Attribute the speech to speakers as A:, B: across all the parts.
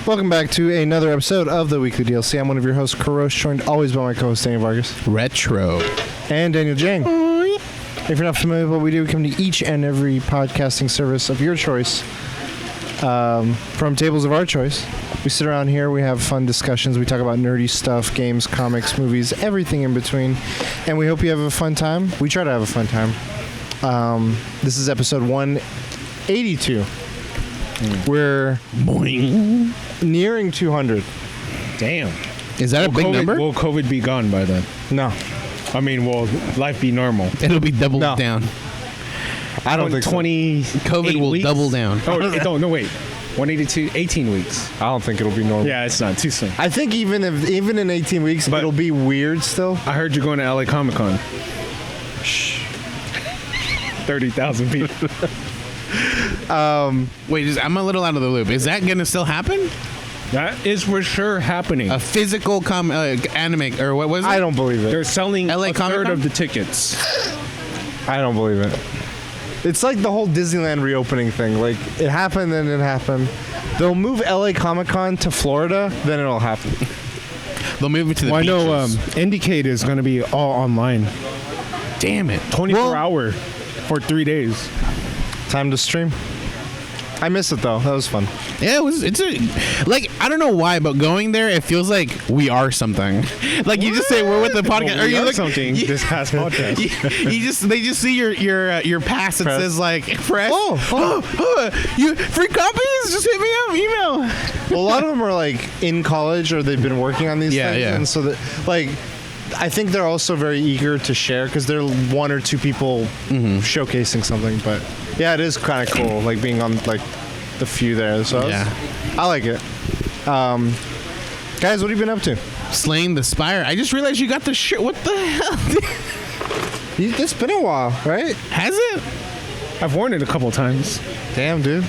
A: Welcome back to another episode of the Weekly DLC. I'm one of your hosts, Karosh, joined always by my co-host, Daniel Vargas.
B: Retro.
A: And Daniel Jang. If you're not familiar with what we do, we come to each and every podcasting service of your choice from tables of our choice. We sit around here, we have fun discussions, we talk about nerdy stuff, games, comics, movies, everything in between. And we hope you have a fun time. We try to have a fun time. This is episode 182. We're nearing 200.
C: Damn.
B: Is that a big number?
C: Will COVID be gone by then?
A: No.
C: I mean, will life be normal?
B: It'll be doubled down.
A: I don't think
C: 20
B: COVID will
C: weeks?
B: double down.
C: Oh, no, wait. 182, 18 weeks.
A: I don't think it'll be normal.
C: Yeah, it's not too soon.
A: I think even in 18 weeks,
C: But-
A: it'll be weird still.
C: I heard you're going to LA Comic Con. Shh. 30,000 people.
B: Wait, I'm a little out of the loop. Is that gonna still happen?
C: That is for sure happening.
B: A physical anime, or what was it?
A: I don't believe it.
C: They're selling
B: LA
C: a
B: Comic
C: third
B: Con?
C: of the tickets.
A: I don't believe it. It's like the whole Disneyland reopening thing. Like, it happened, then it happened. They'll move LA Comic Con to Florida, then it'll happen.
B: They'll move it to the
C: Well, I know
B: beaches.
C: Indicate is going to be all online.
B: Damn it.
C: 24-hour for 3 days.
A: Time to stream. I miss it, though. That was fun.
B: Yeah, I don't know why, but going there, it feels like we are something. Like you just say we're with the podcast,
C: Well,
B: or you look
C: something this past podcast.
B: they just see your pass. It
A: Press.
B: says like press.
A: Oh.
B: You free copies? Just hit me up, email.
A: Well, a lot of them are, like, in college or they've been working on these
B: Yeah,
A: things.
B: yeah.
A: And so, like, I think they're also very eager to share because they're one or two people showcasing something. But, yeah, it is kind of cool, like, being on, like, the few there. So I like it. Guys, what have you been up to?
B: Slaying the Spire. I just realized you got the shirt. What the hell?
A: It's been a while, right?
B: Has it?
C: I've worn it a couple times.
A: Damn, dude.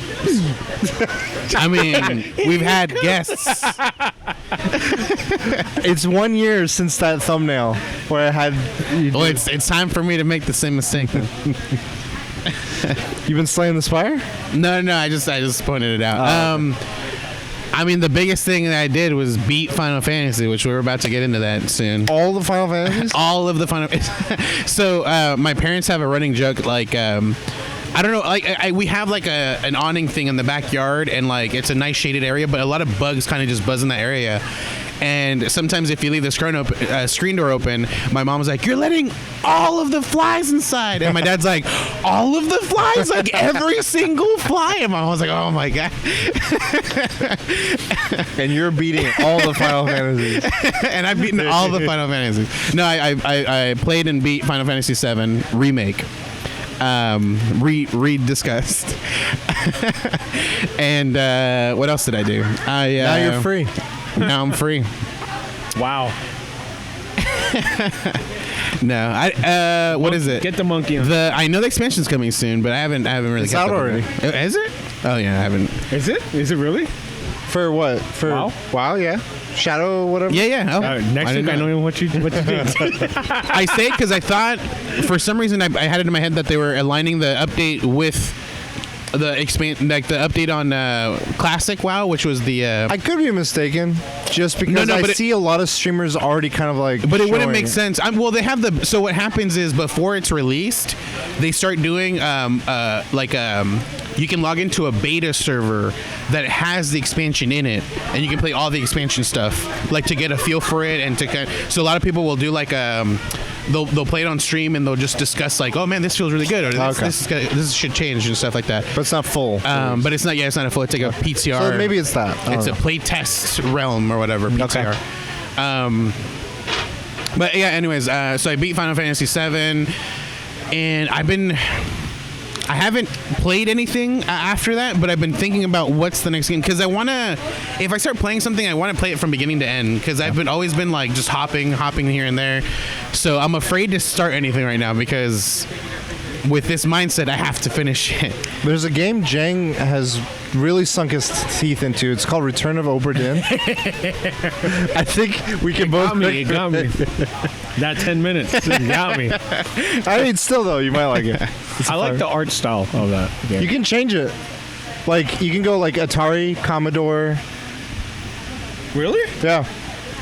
B: I mean, we've had guests.
A: It's 1 year since that thumbnail where I had...
B: Well, it's time for me to make the same mistake.
A: You've been slaying the Spire?
B: No, I just pointed it out.
A: Okay.
B: I mean, the biggest thing that I did was beat Final Fantasy, which we're about to get into that soon.
A: All the Final Fantasies?
B: All of the Final. So my parents have a running joke, like I don't know, like we have like an awning thing in the backyard, and like it's a nice shaded area, but a lot of bugs kind of just buzz in that area. And sometimes if you leave the screen door open, my mom's like, "You're letting all of the flies inside," and my dad's like, "All of the flies, like every single fly." And my mom's like, "Oh my god!"
A: And you're beating all the Final Fantasies.
B: And I've beaten all the Final Fantasies. No, I played and beat Final Fantasy 7 Remake. Rediscussed. And what else did I do?
A: Now you're free.
B: Now I'm free.
C: Wow.
B: No, what is it?
C: Get the monkey on.
B: I know the expansion's coming soon, but I haven't really.
A: It's
B: kept
A: out
B: up with
A: already.
B: it. Is it? Oh yeah, I haven't.
C: Is it? Is it really?
A: For what? For
C: WoW?
A: WoW, yeah. Shadow, whatever.
B: Yeah. Oh,
C: Next week, I know what you did.
B: I say it because I thought for some reason I had it in my head that they were aligning the update with the the update on Classic WoW, which was the.
A: I could be mistaken, just because
B: No,
A: I
B: but
A: see a lot of streamers already kind of like.
B: But it wouldn't
A: showing
B: make
A: it.
B: sense. Well, they have the. So what happens is before it's released, they start doing you can log into a beta server that has the expansion in it, and you can play all the expansion stuff, like to get a feel for it and to. So a lot of people will do like they'll play it on stream and they'll just discuss like, oh man, this feels really good, or this should change and stuff like that.
A: But it's not full.
B: But it's not. Yeah, it's not a full. It's like a PTR.
A: So maybe it's that.
B: It's a play test realm or whatever. PTR. But yeah, anyways, so I beat Final Fantasy 7, and I haven't played anything after that, but I've been thinking about what's the next game, because if I start playing something, I want to play it from beginning to end, because I've always been like just hopping here and there. So I'm afraid to start anything right now, because with this mindset, I have to finish it.
A: There's a game Jang has really sunk his teeth into. It's called Return of Obra Dinn. I think we can both.
C: It got me. That 10 minutes got me.
A: I mean, still though, you might like it.
C: I like the art style of that game.
A: You can change it. Like you can go like Atari, Commodore,
C: Really?
A: Yeah.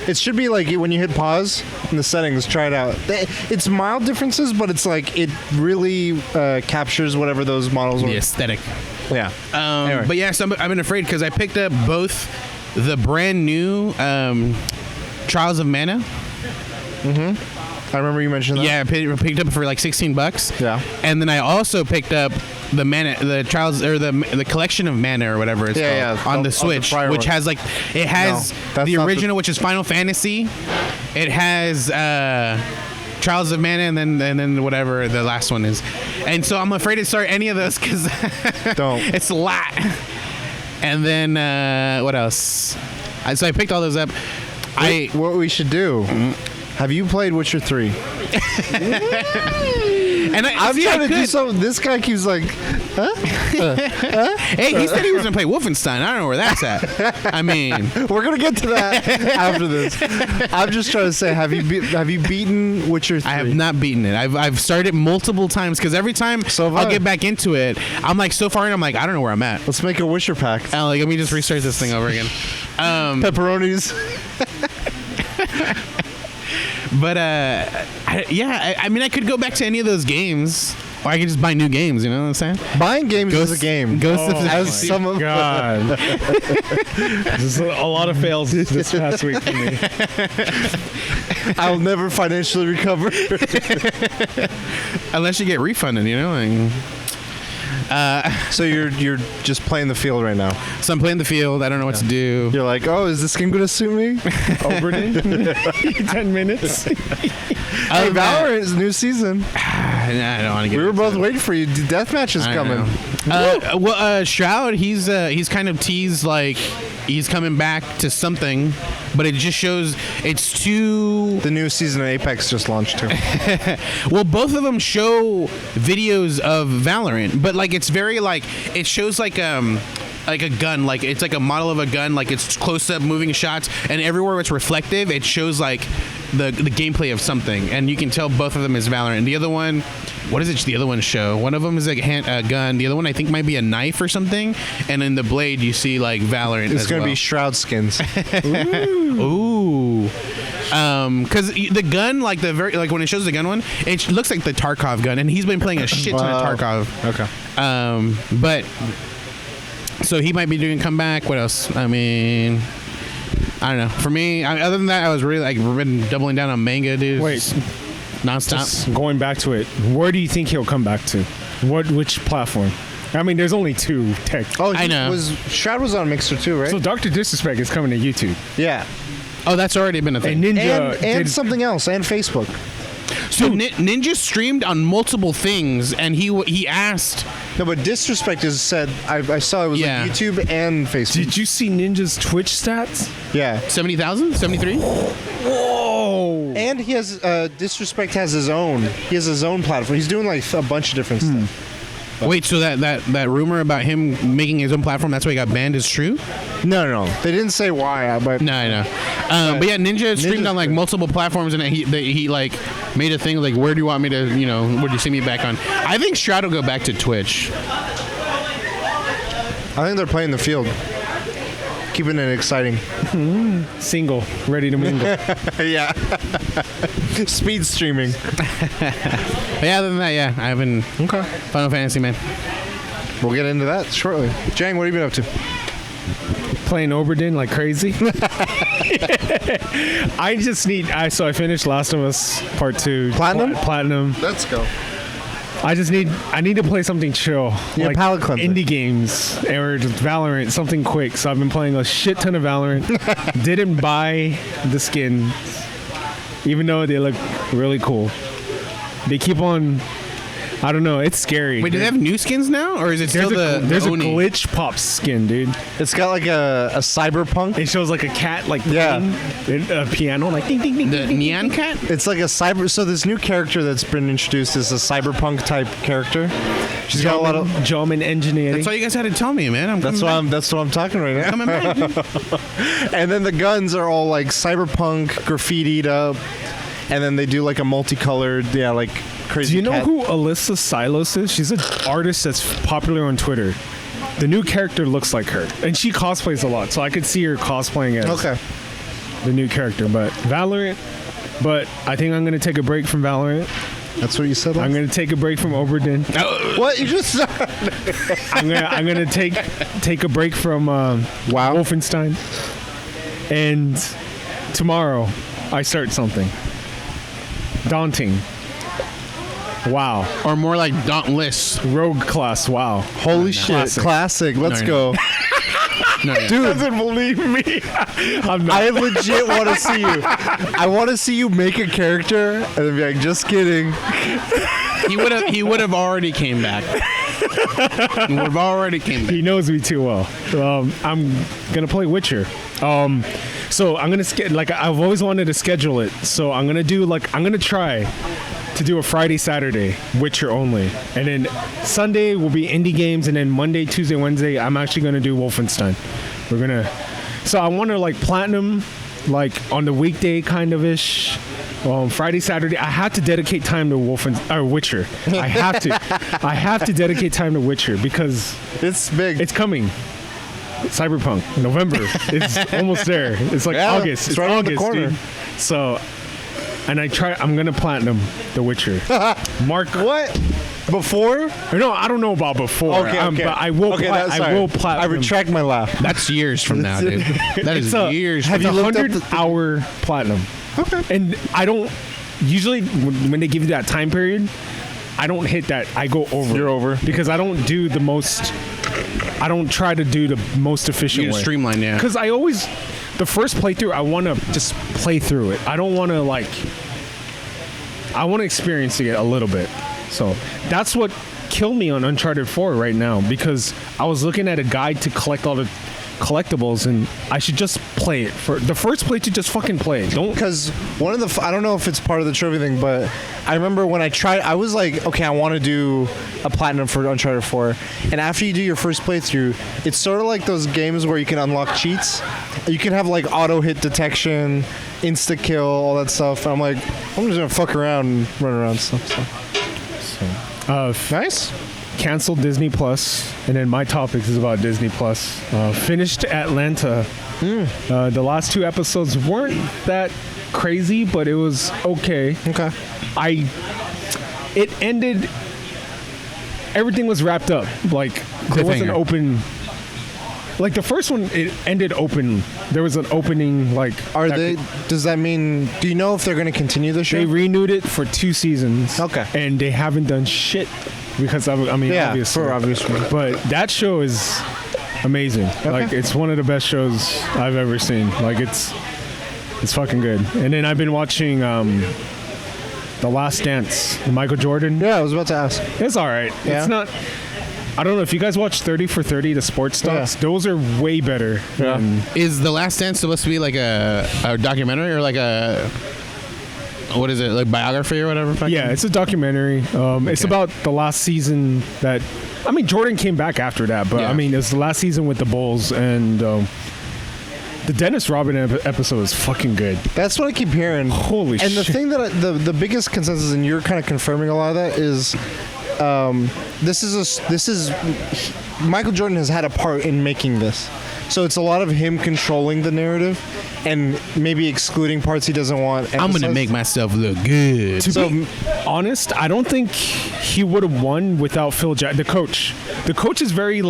A: It should be like when you hit pause in the settings, try it out. It's mild differences, but it's like it really captures whatever those models
B: The
A: are.
B: aesthetic.
A: Yeah. Anyway.
B: But yeah, so I've been afraid because I picked up both the brand new Trials of Mana.
A: I remember you mentioned that.
B: Yeah, I picked up for like $16.
A: Yeah.
B: And then I also picked up the Trials or the collection of Mana or whatever it's called on the Switch, which has like the original, which is Final Fantasy. It has Trials of Mana and then whatever the last one is. And so I'm afraid to start any of those because
A: Don't.
B: it's a lot. And then what else? So I picked all those up.
A: What we should do? Have you played Witcher 3?
B: And
A: I'm trying to do something. This guy keeps like,
B: Hey, he said he was gonna play Wolfenstein. I don't know where that's at. I mean,
A: we're gonna get to that after this. I'm just trying to say, have you beaten Witcher 3?
B: I have not beaten it. I've started it multiple times because every time I'll get back into it, I'm like so far in. I'm like, I don't know where I'm at.
A: Let's make a Witcher pact.
B: Like, let me just restart this thing over again.
A: Pepperonis.
B: But I mean, I could go back to any of those games, or I could just buy new games. You know what I'm saying?
A: Buying games is a game.
B: Ghost of
A: As some of
C: God. There's a lot of fails this past week for me.
A: I'll never financially recover.
B: Unless you get refunded, you know. And,
A: So you're just playing the field right now.
B: so I'm playing the field. I don't know what to do.
A: You're like, oh, is this game gonna suit me?
C: Overdone. 10 minutes.
A: Hey, Valorant is a new season.
B: I don't want to get.
A: We were
B: into
A: both
B: it.
A: waiting for you. Deathmatch is
B: I
A: coming.
B: know. Shroud, he's kind of teased like he's coming back to something, but it just shows it's too.
A: The new season of Apex just launched too.
B: Well, both of them show videos of Valorant, but like it's very like it shows like a gun, like it's like a model of a gun, like it's close up moving shots, and everywhere it's reflective, it shows like the gameplay of something, and you can tell both of them is Valorant. The other one, what does the other one show? One of them is like a gun. The other one I think might be a knife or something, and in the blade you see like Valorant.
A: It's gonna be Shroud skins.
B: Ooh. Because the gun, like when it shows the gun one, it looks like the Tarkov gun, and he's been playing a shit ton of Tarkov.
A: Okay.
B: But so he might be doing a comeback. What else? I mean, I don't know. For me, other than that, I was really like been doubling down on manga, dude.
C: Wait.
B: Nonstop.
C: Just going back to it, where do you think he'll come back to? Which platform? I mean, there's only two tech.
A: Oh,
B: I know.
A: Shroud was on Mixer too, right?
C: So Dr. Disrespect is coming to YouTube.
A: Yeah.
B: Oh, that's already been a thing.
C: And Ninja
A: And something else, and Facebook.
B: So Ninja streamed on multiple things, and he asked.
A: No, but Disrespect is said. I saw it was
B: Yeah.
A: like YouTube and Facebook.
C: Did you see Ninja's Twitch stats?
A: Yeah.
B: 70,000? 73?
C: Whoa!
A: And he has Disrespect has his own. He has his own platform. He's doing like a bunch of different stuff.
B: Wait, so that rumor about him making his own platform, that's why he got banned, is true?
A: No. They didn't say why, but
B: No, I know. But yeah, Ninja streamed on like multiple platforms, and he like made a thing like, where do you want me to, where do you see me back on? I think Shroud will go back to Twitch.
A: I think they're playing the field, keeping it exciting.
C: Single, ready to mingle.
A: Yeah. Speed streaming.
B: But yeah, other than that, yeah, I haven't.
A: Okay.
B: Final Fantasy, man.
A: We'll get into that shortly. Jang, what have you been up to?
C: Playing Oberdin like crazy. So I finished Last of Us Part 2.
A: Platinum?
C: Platinum.
A: Let's go.
C: I need to play something chill.
A: Yeah, palate cleanser.
C: Indie games or just Valorant, something quick. So I've been playing a shit ton of Valorant. Didn't buy the skin, even though they look really cool. They keep on. I don't know. It's scary.
B: Wait, do they have new skins now, or is it still
C: There's a
B: Oni?
C: glitch pop skin, dude.
A: It's got like a cyberpunk.
C: It shows like a cat, like
A: Yeah.
C: playing a piano, like ding ding ding.
B: The Neon Cat?
A: It's like a cyber. So this new character that's been introduced is a cyberpunk type character. She's got a lot of.
C: German engineering.
B: That's all you guys had to tell me, man.
A: That's what I'm talking right now.
B: coming back.
A: And then the guns are all like cyberpunk graffitied up, and then they do like a multicolored, like crazy.
C: Do you know
A: cat.
C: who Alyssa Silos is? She's an artist that's popular on Twitter. the new character looks like her, and she cosplays a lot, so I could see her cosplaying as the new character. But Valorant, but I think I'm gonna take a break from Valorant.
A: That's what you said.
C: I'm gonna take a break from Oberdin.
A: What you just said?
C: I'm gonna take a break from Wolfenstein, and tomorrow I start something daunting. Wow.
B: Or more like Dauntless.
C: Rogue class. Wow.
A: Holy shit. Classic. Let's go.
B: Dude,
C: Doesn't believe me.
A: I legit want to see you. I want to see you make a character and then be like, just kidding.
B: he would have already came back. He would have already came back.
C: He knows me too well. I'm gonna play Witcher. So I'm gonna I've always wanted to schedule it. So I'm gonna try to do a Friday, Saturday, Witcher only. And then Sunday will be indie games, and then Monday, Tuesday, Wednesday, I'm actually gonna do Wolfenstein. So I want to platinum, on the weekday kind of ish. Friday, Saturday, I have to dedicate time to Witcher. I have to dedicate time to Witcher because
A: it's big.
C: It's coming. Cyberpunk, November. It's almost there. It's August.
A: It's right around the corner.
C: Dude. So, and I'm gonna platinum The Witcher. Mark,
A: what? Before?
C: No, I don't know about before.
A: Okay.
C: But I will. I will platinum.
A: I retract my laugh.
B: That's years from now, dude. That is years.
C: Have you looked 100-hour platinum?
A: Okay.
C: And I don't usually when they give you that time period, I don't hit that. I go over.
A: You're over
C: because I don't do the most. I don't try to do the most efficient way.
B: Streamline, yeah.
C: Because I always, the first playthrough, I want to just play through it. I don't want to I want to experience it a little bit. So that's what killed me on Uncharted 4 right now, because I was looking at a guide to collect all the collectibles, and I should just play it. For the first playthrough, just fucking play it. Don't.
A: Because one of the, I don't know if it's part of the trophy thing, but I remember when I tried, I was like, okay, I want to do a platinum for Uncharted 4. And after you do your first playthrough, it's sort of like those games where you can unlock cheats. You can have auto hit detection, insta kill, all that stuff. And I'm like, I'm just gonna fuck around and run around and stuff. Nice.
C: Canceled Disney Plus, and then my topics is about Disney Plus. Finished Atlanta. The last 2 episodes weren't that crazy, but it was okay.
A: Okay.
C: It ended. Everything was wrapped up. There was an open. The first one, it ended open. There was an opening.
A: Does that mean? Do you know if they're going to continue the show?
C: They renewed it for 2 seasons.
A: Okay.
C: And they haven't done shit because obviously.
A: For obvious reasons.
C: But that show is amazing.
A: Okay.
C: It's one of the best shows I've ever seen. It's fucking good. And then I've been watching The Last Dance, Michael Jordan.
A: Yeah, I was about to ask.
C: It's all right.
A: Yeah.
C: It's not. I don't know if you guys watch 30 for 30, the sports stocks. Yeah. Those are way better.
A: Yeah.
B: Is The Last Dance supposed to be a documentary or what is it, biography or whatever?
C: Yeah, it's a documentary. It's about the last season that, Jordan came back after that, but it was the last season with the Bulls, and the Dennis Rodman episode is fucking good.
A: That's what I keep hearing.
C: Holy shit.
A: And the thing that the biggest consensus, and you're kind of confirming a lot of that, is this is Michael Jordan has had a part in making this. So it's a lot of him controlling the narrative and maybe excluding parts he doesn't want.
B: I'm going to make myself look good.
C: To be honest, I don't think he would have won without Phil Jackson, the coach. The coach is very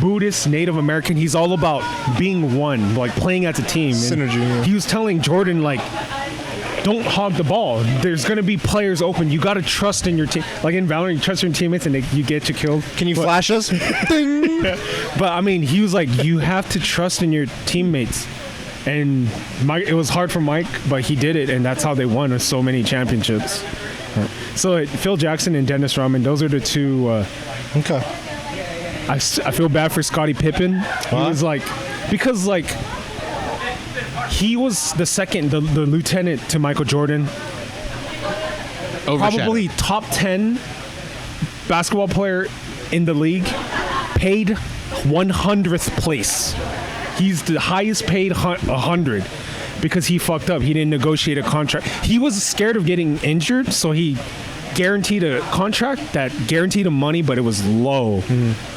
C: Buddhist, Native American. He's all about being one, playing as a team.
A: Synergy. Yeah.
C: He was telling Jordan, don't hog the ball. There's going to be players open. You got to trust in your team. In Valorant, you trust your teammates and you get you killed.
A: Can you flash us? Ding!
C: But, he was you have to trust in your teammates. And it was hard for Mike, but he did it, and that's how they won so many championships. So Phil Jackson and Dennis Rodman, those are the 2.
A: Okay.
C: I feel bad for Scottie Pippen. He was because he was the second, the lieutenant to Michael Jordan. Probably top 10 basketball player in the league, paid 100th place. He's the highest paid 100 because he fucked up. He didn't negotiate a contract. He was scared of getting injured, so he guaranteed a contract that guaranteed him money, but it was low.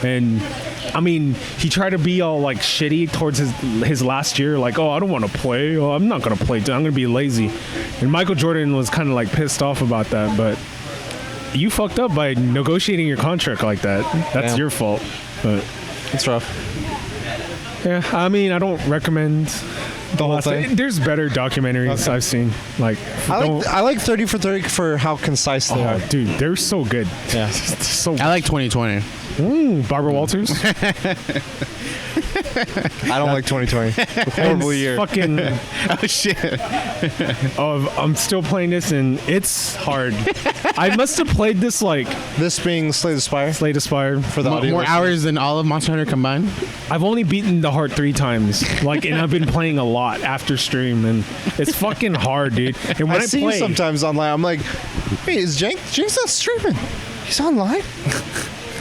C: And I mean, he tried to be all like shitty towards his last year, like, oh, I don't want to play. Oh, I'm not gonna play. I'm gonna be lazy. And Michael Jordan was kind of like pissed off about that. But you fucked up by negotiating your contract like that. That's your fault. But
A: It's rough.
C: yeah, I mean, I don't recommend
A: The whole thing.
C: There's better documentaries I've seen. Like,
A: I like 30 for 30 for how concise they are.
C: dude, they're so good.
A: Yeah.
C: So
B: I like 2020.
C: Barbara Walters.
A: I don't like 2020. Horrible year.
C: Fucking.
B: Oh shit!
C: I'm still playing this and it's hard. I must have played this like
A: This being Slay the Spire
C: Slay the Spire.
A: for the audio.
B: More
A: listeners.
B: hours than all of Monster Hunter combined.
C: I've only beaten the heart 3 times. Like, and I've been playing a lot after stream, and it's fucking hard, dude. And when
A: I see you
C: play,
A: sometimes online. I'm like, hey, is Jinx not streaming? He's online?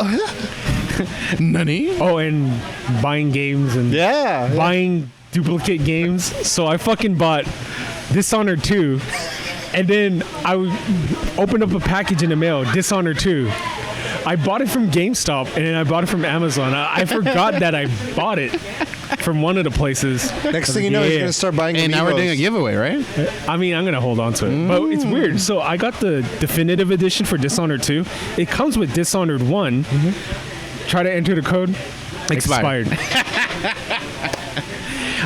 A: Oh, yeah.
B: Nani?
C: oh, and buying games and
A: Yeah.
C: buying duplicate games. So I fucking bought Dishonored 2, and then I opened up a package in the mail, Dishonored 2. I bought it from GameStop, and then I bought it from Amazon. I forgot that I bought it from one of the places.
A: Next thing you know, he's
C: Yeah.
A: going to start buying
B: And now we're
A: Amiibos.
B: doing a giveaway, right?
C: I mean, I'm gonna hold on to it, but it's weird. So I got the definitive edition for Dishonored 2. It comes with Dishonored 1. Try to enter the code.
B: Expired.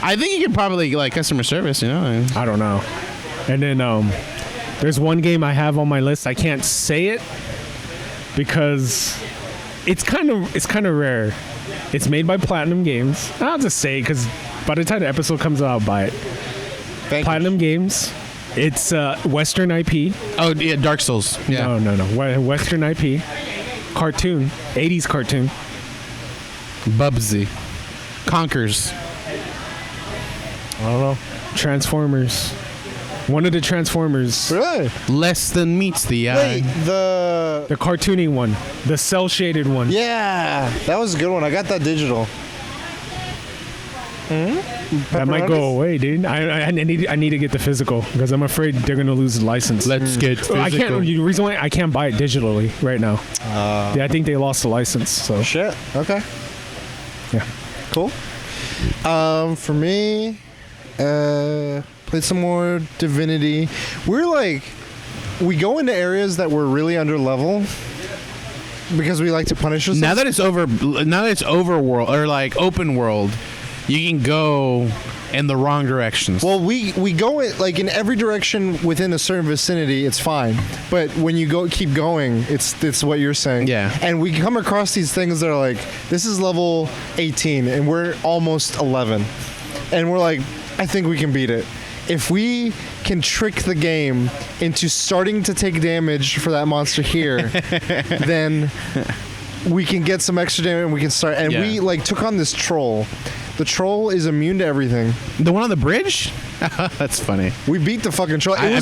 B: I think you can probably like customer service, you know.
C: I don't know. And then there's one game I have on my list. I can't say it because it's kind of rare. It's made by Platinum Games. I'll just say it because by the time the episode comes out, I'll buy it.
A: Thank you.
C: Platinum Games. It's Western IP.
B: Oh yeah, Dark Souls. Yeah.
C: No. Western IP. Cartoon. 80s cartoon.
B: Bubsy. Conkers.
A: I don't know.
C: Transformers. One of the Transformers.
A: Really?
B: Less than meets the eye.
A: Wait, the...
C: The cartoony one. The cell-shaded one.
A: Yeah, that was a good one. I got that digital.
C: That might go away, dude. I need to get the physical because I'm afraid they're gonna lose the license.
B: Let's get physical.
C: I can't. The reason why I can't buy it digitally right now. Yeah, I think they lost the license. So
A: Shit. Okay.
C: yeah.
A: Cool. For me, played some more Divinity. We go into areas that we're really under level because we like to punish ourselves.
B: Now that it's overworld or like open world, you can go in the wrong directions.
A: Well, we go in every direction within a certain vicinity, it's fine. But when you keep going, it's what you're saying.
B: Yeah.
A: And we come across these things that are like, this is level 18 and we're almost 11. And we're like, I think we can beat it. If we can trick the game into starting to take damage for that monster here, then we can get some extra damage and we can start. And we took on this troll. The troll is immune to everything.
B: The one on the bridge? That's funny.
A: We beat the fucking troll.
B: I
A: It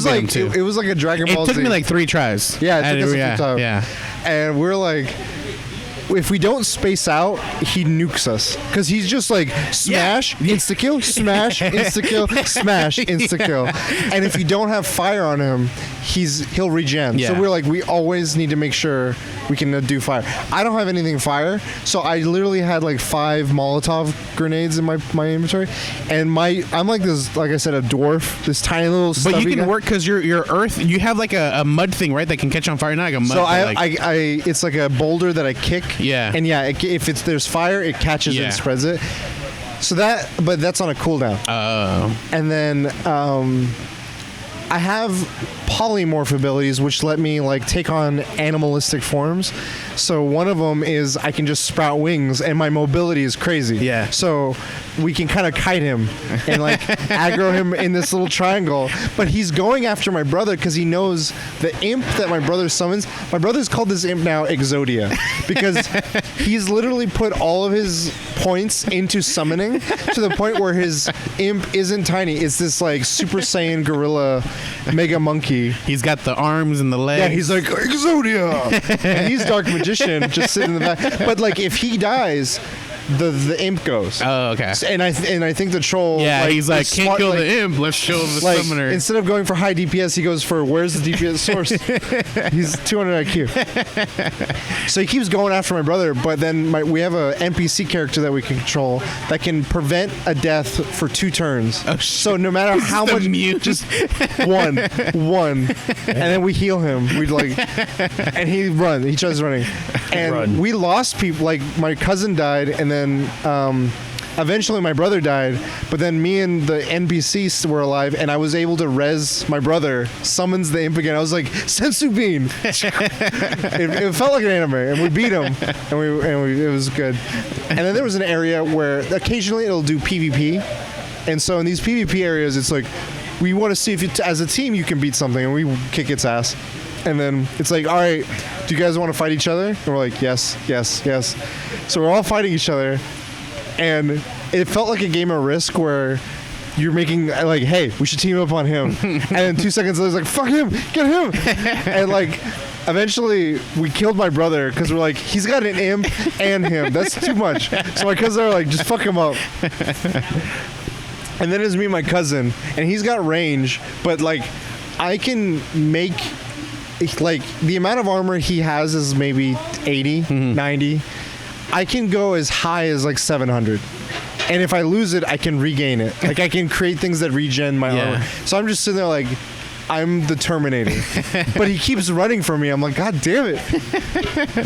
A: was like a Dragon Ball
B: It took
A: Z.
B: me like 3 tries.
A: Yeah, it took us a few times.
B: Yeah.
A: And we're like, if we don't space out, he nukes us. Because he's just like, smash, insta-kill, smash, insta-kill, smash, insta-kill. And if you don't have fire on him, he'll regen.
B: Yeah.
A: So we're like, we always need to make sure we can do fire. I don't have anything fire, so I literally had like 5 Molotov grenades in my inventory. And I'm like this, like I said, a dwarf, this tiny little
B: But you
A: stubby
B: can
A: guy.
B: work because you're earth. You have like a mud thing, right? That can catch on fire. Not like a mud.
A: So
B: but
A: it's like a boulder that I kick.
B: Yeah.
A: And if there's fire, it catches
B: Yeah.
A: and spreads it. So but that's on a cooldown. And then I have polymorph abilities, which let me take on animalistic forms. So one of them is I can just sprout wings, and my mobility is crazy.
B: Yeah.
A: So we can kind of kite him and aggro him in this little triangle. But he's going after my brother because he knows the imp that my brother summons. My brother's called this imp now Exodia because he's literally put all of his points into summoning to the point where his imp isn't tiny. It's this Super Saiyan gorilla mega monkey.
B: he's got the arms and the legs.
A: Yeah, he's like, Exodia! And he's Dark Magician, just sitting in the back. But, if he dies, the imp goes.
B: Oh, okay.
A: And I think the troll.
B: Yeah, he's like,
A: is
B: can't
A: smart,
B: kill
A: like,
B: the imp. Let's show him the
A: like,
B: summoner.
A: instead of going for high DPS, he goes for where's the DPS source. He's 200 IQ. So he keeps going after my brother, but then we have a NPC character that we can control that can prevent a death for 2 turns.
B: Oh, shit.
A: So no matter how much, just one, and then we heal him. We like, and he tries running, and we lost people. Like my cousin died, and then eventually my brother died, but then me and the NPCs were alive, and I was able to res my brother, summons the imp again. I was like, Sensu Bean. it felt like an anime, and we beat him, and it was good. And then there was an area where occasionally it'll do PvP, and so in these PvP areas, it's like, we want to see if as a team you can beat something, and we kick its ass. And then it's like, all right, do you guys want to fight each other? And we're like, yes. So we're all fighting each other. And it felt like a game of Risk where you're making like, hey, we should team up on him. And then 2 seconds later, it's like, fuck him, get him. And like, eventually we killed my brother because we're like, he's got an imp and him. That's too much. So my cousins are like, just fuck him up. And then it's me and my cousin, and he's got range, but like, I can make, like, the amount of armor he has is maybe 80, 90. I can go as high as like 700. And if I lose it, I can regain it. Like, I can create things that regen my armor. So I'm just sitting there like, I'm the Terminator. But he keeps running from me. I'm like, God damn it.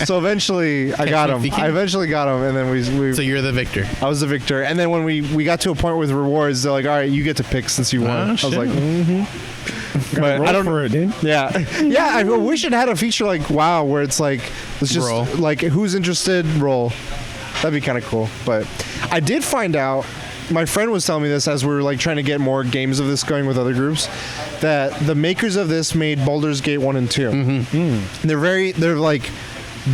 A: So eventually I got him. And then we
B: So you're the victor.
A: I was the victor. And then when we got to a point with rewards, they're like, all right, you get to pick since you won. I was like, But I don't
C: for it, dude.
A: Yeah. I wish it had a feature like WoW where it's like, let's just
B: roll.
A: like, who's interested, roll. That'd be kind of cool. But I did find out, my friend was telling me this as we were like trying to get more games of this going with other groups, that the makers of this made Baldur's Gate 1 and 2. They're like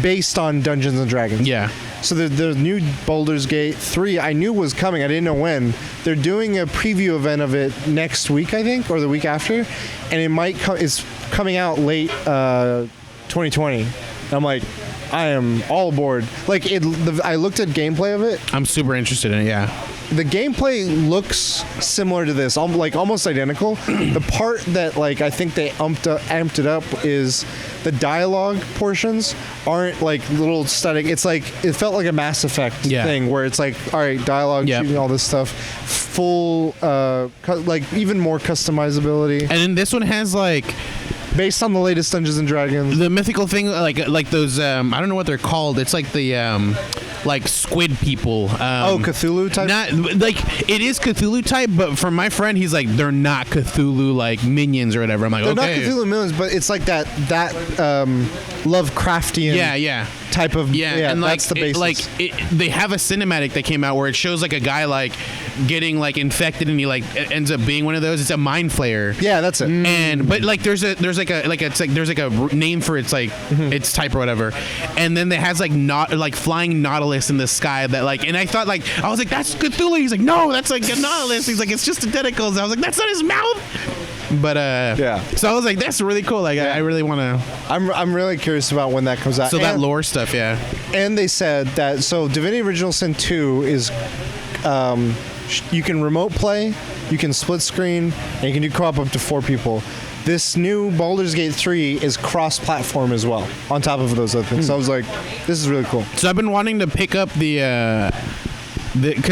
A: based on Dungeons and Dragons.
B: Yeah.
A: So the new Baldur's Gate 3 I knew was coming. I didn't know when. They're doing a preview event of it next week, I think, or the week after, and it might it's coming out late 2020. And I'm like, I am all aboard. Like, I looked at gameplay of it.
B: I'm super interested in it, yeah.
A: The gameplay looks similar to this, like almost identical. The part that like I think they amped it up is the dialogue portions aren't like little static. It's like, it felt like a Mass Effect thing where it's like, all right, dialogue, shooting, all this stuff, full like even more customizability.
B: And then this one has like,
A: based on the latest Dungeons and Dragons,
B: the mythical thing, like those I don't know what they're called. It's like the like squid people.
A: Cthulhu type.
B: Not like, it is Cthulhu type, but for my friend, he's like, they're not Cthulhu like minions or whatever. I'm like,
A: they're
B: okay.
A: not Cthulhu minions, but it's like that Lovecraftian. Type of
B: and like
A: that's the basis.
B: They have a cinematic that came out where it shows like a guy like getting like infected and he like ends up being one of those. It's a mind flayer.
A: Yeah, that's it.
B: And but like there's like a name for its like its type or whatever. And then it has like not like flying nautilus in the sky that like, and I thought like, I was like, that's Cthulhu. He's like, no, that's like a nautilus. He's like, it's just the tentacles. I was like, that's not his mouth. But so I was like, that's really cool. Like I really want to.
A: I'm really curious about when that comes out.
B: So that lore stuff, yeah.
A: And they said that Divinity Original Sin 2 is you can remote play, you can split screen, and you can do co-op up to 4 people. This new Baldur's Gate 3 is cross-platform as well, on top of those other things. So I was like, this is really cool.
B: So I've been wanting to pick up because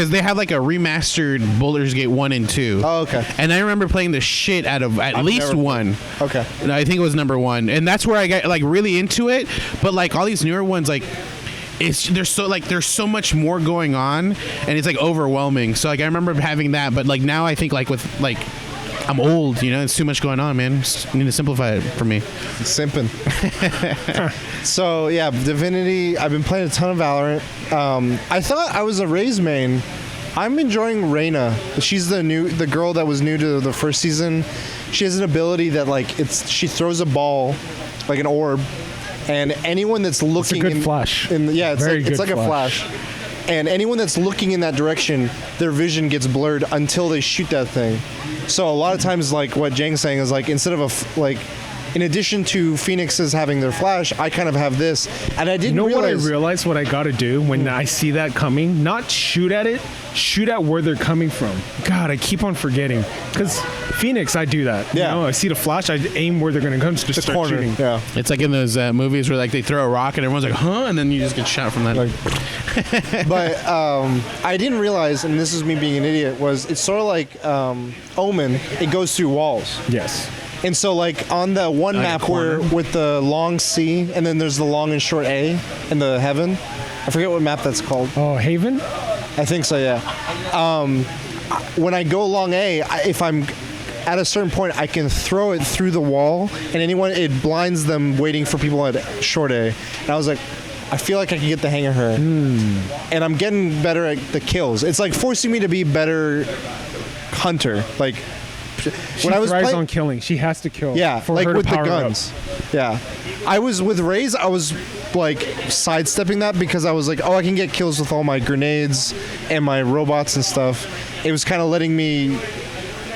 B: they have like a remastered Baldur's Gate 1 and 2.
A: Oh, okay.
B: And I remember playing the shit out of at least 1.
A: Okay.
B: And I think it was number 1. And that's where I got like really into it. But like all these newer ones, like there's so much more going on, and it's like overwhelming. So like I remember having that, but like now I think like with like, I'm old, you know, it's too much going on, man. Just need to simplify it for me.
A: Simping. So yeah, Divinity, I've been playing a ton of Valorant. I thought I was a Raze main. I'm enjoying Reyna. She's the girl that was new to the first season. She has an ability that like she throws a ball, like an orb, and anyone that's looking,
C: it's a good flash.
A: It's like a flash. And anyone that's looking in that direction, their vision gets blurred until they shoot that thing. So a lot of times, like what Jang's saying is like, instead of in addition to Phoenixes having their flash, I kind of have this, and I didn't
C: You know
A: realize.
C: what I realized? What I got to do when I see that coming? Not shoot at it. Shoot at where they're coming from. God, I keep on forgetting. Because Phoenix, I do that.
A: Yeah.
C: You know, I see the flash, I aim where they're going to come, just start
A: corner.
C: shooting.
A: Yeah.
B: It's like in those movies where like they throw a rock and everyone's like, huh? And then you just get shot from that.
A: But I didn't realize, and this is me being an idiot, was it's sort of like Omen. It goes through walls.
C: Yes.
A: And so, like, on the one
B: Like a
A: map where
B: corner?
A: with the long C, and then there's the long and short A in the heaven. I forget what map that's called.
C: Oh, Haven?
A: I think so, yeah. When I go long A, if I'm at a certain point, I can throw it through the wall, and it blinds them waiting for people at short A. And I was like, I feel like I can get the hang of her. And I'm getting better at the kills. It's like forcing me to be better hunter. Like,
C: She
A: when I was
C: thrives
A: play-
C: on killing. She has to kill.
A: yeah,
C: for
A: like
C: her to
A: with the
C: power up.
A: guns. Yeah. I was with Raze, I was like sidestepping that because I was like, oh, I can get kills with all my grenades and my robots and stuff. It was kind of letting me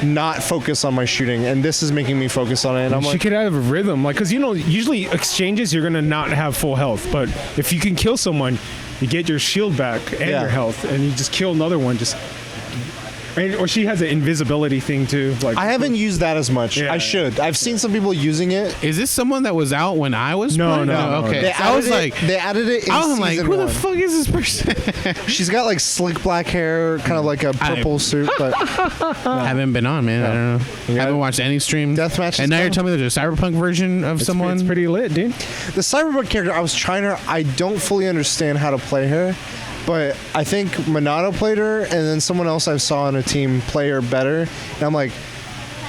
A: not focus on my shooting, and this is making me focus on it. And I'm
C: She
A: like,
C: could have a rhythm, like, because usually exchanges you're gonna not have full health, but if you can kill someone, you get your shield back and
A: Yeah.
C: your health, and you just kill another one. Or she has an invisibility thing too. Like
A: I haven't used that as much.
C: Yeah.
A: I should. I've seen some people using it.
B: Is this someone that was out when I was
C: No,
B: playing?
C: no, no,
B: Okay.
A: They
B: So I was
A: added
B: like,
A: they added it in
B: I was like,
A: season
B: who the
A: one.
B: fuck is this person?
A: She's got like slick black hair, kind of like a purple suit, but
B: I haven't been on, man. I don't know. I haven't watched any stream.
A: Deathmatch is
B: And now you're
A: coming?
B: telling me there's a cyberpunk version of someone.
C: It's pretty lit, dude.
A: the Cyberpunk character, I was trying her. I don't fully understand how to play her, but I think Monado played her, and then someone else I saw on a team play her better. And I'm like,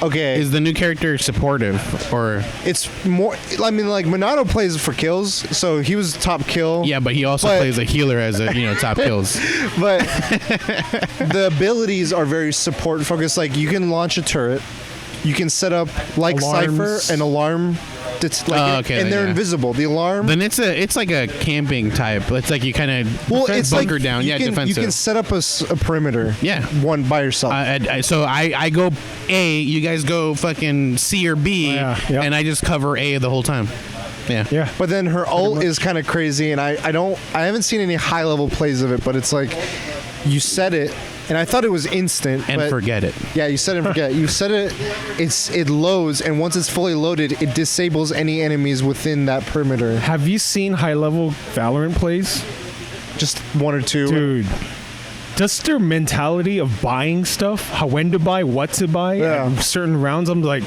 A: okay,
B: Is the new character supportive or?
A: it's more. I mean, like Monado plays for kills, so he was top kill.
B: Yeah, but he also
A: But-
B: plays a healer as a top kills.
A: But the abilities are very support focused. Like you can launch a turret, you can set up like
C: Alarms.
A: Cypher an alarm. That's like
B: Oh, okay,
A: and they're
B: yeah.
A: invisible. The alarm.
B: Then it's like a camping type. It's like you kind of
A: It's
B: bunker
A: like
B: down.
A: You
B: Yeah,
A: can,
B: defensive.
A: You can set up a perimeter.
B: Yeah.
A: One by yourself.
B: So I go A, you guys go fucking C or B,
C: Oh, yeah.
B: and I just cover A the whole time. Yeah.
C: Yeah.
A: But then her ult is kind of crazy, and I haven't seen any high level plays of it, but it's like you set it, and I thought it was instant.
B: And
A: but
B: forget it.
A: Yeah, you set it and forget. You set it, it loads, and once it's fully loaded, it disables any enemies within that perimeter.
C: Have you seen high level Valorant plays?
A: Just one or two.
C: Dude, just their mentality of buying stuff, how when to buy, what to buy,
A: Yeah.
C: and certain rounds, I'm like,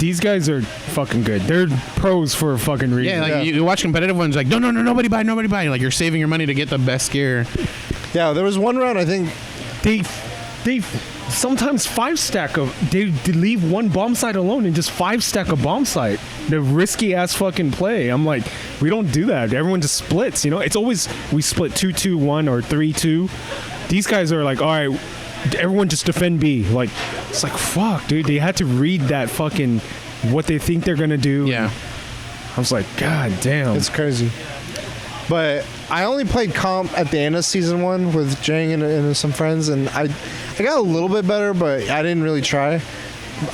C: these guys are fucking good. They're pros for a fucking reason.
B: Yeah, like
A: Yeah.
B: You watch competitive ones, like no, nobody buy. Like you're saving your money to get the best gear.
A: Yeah, there was one round, I think.
C: They sometimes they leave one bomb site alone and just 5-stack a bomb site. The risky ass fucking play. I'm like, we don't do that. Everyone just splits, you know? It's always we split 2-2-1 or 3-2. These guys are like, all right, everyone just defend B. Like, it's like, fuck, dude. They had to read that fucking what they think they're gonna do.
B: Yeah.
C: I was like, god damn.
A: It's crazy. But I only played comp at the end of season 1 with Jang and some friends, and I got a little bit better, but I didn't really try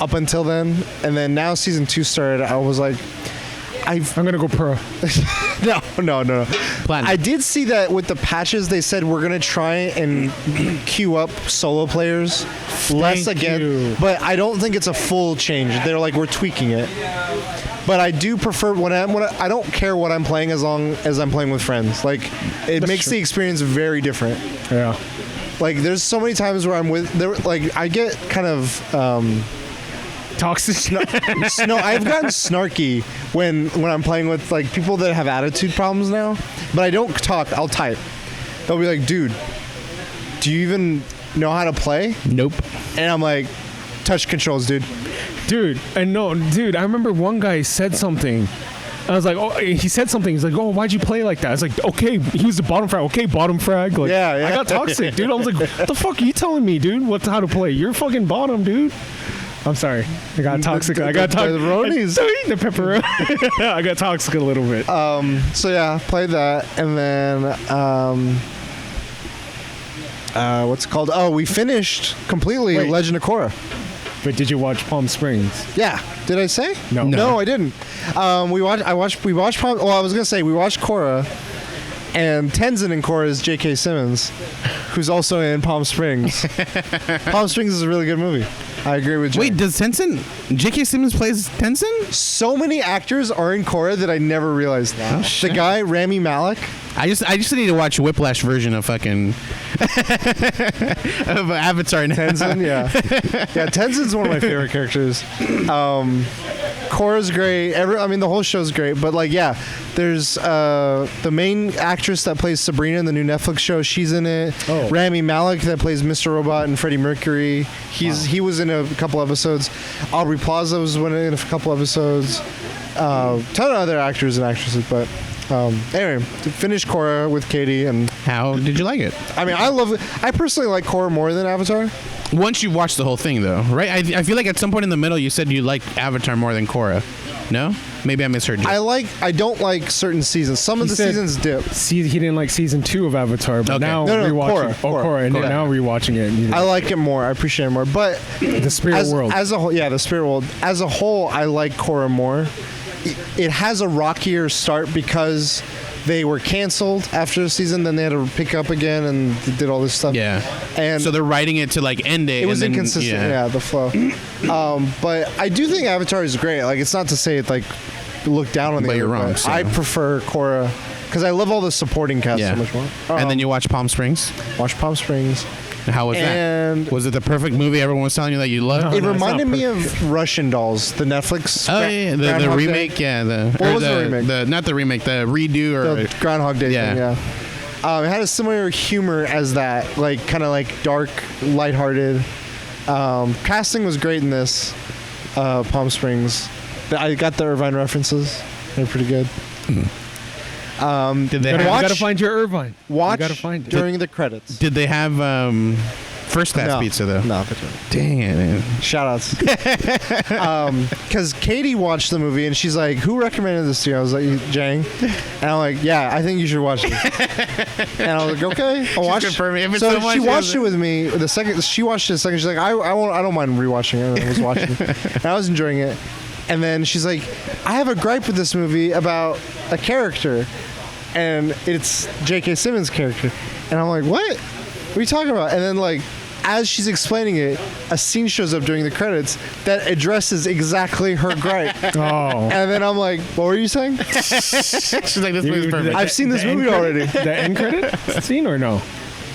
A: up until then. And then now season 2 started, I was like,
C: I'm gonna go pro.
A: No.
B: Platinum.
A: I did see that with the patches, they said we're gonna try and queue up solo players less
C: Thank
A: again,
C: you.
A: but I don't think it's a full change. They're like, we're tweaking it. But I do prefer when I don't care what I'm playing as long as I'm playing with friends. Like it makes
C: true.
A: the experience very different.
C: Yeah.
A: Like there's so many times where I'm with there. Like I get kind of.
C: Toxic.
A: No, I've gotten snarky when I'm playing with like people that have attitude problems now. But I don't talk. I'll type. They'll be like, "Dude, do you even know how to play?"
B: Nope.
A: And I'm like, "Touch controls, dude."
C: Dude, I remember one guy said something. I was like, oh, he said something. He's like, oh, why'd you play like that? I was like, okay, he was the bottom frag. Okay, bottom frag. Like,
A: Yeah.
C: I got toxic, dude. I was like, what the fuck are you telling me, dude? How to play? You're fucking bottom, dude. I'm sorry. I got toxic. I got toxic.
A: The pepperonis.
C: The pepperoni. I got toxic a little bit.
A: So yeah, played that, and then what's it called? Oh, we finished completely
C: Wait.
A: Legend of Korra.
C: But did you watch Palm Springs?
A: Yeah. Did I say?
C: No.
A: No, I didn't. We watched Palm. Well, I was gonna say we watched Korra, and Tenzin in Korra is J.K. Simmons, who's also in Palm Springs. Palm Springs is a really good movie. I agree with you.
B: Wait, does Tenzin? J.K. Simmons plays Tenzin?
A: So many actors are in Korra that I never realized.
B: Oh,
A: The
B: shit.
A: guy Rami Malek.
B: I just need to watch Whiplash version of fucking of Avatar now.
A: Tenzin, yeah. Tenzin's one of my favorite characters. Korra's great. The whole show's great. But there's the main actress that plays Sabrina in the new Netflix show. She's in it.
C: Oh.
A: Rami Malek that plays Mr. Robot and Freddie Mercury. He was in a couple episodes. Aubrey Plaza was in a couple episodes. Ton of other actors and actresses, but. Anyway, finished Korra with Katie, and
B: How did you like it?
A: I personally like Korra more than Avatar.
B: Once you watched the whole thing, though, right? I feel like at some point in the middle, you said you liked Avatar more than Korra. No? Maybe I misheard you.
A: I don't like certain seasons. Some of
C: He
A: the
C: said-
A: seasons dip.
C: See, he didn't like season 2 of Avatar, but
B: Okay.
C: now
A: No,
C: rewatching.
A: Korra.
C: And then
B: Korra.
C: now rewatching it.
A: I like it more. I appreciate it more. But
C: The spirit world.
A: as a whole, the spirit world as a whole, I like Korra more. It has a rockier start because they were canceled after the season. Then they had to pick up again and did all this stuff.
B: yeah.
A: and
B: So they're writing it to end it.
A: it was
B: and then,
A: inconsistent. Yeah, the flow. But I do think Avatar is great. Like, it's not to say it look down on the
B: But
A: other,
B: you're wrong,
A: but
B: so-
A: I prefer Korra because I love all the supporting cast
B: Yeah.
A: so much more.
B: And then you watch Palm Springs.
A: watch Palm Springs.
B: How was
A: And-
B: that? Was it the perfect movie everyone was telling you that you loved?
A: It
C: no, it's
A: reminded
C: not
A: me of Russian Dolls, the Netflix.
B: Oh yeah, the
A: Groundhog Day.
B: remake, yeah.
A: What was the remake?
B: Not the remake, the redo or
A: The Groundhog Day
B: Yeah.
A: thing, yeah. It had a similar humor as that, kind of dark, lighthearted. Casting was great in this, Palm Springs. I got the Irvine references. They're pretty good.
B: did they
C: You
B: have,
C: gotta find your Irvine.
A: Watch
C: You gotta find it.
A: during the credits.
B: did they have first class
A: No.
B: pizza though?
A: No,
B: Dang it, man.
A: shout outs. Because Katie watched the movie and she's like, "Who recommended this to you?" I was like, "Jang," and I'm like, "Yeah, I think you should watch this." And I was like, "Okay, I'll watch."
B: confirming. If it's
A: So
B: so much,
A: she
B: it
A: watched
B: was-
A: it with me. The second she watched it, the second she's like, "I don't mind rewatching it." And I was watching it, and I was enjoying it. And then she's like, "I have a gripe with this movie about a character, and it's J.K. Simmons' character." And I'm like, "What? What are you talking about?" And then as she's explaining it, a scene shows up during the credits that addresses exactly her gripe.
C: Oh.
A: And then I'm like, "What were you saying?"
B: She's like, this movie's perfect.
A: I've seen this
C: the end
A: movie
C: credit?
A: already.
C: The end credit scene or no?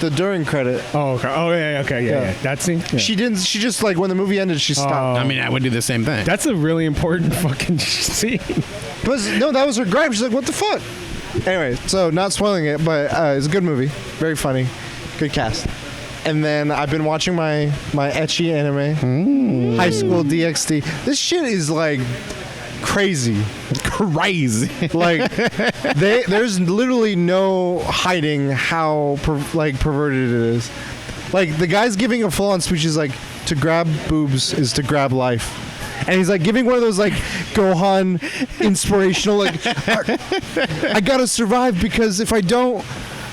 A: The during credit.
C: Oh, okay. Oh, yeah, okay,
A: Yeah.
C: yeah. That scene? Yeah.
A: She didn't. She just when the movie ended, she stopped.
B: I mean, I would do the same thing.
C: That's a really important fucking scene.
A: But no, that was her gripe. She's like, "What the fuck?" Anyway, so not spoiling it, but it's a good movie, very funny, good cast. And then I've been watching my ecchi anime, High School DxD. This shit is crazy.
B: Crazy.
A: There's literally no hiding how perverted it is. The guy's giving a full-on speech. He's like, "To grab boobs is to grab life." And he's giving one of those Gohan inspirational I gotta survive because if I don't,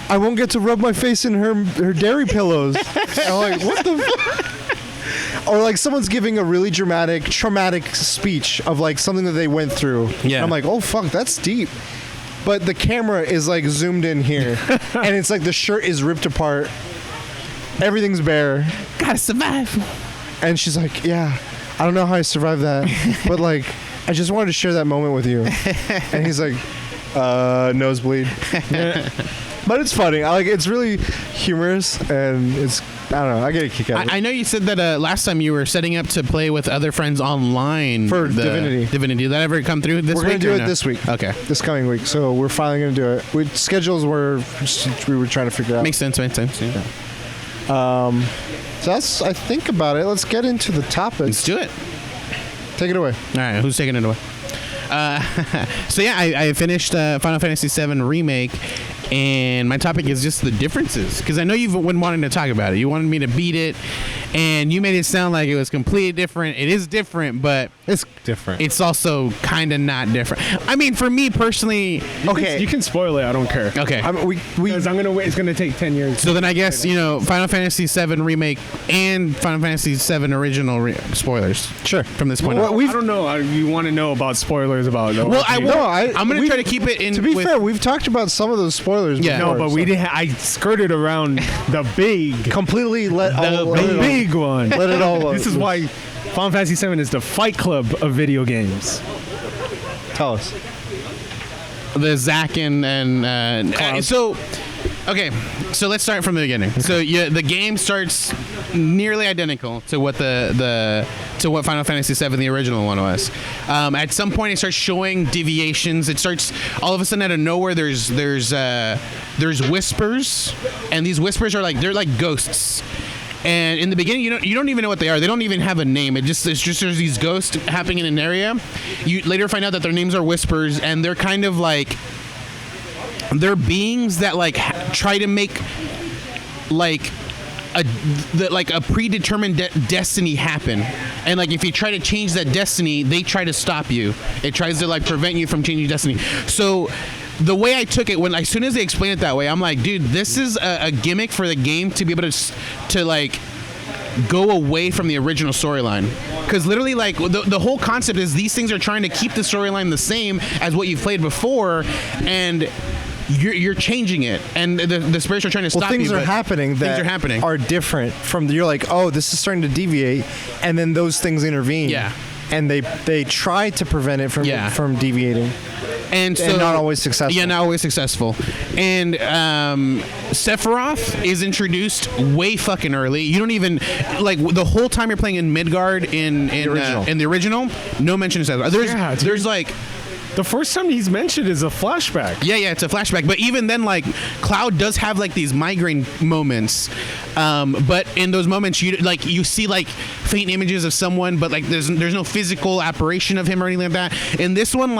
A: I won't get to rub my face in her dairy pillows. And I'm like, what the fuck? Or someone's giving a really traumatic speech of something that they went through.
B: Yeah.
A: And I'm like, oh fuck, that's deep. But the camera is zoomed in here, and it's the shirt is ripped apart, everything's bare,
B: Gotta survive.
A: and she's like, "Yeah, I don't know how I survived that, but I just wanted to share that moment with you." And he's like, "Nosebleed." But it's funny. It's really humorous, and I don't know. I get a kick out of it.
B: I know you said that last time you were setting up to play with other friends online
A: For Divinity.
B: Divinity. Did that ever come through this
A: We're
B: week?
A: gonna do
B: or
A: it
B: no?
A: this week.
B: Okay.
A: This coming week, so we're finally gonna do it. Schedules we were trying to figure out.
B: Makes sense. Yeah.
A: So that's I think about it. Let's get into the topics.
B: Let's do it.
A: Take it away.
B: All right. Who's taking it away? So yeah, I finished Final Fantasy VII Remake, and my topic is just the differences because I know you've been wanting to talk about it. You wanted me to beat it, and you made it sound like it was completely different. It is different, but
A: It's different.
B: it's also kind of not different. I mean, for me personally,
A: Okay.
C: You can spoil it. I don't care.
B: okay.
A: I mean, we
C: Because I'm gonna wait. It's gonna take 10 years.
B: So then I guess, Final Fantasy VII Remake and Final Fantasy VII Original spoilers
A: sure.
B: from this point
A: Well,
B: on.
C: I don't know. You want to know about spoilers about?
B: Well, I will.
A: No,
B: I'm going to
A: we-
B: try to keep it in.
A: To be
B: with,
A: fair, we've talked about some of those spoilers.
B: Yeah.
A: before,
C: No, but we
A: so
C: didn't. I skirted around the big,
A: completely let
C: the big one.
A: let it all.
C: This is why Final Fantasy VII is the Fight Club of video games.
A: Tell us.
B: the Zack and
C: Cloud.
B: so. Okay, so let's start from the beginning. So the game starts nearly identical to what to what Final Fantasy VII, the original one, was. At some point, it starts showing deviations. It starts all of a sudden out of nowhere. There's whispers, and these whispers are they're like ghosts. And in the beginning, you don't even know what they are. They don't even have a name. It's just there's these ghosts happening in an area. You later find out that their names are whispers, and they're kind of like. They're beings that try to make a predetermined destiny happen, and if you try to change that destiny, they try to stop you. It tries to prevent you from changing destiny. So the way I took it, as soon as they explain it that way, I'm like, dude, this is a gimmick for the game to be able to go away from the original storyline, because literally the whole concept is these things are trying to keep the storyline the same as what you've played before, and you're changing it, and the spirits are trying to stop
A: things
B: you.
A: are happening that
B: things are happening.
A: are different from. You're like, oh, this is starting to deviate, and then those things intervene.
B: Yeah.
A: And they try to prevent it from deviating.
B: And so
A: not always successful.
B: Yeah, not always successful. And Sephiroth is introduced way fucking early. You don't even the whole time you're playing in Midgard in the original, no mention of Sephiroth. There's
C: The first time he's mentioned is a flashback.
B: Yeah, it's a flashback. But even then, Cloud does have these migraine moments. But in those moments, you see faint images of someone, but there's no physical apparition of him or anything like that. In this one,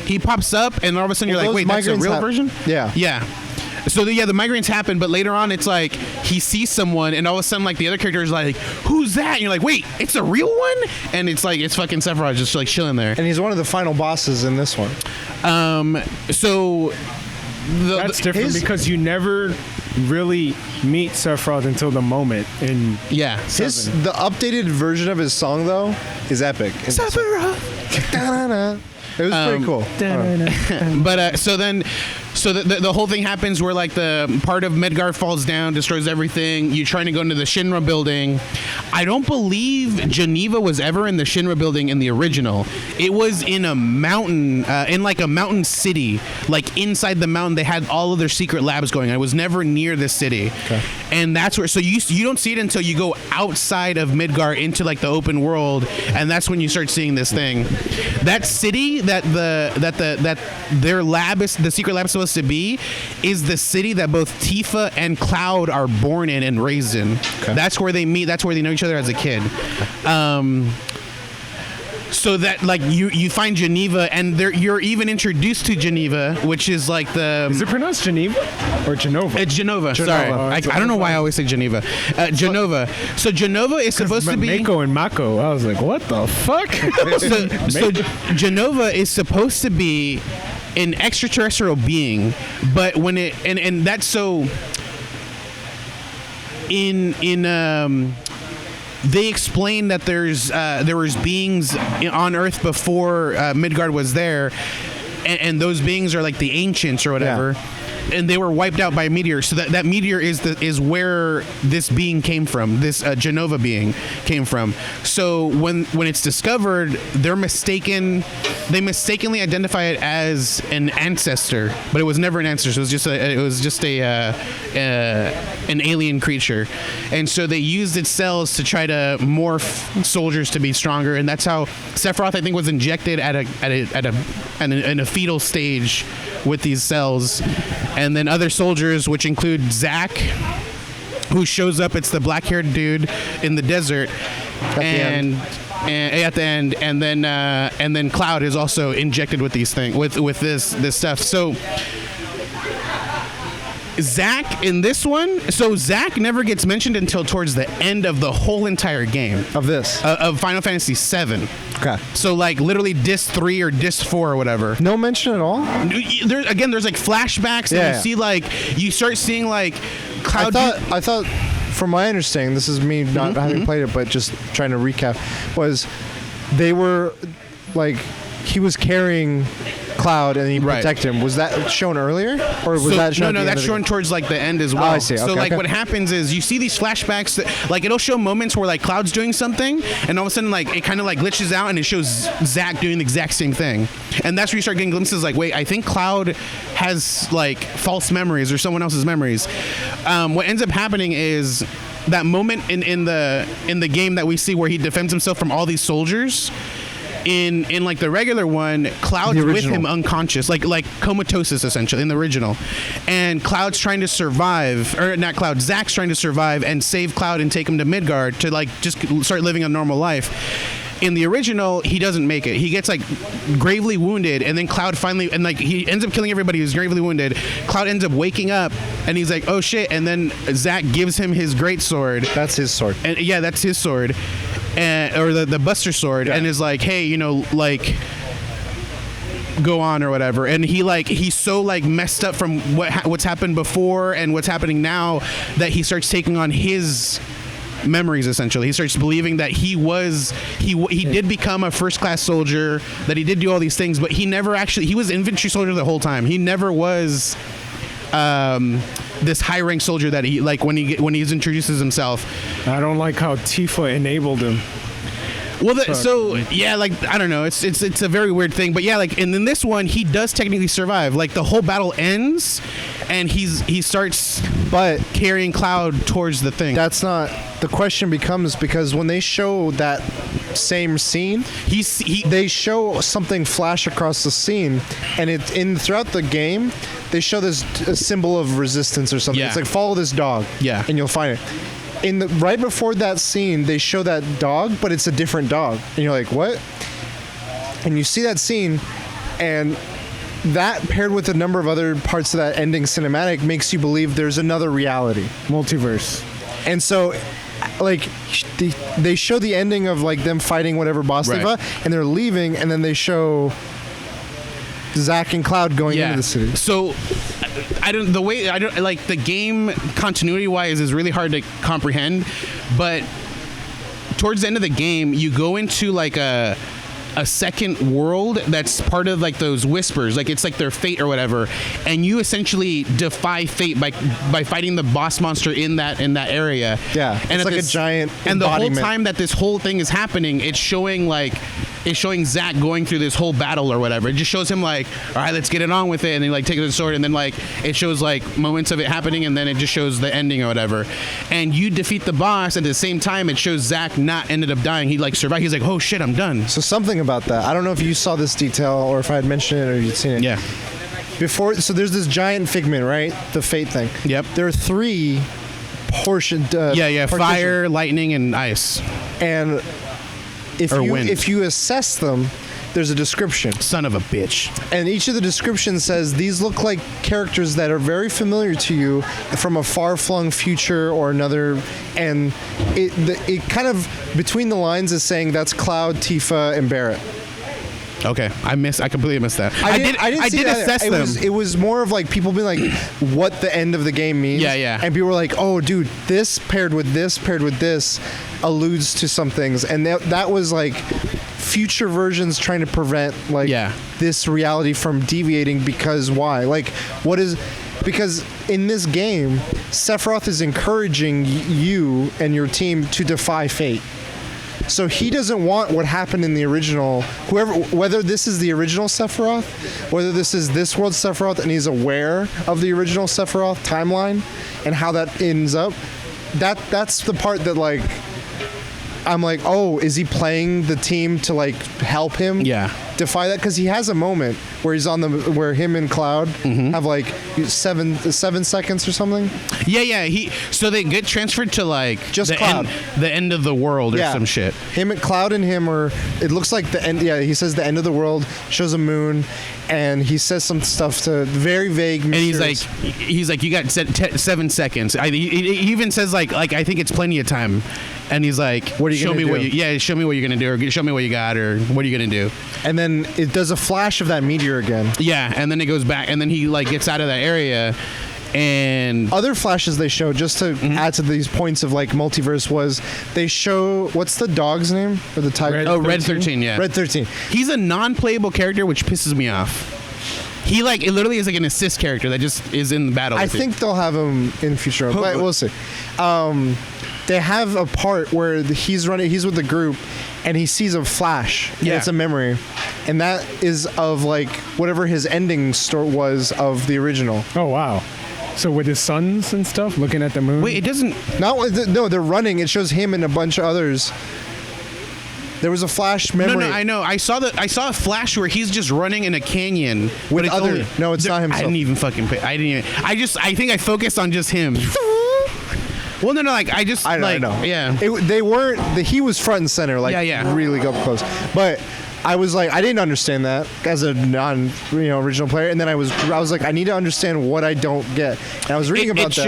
B: he pops up, and all of a sudden you're like, wait, that's a real version?
A: Yeah.
B: Yeah. So the migraines happen, but later on it's he sees someone, and all of a sudden the other character is like, who's that? And you're like, wait, it's a real one? And it's it's fucking Sephiroth just chilling there.
A: And he's one of the final bosses in this one.
B: So
C: That's different because you never really meet Sephiroth until the moment in
A: The updated version of his song though is epic. Sephiroth. It was pretty cool.
B: But so the whole thing happens where the part of Midgard falls down, destroys everything. You're trying to go into the Shinra building. I don't believe Geneva was ever in the Shinra building in the original. It was in a mountain, in a mountain city. Inside the mountain, they had all of their secret labs going. I was never near this city, and that's where. So you don't see it until you go outside of Midgard into the open world, and that's when you start seeing this thing. That city that their lab is, the secret lab is supposed to be, is the city that both Tifa and Cloud are born in and raised in. That's where they meet. That's where they know each other as a kid. So that you find Geneva, and you're even introduced to Geneva, which is the.
C: Is it pronounced Geneva or Genova?
B: It's Genova. Sorry, I don't know why I always say Geneva. Genova. So Genova is supposed to be
C: Mako and Mako. I was like, what the fuck?
B: so Genova is supposed to be an extraterrestrial being, but when it and that's so they explain that there was beings on Earth before Midgard was there, and those beings are the ancients or whatever. And they were wiped out by a meteor. So that meteor is where this being came from. This Genova being came from. So when it's discovered, they mistakenly identify it as an ancestor, but it was never an ancestor. It was just an alien creature, and so they used its cells to try to morph soldiers to be stronger. And that's how Sephiroth, I think, was injected in a fetal stage with these cells. And then other soldiers, which include Zack, who shows up. It's the black-haired dude in the desert, and at the end, and then Cloud is also injected with these things, with this stuff. So Zack in this one, so Zack never gets mentioned until towards the end of the whole entire game
A: Of this.
B: of Final Fantasy VII.
A: Okay.
B: So like literally disc 3 or disc 4 or whatever.
A: No mention at all?
B: There's like flashbacks, and
A: Yeah.
B: you see like you start seeing like Cloud.
A: I thought, from my understanding, this is me not having played it, but just trying to recap, was they were like he was carrying Cloud and he
B: Right.
A: protected him. Was that shown earlier, or was that shown?
B: No,
A: at the
B: that's
A: end of
B: shown
A: the
B: towards like the end as well.
A: I see.
B: So
A: Okay,
B: like
A: okay.
B: what happens is you see these flashbacks that, like it'll show moments where like Cloud's doing something, and all of a sudden like it kind of like glitches out and it shows Zack doing the exact same thing, and that's where you start getting glimpses like, wait, I think Cloud has like false memories or someone else's memories. What ends up happening is that moment in the game that we see where he defends himself from all these soldiers. In like the regular one, Cloud's
A: The
B: with
A: original.
B: him unconscious, like comatosis essentially in the original, and Cloud's trying to survive, or not Cloud, Zack's trying to survive and save Cloud and take him to Midgard to like just start living a normal life. In the original, he doesn't make it. He gets like gravely wounded, and then Cloud finally, and like he ends up killing everybody who's gravely wounded. Cloud ends up waking up, and he's like, "Oh shit!" And then Zack gives him his great sword.
A: That's his sword.
B: And yeah, that's his sword, or the Buster sword,
A: Yeah.
B: and is like, hey, you know, like, go on or whatever. And he's so like messed up from what's happened before and what's happening now that he starts taking on his memories. Essentially, he starts believing that he did become a first class soldier, that he did do all these things, but he never actually, he was infantry soldier the whole time. He never was this high rank soldier that he like when he introduces himself.
C: I don't like how Tifa enabled him.
B: Well, yeah, like I don't know, it's a very weird thing, but yeah, like and in this one he does technically survive. Like the whole battle ends, and he starts
A: But
B: carrying Cloud towards the thing.
A: that's not the question. Becomes because when they show that same scene, they show something flash across the scene, and it's throughout the game. They show this a symbol of resistance or something.
B: Yeah.
A: It's like follow this dog.
B: Yeah.
A: And you'll find it. Right before that scene, they show that dog, but it's a different dog, and you're like, what? And you see that scene, and that paired with a number of other parts of that ending cinematic makes you believe there's another reality.
C: Multiverse.
A: And so, like, they show the ending of like them fighting whatever boss they
B: Right.
A: fought, and they're leaving, and then they show Zack and Cloud going into the city.
B: So I don't like the game continuity wise is really hard to comprehend, but towards the end of the game you go into like a second world that's part of like those whispers, like it's like their fate or whatever, and you essentially defy fate by fighting the boss monster in that area.
A: Yeah,
B: and
A: it's like a giant
B: and the whole
A: embodiment.
B: time that this whole thing is happening, it's showing Zack going through this whole battle or whatever. It just shows him like, all right, let's get it on with it, and then like take the sword, and then like it shows like moments of it happening, and then it just shows the ending or whatever. And you defeat the boss at the same time. It shows Zack not ended up dying. He like survived. He's like, oh shit, I'm done.
A: So something about that. I don't know if you saw this detail or if I had mentioned it or you'd seen it.
B: Yeah.
A: Before, so there's this giant figment, right? The fate thing.
B: Yep.
A: There are 3 portions.
B: Fire, lightning, and ice.
A: And
B: Wind.
A: if you assess them, there's a description.
B: Son of a bitch.
A: And each of the descriptions says these look like characters that are very familiar to you from a far-flung future or another. And it kind of between the lines is saying that's Cloud, Tifa, and Barrett.
B: Okay, I completely missed that.
A: I did
B: assess them.
A: It was more of like people being like, what the end of the game means.
B: Yeah, yeah.
A: And people were like, oh, dude, this paired with this alludes to some things. And that was like future versions trying to prevent like this reality from deviating because why? Like, what is... Because in this game, Sephiroth is encouraging you and your team to defy fate. So he doesn't want what happened in the original, whether this is the original Sephiroth, whether this is this world's Sephiroth, and he's aware of the original Sephiroth timeline and how that ends up. That's the part that like I'm like, oh, is he playing the team to like help him?
B: Yeah.
A: defy that because he has a moment where he's where him and Cloud have like 7 seconds or something.
B: Yeah. So they get transferred to like
A: Just
B: the
A: Cloud.
B: the end of the world or some shit.
A: Him and Cloud and him are. It looks like the end. Yeah, he says the end of the world. Shows a moon, and he says some stuff to very vague.
B: And he's like, you got 7 seconds. He even says like I think it's plenty of time. And he's like,
A: what are you
B: show
A: gonna
B: me
A: do?
B: Show me what you're gonna do, or show me what you got, or what are you gonna do?
A: And then it does a flash of that meteor again.
B: Yeah, and then it goes back, and then he like gets out of that area. And
A: other flashes they show, just to add to these points of like multiverse, was they show, what's the dog's name or the tiger?
B: Red 13. Yeah,
A: Red 13.
B: He's a non-playable character, which pisses me off. He like, it literally is like an assist character that just is in the battle.
A: I think they'll have him in future, but we'll see. They have a part where he's with the group, and he sees a flash. Yeah, it's a memory, and that is of like whatever his ending story was of the original.
C: Oh wow! So with his sons and stuff, looking at the moon.
B: Wait, it doesn't.
A: No, they're running. It shows him and a bunch of others. There was a flash memory.
B: No, I know. I saw a flash where he's just running in a canyon
A: with other. No, it's not himself.
B: I didn't even fucking pay. I think I focused on just him. Well, no, like I know. Yeah,
A: they weren't. He was front and center, like really up close. But I was like, I didn't understand that as a original player, and then I was like, I need to understand what I don't get. And I was reading about that.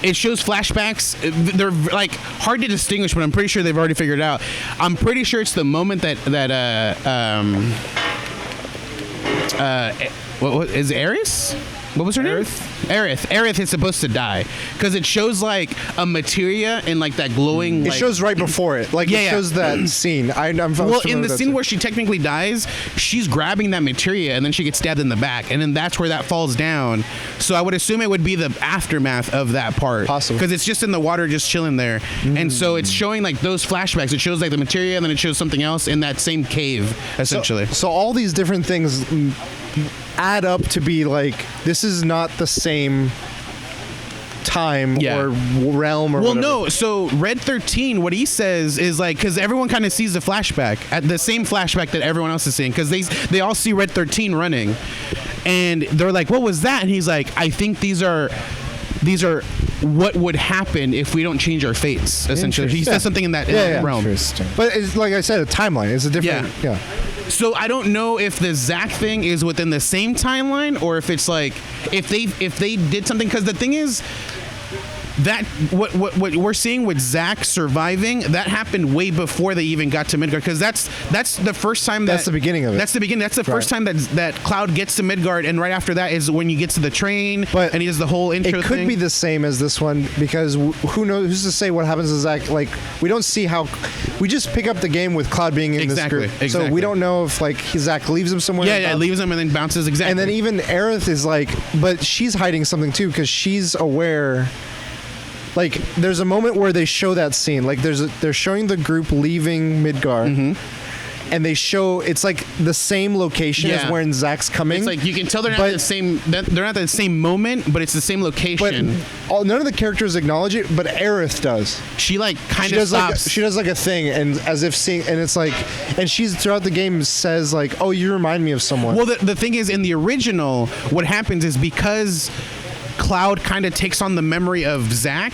B: It shows flashbacks. They're like hard to distinguish, but I'm pretty sure they've already figured it out. I'm pretty sure it's the moment that what is Aerith? What was her name? Aerith is supposed to die because it shows like a materia in like that glowing.
A: It shows right before it, like it shows that scene. Well,
B: in the scene where she technically dies, she's grabbing that materia and then she gets stabbed in the back, and then that's where that falls down. So I would assume it would be the aftermath of that part,
A: possibly,
B: because it's just in the water, just chilling there, and so it's showing like those flashbacks. It shows like the materia, and then it shows something else in that same cave, essentially.
A: So all these different things add up to be like, this is not the same time or realm or whatever.
B: No, so Red 13, what he says is like, because everyone kind of sees the flashback, at the same flashback that everyone else is seeing, because they all see Red 13 running, and they're like, what was that? And he's like, I think these are what would happen if we don't change our fates, essentially. He says something in that realm.
A: But it's, like I said, a timeline. It's a different... Yeah.
B: So I don't know if the Zack thing is within the same timeline, or if it's like if they did something, because the thing is that what we're seeing with Zack surviving, that happened way before they even got to Midgard, because that's the first time
A: that's the beginning of it.
B: That's the beginning. That's the first time that Cloud gets to Midgard, and right after that is when you get to the train, and he does the whole intro.
A: It could be the same as this one, because who knows? Who's to say what happens to Zack? Like, we don't see how. We just pick up the game with Cloud being in this group, so we don't know if like Zack leaves him somewhere.
B: Yeah, leaves him and then bounces. Exactly.
A: And then even Aerith is like, but she's hiding something too, because she's aware. Like, there's a moment where they show that scene. Like, they're showing the group leaving Midgard, and they show it's like the same location as when Zack's coming.
B: It's like you can tell they're not the same. They're not the same moment, but it's the same location.
A: But none of the characters acknowledge it, but Aerith does.
B: She like kind of stops.
A: She does like a thing, and as if seeing, and it's like, and she's throughout the game says like, "Oh, you remind me of someone."
B: Well, the thing is, in the original, what happens is because Cloud kind of takes on the memory of Zack,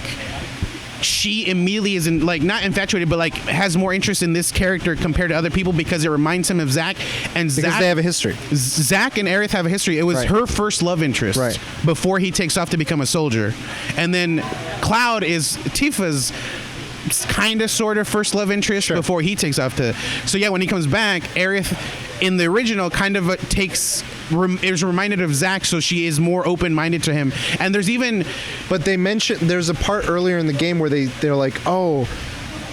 B: she immediately is not infatuated, but like has more interest in this character compared to other people, because it reminds him of Zack, and
A: because they have a history.
B: Zack and Aerith have a history. It was her first love interest before he takes off to become a soldier, and then Cloud is Tifa's kind of sort of first love interest before he takes off to. So yeah, when he comes back, Aerith in the original kind of is reminded of Zack, so she is more open-minded to him. And there's even,
A: but they mention there's a part earlier in the game where they're like, oh,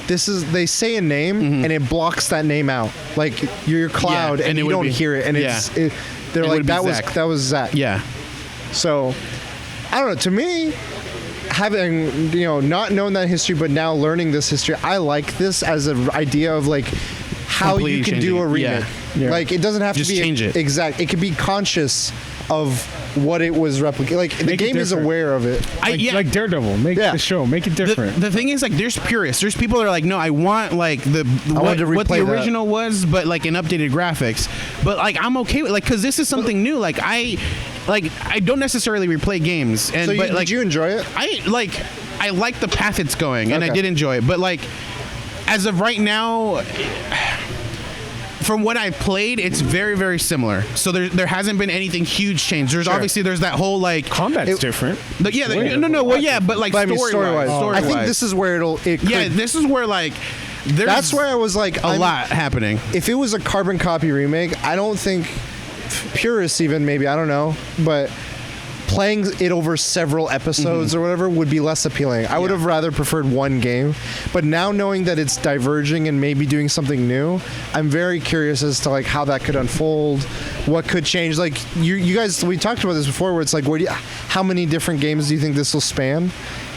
A: they say a name and it blocks that name out, like you're Cloud, and you don't hear it, and they're like, that was Zack.
B: Yeah.
A: So I don't know, to me, having not known that history but now learning this history, I like this as an idea of like how you can do a remake. Like, it doesn't have
B: just
A: to be
B: change it.
A: Exact. It could be conscious of what it was replicating. Like the
C: Make it
A: game is
C: different.
A: aware of it.
C: Like Daredevil, make
A: Yeah.
C: the show, make it different.
B: The thing is, like, there's purists. There's people that are like, no, I want like
A: wanted to
B: what the
A: replay that.
B: original was, but like in updated graphics. But like, I'm okay with, like, because this is something new. Like I don't necessarily replay games, and
A: So
B: but like
A: did you enjoy it?
B: I like the path it's going, and I
A: Okay.
B: did enjoy it. But like, as of right now, from what I've played, it's very, very similar. So there hasn't been anything huge change. There's obviously there's that whole like
C: Combat's different.
B: but but like
A: But I mean,
B: story-wise,
A: I think this is where it could,
B: yeah, this is where like there's
A: that's where I was like,
B: a lot happening.
A: If it was a carbon copy remake, I don't think purists even, maybe, I don't know, but playing it over several episodes or whatever would be less appealing. I would have rather preferred one game, but now knowing that it's diverging and maybe doing something new, I'm very curious as to like how that could unfold, what could change. Like you guys, we talked about this before, where it's like, how many different games do you think this will span,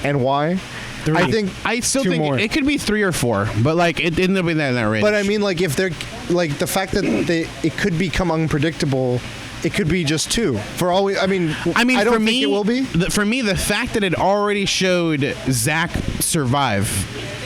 A: and why?
B: I still
C: Two
B: think
C: more.
B: it could be 3 or 4, but like it ended up in that range.
A: But I mean, like if they're like the fact that it could become unpredictable. It could be just 2. For all I mean, I don't
B: for
A: think
B: me,
A: it will be.
B: For me, the fact that it already showed Zach survive,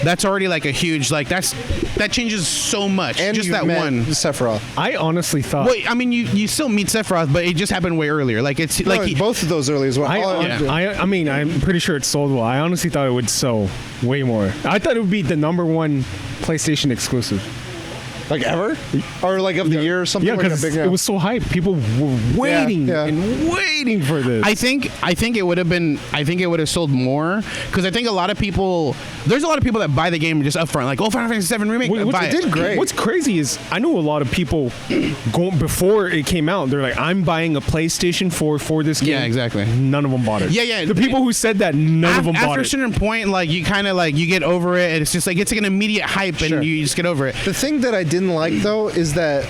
B: that's already like a huge like that changes so much.
A: And
B: just
A: you
B: that
A: met
B: one.
A: Sephiroth.
C: I honestly thought.
B: Well, I mean, you still meet Sephiroth, but it just happened way earlier. Like it's
A: No,
B: like
A: both of those early as well.
C: I mean, I'm pretty sure it sold well. I honestly thought it would sell way more. I thought it would be the #1 PlayStation exclusive.
A: Like ever? Or like of the year or something?
C: Yeah,
A: like a
C: because
A: big,
C: it was so hype. People were waiting
A: yeah.
C: and waiting for this.
B: I think it would have been. I think it would have sold more because I think a lot of people. There's a lot of people that buy the game just upfront, like, oh, Final Fantasy VII Remake. Buy
A: it did great.
C: What's crazy is I know a lot of people going before it came out. They're like, I'm buying a PlayStation 4 for this game.
B: Yeah, exactly.
C: None of them bought it.
B: Yeah.
C: The people who said that, none of them bought
B: After a
C: it.
B: certain point, like you kind of like you get over it, and it's just like it's like an immediate hype,
A: Sure.
B: and you just get over it.
A: The thing that I didn't like though is that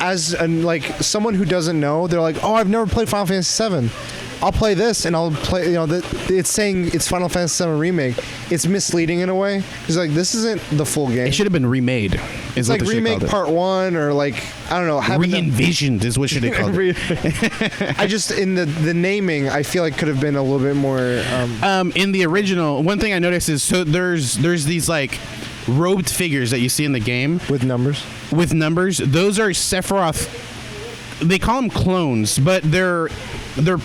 A: as like someone who doesn't know, they're like, oh, I've never played Final Fantasy VII. I'll play this and I'll play, it's saying it's Final Fantasy VII Remake. It's misleading in a way. It's like, this isn't the full game.
B: It should have been remade.
A: It's like Remake Part 1 or like, I don't know.
B: Re-envisioned is what should have called it.
A: I just, in the naming, I feel like could have been a little bit more...
B: In the original, one thing I noticed is so there's these like robed figures that you see in the game
A: with numbers.
B: Those are Sephiroth. They call them clones, but they're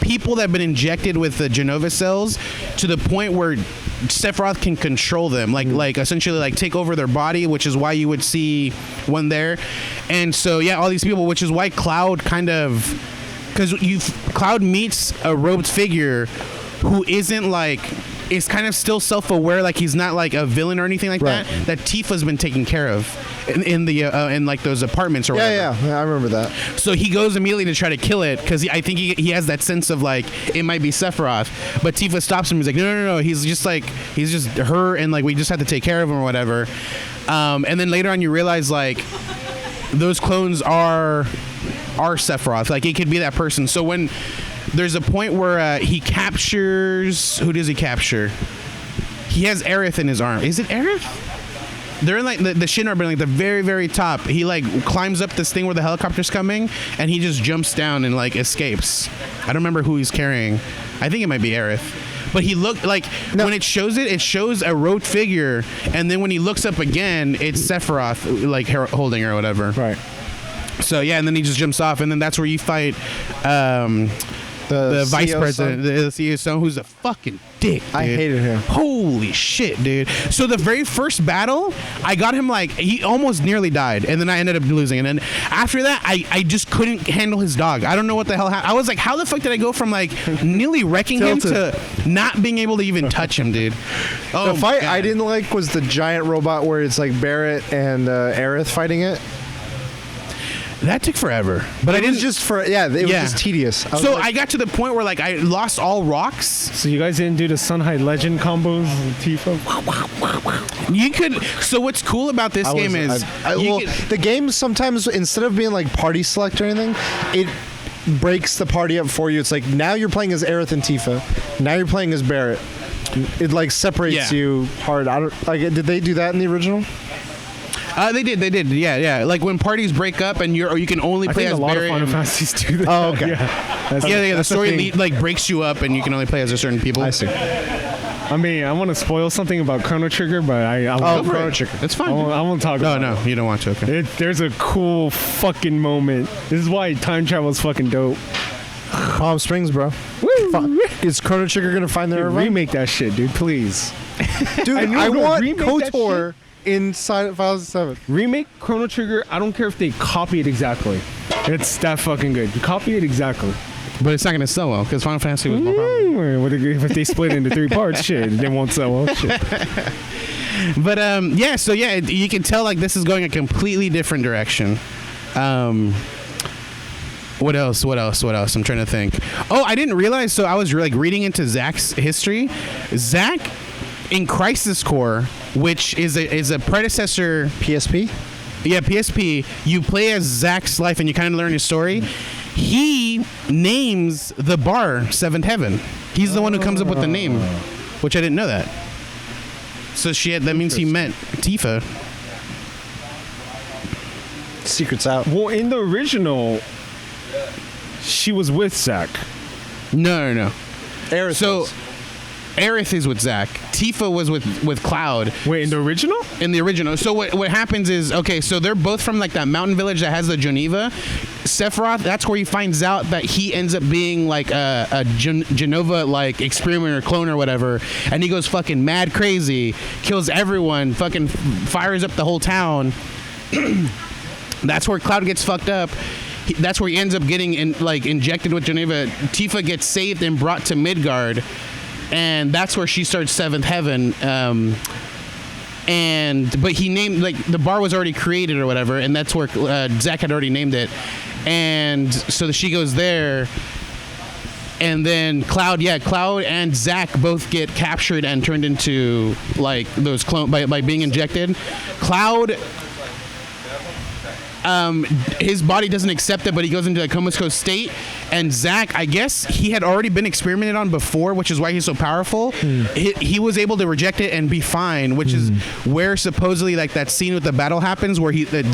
B: people that have been injected with the Genova cells to the point where Sephiroth can control them, like essentially like take over their body, which is why you would see one there. And so yeah, all these people, which is why Cloud because Cloud meets a robed figure who isn't like, is kind of still self-aware, like he's not like a villain or anything like
A: Right.
B: that Tifa's been taken care of in the in like those apartments or whatever.
A: Yeah, I remember that.
B: So he goes immediately to try to kill it because I think he has that sense of like it might be Sephiroth, but Tifa stops him. He's like, no, he's just her, and like we just have to take care of him or whatever. And then later on you realize like those clones are Sephiroth. Like it could be that person. So when there's a point where he captures, who does he capture? He has Aerith in his arm. Is it Aerith? They're in like the Shinra building, like the very, very top. He like climbs up this thing where the helicopter's coming, and he just jumps down and like escapes. I don't remember who he's carrying. I think it might be Aerith. But he looked like when it shows a robed figure, and then when he looks up again, it's Sephiroth like holding her or whatever.
A: Right.
B: So yeah, and then he just jumps off, and then that's where you fight the vice
A: CEO
B: president,
A: son.
B: the CEO son, who's a fucking dick. Dude.
A: I hated him.
B: Holy shit, dude. So the very first battle, I got him like, he almost nearly died, and then I ended up losing. And then after that, I just couldn't handle his dog. I don't know what the hell happened. I was like, how the fuck did I go from like nearly wrecking him to not being able to even touch him, dude? Oh,
A: The fight
B: God.
A: I didn't like was the giant robot where it's like Barrett and Aerith fighting it.
B: That took forever. But
A: It was just tedious.
B: So I got to the point where like I lost all rocks.
C: So you guys didn't do the Sunhide Legend combos with Tifa?
B: You could. So what's cool about this game is
A: the game sometimes, instead of being like party select or anything, it breaks the party up for you. It's like now you're playing as Aerith and Tifa. Now you're playing as Barrett. It like separates you hard. I don't like. Did they do that in the original?
B: They did. Yeah. Like when parties break up and you can only
C: I
B: play
C: think
B: as
C: a lot of
B: Barret.
C: Final Fantasies do that.
A: Oh, okay.
B: The
C: that's
B: story
C: thing.
B: like breaks you up and you can only play as a certain people.
A: I see.
C: I mean, I want to spoil something about Chrono Trigger, but I won't.
A: Chrono Trigger.
B: That's fine.
C: I won't talk
B: No,
C: about
B: no, you don't want to. Okay.
C: it. There's a cool fucking moment. This is why time travel is fucking dope.
A: Palm Springs, bro. Is Chrono Trigger gonna find their revival?
C: Remake that shit, dude, please.
A: Dude,
C: I know,
A: I
C: no,
A: want
D: remake that
A: KOTOR in Final Fantasy 7.
C: Remake Chrono Trigger. I don't care if they copy it exactly. It's that fucking good. You copy it exactly.
B: But it's not going to sell well because Final Fantasy was more popular.
C: If they split into 3 parts, shit, they won't sell well. Shit.
B: But you can tell like this is going a completely different direction. What else? I'm trying to think. Oh, I didn't realize. So I was like reading into Zach's history. Zach in Crisis Core, which is a predecessor.
A: PSP?
B: Yeah, PSP. You play as Zach's life and you kind of learn his story. He names the bar Seventh Heaven. He's the one who comes up with the name, which I didn't know that. So that means he met Tifa.
A: Secret's out.
C: Well, in the original, she was with Zack.
B: No.
A: Aerith
B: So
A: was.
B: Aerith is with Zack. Tifa was with Cloud.
C: Wait, in the original?
B: In the original. So what happens is, okay, so they're both from like that mountain village that has the Geneva. Sephiroth, that's where he finds out that he ends up being like a Genova like experiment or clone or whatever, and he goes fucking mad crazy, kills everyone, fucking fires up the whole town. That's where Cloud gets fucked up. That's where he ends up getting injected with Geneva. Tifa gets saved and brought to Midgard. And that's where she starts Seventh Heaven. But he named, like, the bar was already created or whatever, and that's where Zack had already named it. And so she goes there, and then Cloud and Zack both get captured and turned into, like, those clones by being injected. Cloud, his body doesn't accept it, but he goes into a comatose state. And Zack, I guess he had already been experimented on before, which is why he's so powerful. He was able to reject it and be fine, which is where supposedly like that scene with the battle happens, where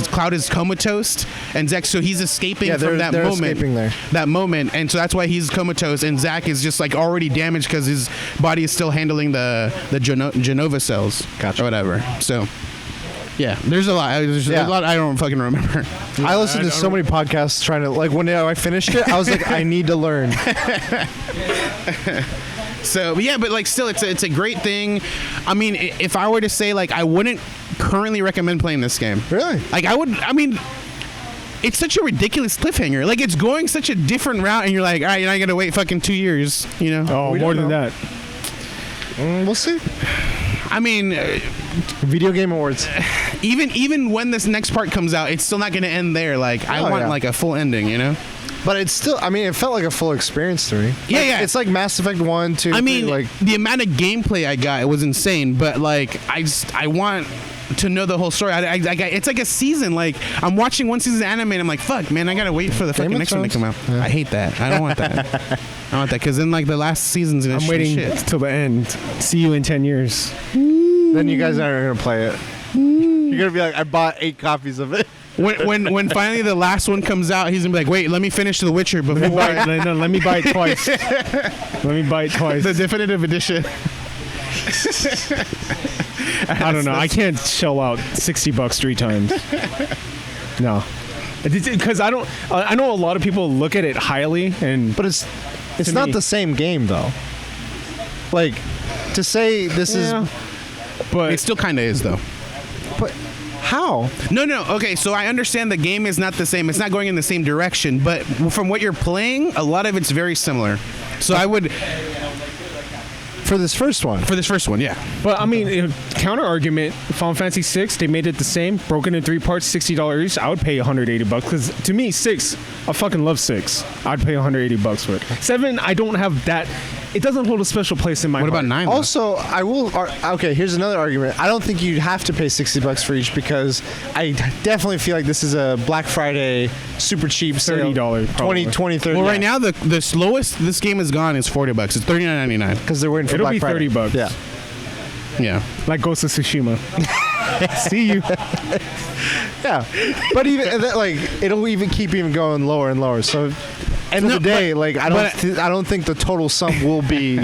B: Cloud is comatose and Zack, so he's escaping from that moment.
A: Escaping there.
B: That moment, and so that's why he's comatose, and Zack is just like already damaged because his body is still handling the Genova cells,
A: Gotcha.
B: or whatever. So. Yeah, there's a lot. There's a lot I don't fucking remember.
A: I listened to so many podcasts trying to, like, when I finished it, I was like, I need to learn.
B: So, yeah, but, like, still, it's a great thing. I mean, if I were to say, like, I wouldn't currently recommend playing this game.
A: Really?
B: Like, it's such a ridiculous cliffhanger. Like, it's going such a different route, and you're like, all right, you're not going to wait fucking 2 years, you know?
C: Oh,
A: We
C: more
A: don't
C: than
A: know.
C: that.
A: We'll see.
B: I mean,
A: Video Game Awards.
B: even when this next part comes out, it's still not going to end there. Like, I want, like, a full ending, you know?
A: But it's still, I mean, it felt like a full experience to me.
B: Yeah,
A: Like,
B: yeah.
A: It's like Mass Effect 1, 2,
B: I
A: 3,
B: mean,
A: like,
B: the amount of gameplay I got, it was insane. But like, I want to know the whole story. It's like a season. Like, I'm watching one season of anime, and I'm like, fuck, man, I gotta wait for the
A: Game
B: fucking
A: of
B: next one to come out.
A: Thrones? Yeah.
B: I hate that. I don't want that. I want that because then like the last season's gonna
C: I'm waiting
B: shit.
C: till the end. See you in 10 years.
A: then you guys aren't going to play it. You're going to be like, I bought 8 copies of it.
B: When finally the last one comes out, he's gonna be like, wait, let me finish The Witcher before
C: Let me buy it twice. Let me buy it twice.
B: the definitive edition.
C: I don't know. I can't shell out $60 3 times. No, because I don't. I know a lot of people look at it highly, and
A: But it's
C: To
A: not
C: me.
A: the same game, though. Like, to say this
C: yeah,
A: is...
C: but
B: It still kind of is though.
A: But how?
B: No. Okay, so I understand the game is not the same. It's not going in the same direction, but from what you're playing, a lot of it's very similar. So I would,
A: For this first one.
B: for this first one, yeah.
C: But I mean, counter argument: Final Fantasy 6, they made it the same, broken in 3 parts, $60 each. I would pay $180 because to me, 6, I fucking love 6. I'd pay $180 for it. 7, I don't have that. It doesn't hold a special place in my
B: What
C: heart.
B: about 9? though?
A: Also, I will... Okay, here's another argument. I don't think you'd have to pay $60 for each because I definitely feel like this is a Black Friday super cheap sale.
C: $30 probably.
A: 20, 30.
B: Well, right now the slowest this game has gone is $40. It's $39.99.
A: Because they're waiting for
C: It'll
A: Black
C: be
A: Friday.
C: $30.
A: Yeah.
B: Yeah.
C: Like Ghost of Tsushima. See you.
A: Yeah, but even that, like it'll even keep even going lower and lower. So, end of the day, like I don't think the total sum will be.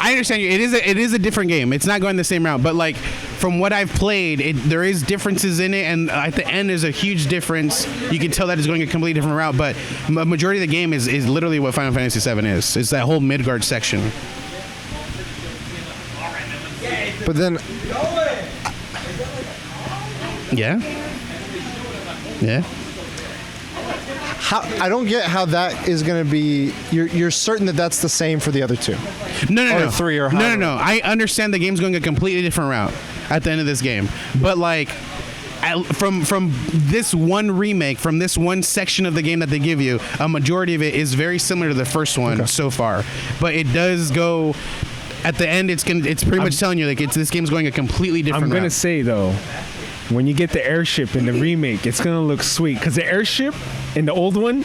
B: I understand you. It is a different game. It's not going the same route. But like from what I've played, there is differences in it, and at the end there's a huge difference. You can tell that it's going a completely different route. But a majority of the game is literally what Final Fantasy VII is. It's that whole Midgard section.
A: But then,
B: yeah.
A: how I don't get how that is going to be. You're certain that that's the same for the other two?
B: No.
A: 3 or
B: no. I understand the game's going a completely different route at the end of this game, but like. From this one remake, from this one section of the game that they give you, a majority of it is very similar to the first one so far. But it does go at the end. It's pretty much telling you like this game's going a completely different.
C: I'm gonna
B: route.
C: say though, when you get the airship in the remake, it's gonna look sweet because the airship in the old one.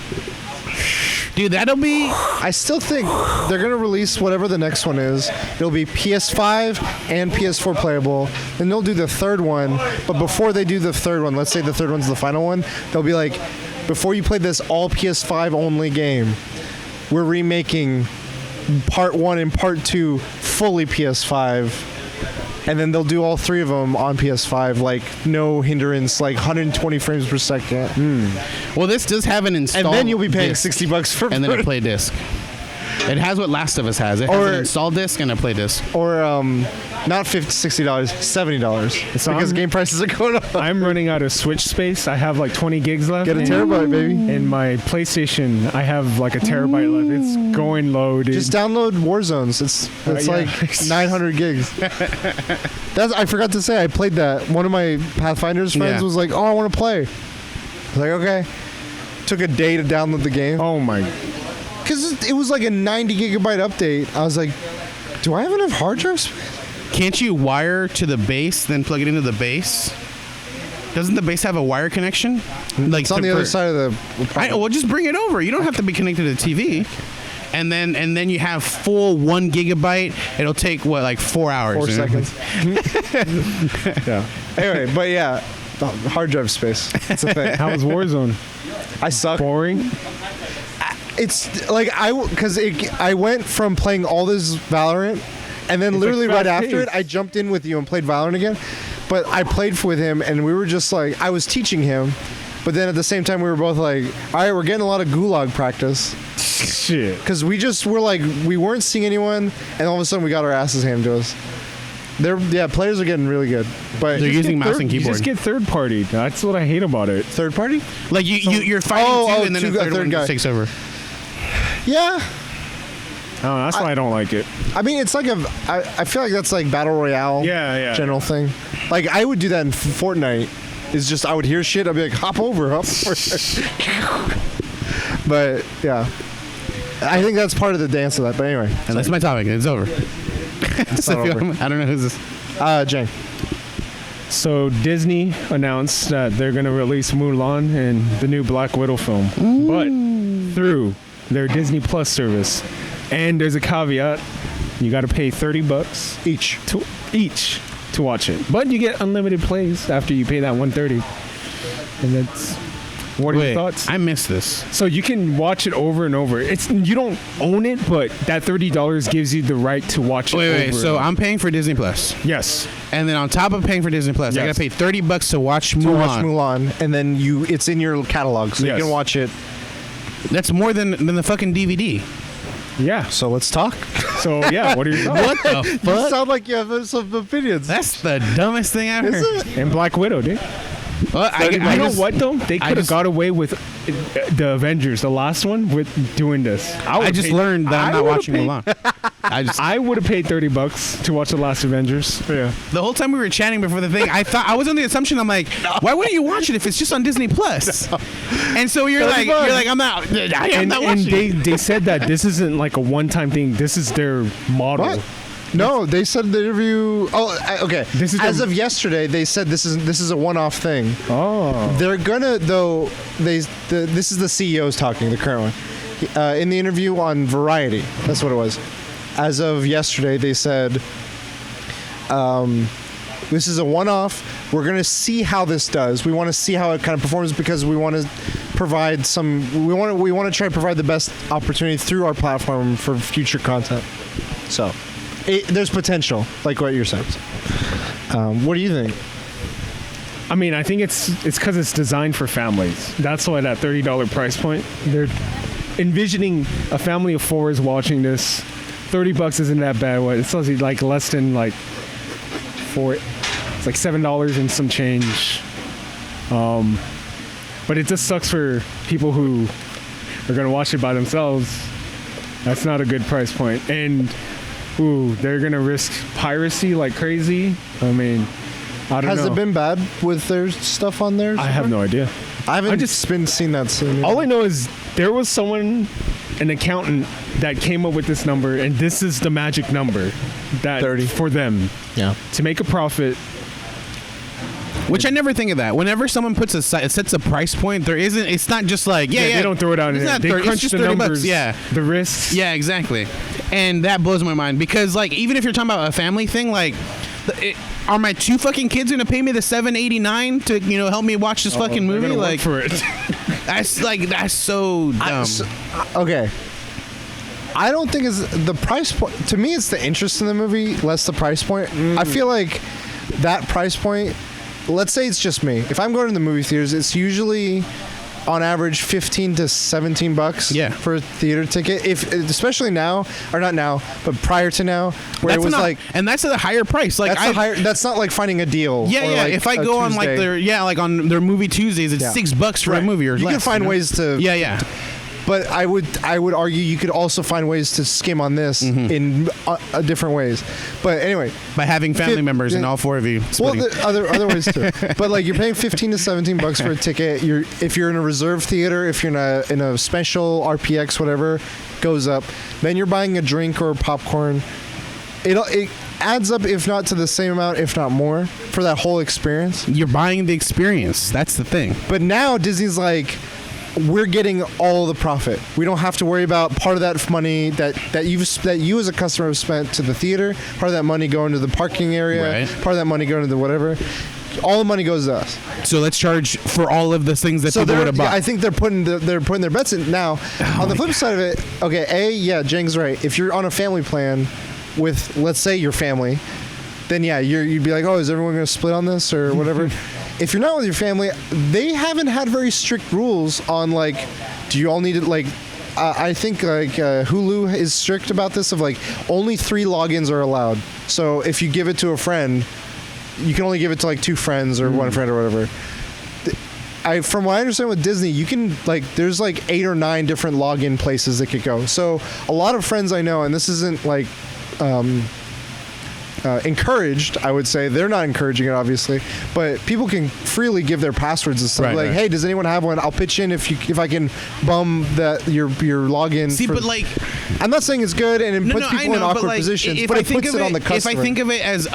B: Dude, that'll be...
A: I still think they're going to release whatever the next one is. It'll be PS5 and PS4 playable. Then they'll do the third one. But before they do the third one, let's say the third one's the final one, they'll be like, before you play this all PS5 only game, we're remaking part 1 and part 2 fully PS5. And then they'll do all 3 of them on PS5, like no hindrance, like 120 frames per second.
B: Well, this does have an install.
A: And then you'll be paying
B: disc,
A: $60 for
B: and then a play disc. It has what Last of Us has. It has an install disc and a play disc.
A: Or not $60, $70.
C: So
A: because game prices are going up.
C: I'm running out of Switch space. I have like 20 gigs left.
A: Get a terabyte, baby.
C: In my PlayStation, I have like a terabyte left. It's going low, dude.
A: Just download Warzones. It's like 900 gigs. I forgot to say I played that. One of my Pathfinder's friends was like, "Oh, I want to play." I was like, "Okay." Took a day to download the game.
C: Oh my.
A: Because it was like a 90 gigabyte update. I was like, "Do I have enough hard drive space?"
B: Can't you wire to the base, then plug it into the base? Doesn't the base have a wire connection? Like
A: it's on the other side of the.
B: Well, just bring it over. You don't have to be connected to the TV. And then you have full 1 gigabyte. It'll take what, like 4 hours?
A: 4 seconds. Yeah. Anyway, but yeah, hard drive space. It's a thing.
C: How was Warzone?
A: I suck.
C: Boring.
A: It's like I went from playing all this Valorant, and then literally right after it, I jumped in with you and played Valorant again. But I played with him, and we were just like, I was teaching him, but then at the same time we were both like, all right, we're getting a lot of gulag practice.
C: Shit.
A: Because we just were like, we weren't seeing anyone, and all of a sudden we got our asses handed to us. Players are getting really good, but
B: they're using mouse and keyboard.
C: You just get third party. That's what I hate about it.
A: Third party?
B: Like you're fighting two, and then the third one
A: guy
B: just takes over.
A: Yeah.
C: Oh, that's why I don't like it.
A: I mean, it's like I feel like that's like Battle Royale general thing. Like, I would do that in Fortnite. It's just, I would hear shit, I'd be like, hop over. But, yeah. I think that's part of the dance of that. But anyway.
B: And that's my topic. It's over.
A: It's not over.
B: I don't know who's this.
A: Jane.
C: So Disney announced that they're going to release Mulan and the new Black Widow film. But through their Disney Plus service. And there's a caveat. You got to pay $30 each to watch it. But you get unlimited plays after you pay that $130. And that's... What are your thoughts?
B: I missed this.
C: So you can watch it over and over. You don't own it, but that $30 gives you the right to watch it over.
B: Wait. So I'm paying for Disney Plus.
C: Yes.
B: And then on top of paying for Disney Plus, I got to pay $30 to watch Mulan.
A: And then it's in your catalog, so you can watch it.
B: That's more than the fucking DVD.
C: Yeah.
A: So let's talk.
C: So yeah, what are your thoughts?
B: What the fuck?
A: You sound like you have some opinions.
B: That's the dumbest thing I've heard.
A: Is it?
C: And Black Widow, dude.
B: Well,
C: You know what though? They could have got away with the Avengers, the last one, with doing this.
B: I just learned that I'm not watching Mulan.
C: I would have paid $30 to watch the last Avengers. Yeah.
B: The whole time we were chatting before the thing, I was on the assumption, I'm like, why wouldn't you watch it if it's just on Disney Plus? And so you're like, I'm not watching.
C: And they said that this isn't like a one-time thing. This is their model.
A: What? No, they said the interview. Okay. As of yesterday, they said this is a one-off thing.
C: Oh.
A: They're gonna though. This is the CEO's talking, the current one. In the interview on Variety, that's what it was. As of yesterday, they said this is a one-off. We're going to see how this does. We want to see how it kind of performs because we want to provide some. We want to try to provide the best opportunity through our platform for future content. So, there's potential, like what you're saying. What do you think?
C: I mean, I think it's because it's designed for families. That's why that $30 price point. They're envisioning a family of four is watching this. $30 isn't that bad. What it's like less than like four. It's like $7 and some change. But it just sucks for people who are gonna watch it by themselves. That's not a good price point. And they're gonna risk piracy like crazy. I mean, I don't know.
A: Has it been bad with their stuff on there?
C: I have no idea.
A: I haven't been seen that soon.
C: All I know is there was someone, an accountant, that came up with this number, and this is the magic number that
A: 30
C: for them.
A: Yeah.
C: To make a profit.
B: Which I never think of that. Whenever someone sets a price point, there isn't. It's not just like
C: They don't throw it out in there. They crunch
B: just
C: the
B: $30.
C: numbers.
B: Yeah.
C: The risks.
B: Yeah, exactly. And that blows my mind because like even if you're talking about a family thing, like. Are my two fucking kids gonna pay me the $7.89 to help me watch this fucking movie? Like
C: for it.
B: that's so dumb.
A: Okay. I don't think it's the price point. To me, it's the interest in the movie, less the price point. I feel like that price point. Let's say it's just me. If I'm going to the movie theaters, it's usually on average $15 to $17 for a theater ticket. Especially now, or not now, but prior to now, where it was
B: and that's at a higher price. Like
A: that's not like finding a deal.
B: Yeah, yeah.
A: Like
B: if I go on like on their movie Tuesdays, it's $6 for a movie or
A: you
B: less.
A: can find ways to.
B: Yeah.
A: But I would argue you could also find ways to skim on this in different ways. But anyway,
B: by having family members and all four of you.
A: Well, other ways too. But like you're paying $15 to $17 for a ticket. If you're in a reserved theater, if you're in a special RPX, whatever, goes up. Then you're buying a drink or popcorn. It adds up, if not to the same amount, if not more, for that whole experience.
B: You're buying the experience. That's the thing.
A: But now Disney's like, we're getting all the profit. We don't have to worry about part of that money that you as a customer have spent to the theater, part of that money going to the parking area, part of that money going to the whatever. All the money goes to us.
B: So let's charge for all of the things that people would have bought.
A: I think they're putting their bets in now. On the flip side of it, okay, Jang's right. If you're on a family plan with, let's say, your family, then you'd be like, oh, is everyone going to split on this or whatever? If you're not with your family, they haven't had very strict rules on like, do you all need it? Like, I think like Hulu is strict about this of like only 3 logins are allowed. So if you give it to a friend, you can only give it to like 2 friends or 1 friend or whatever. From what I understand with Disney, you can like there's like 8 or 9 different login places that could go. So a lot of friends I know, and this isn't like. Encouraged, I would say. They're not encouraging it, obviously, but people can freely give their passwords and stuff. Hey, does anyone have one? I'll pitch in if I can bum your login.
B: See, but like,
A: I'm not saying it's good and it puts people in awkward positions, but it puts it on the customer.
B: If I think of it as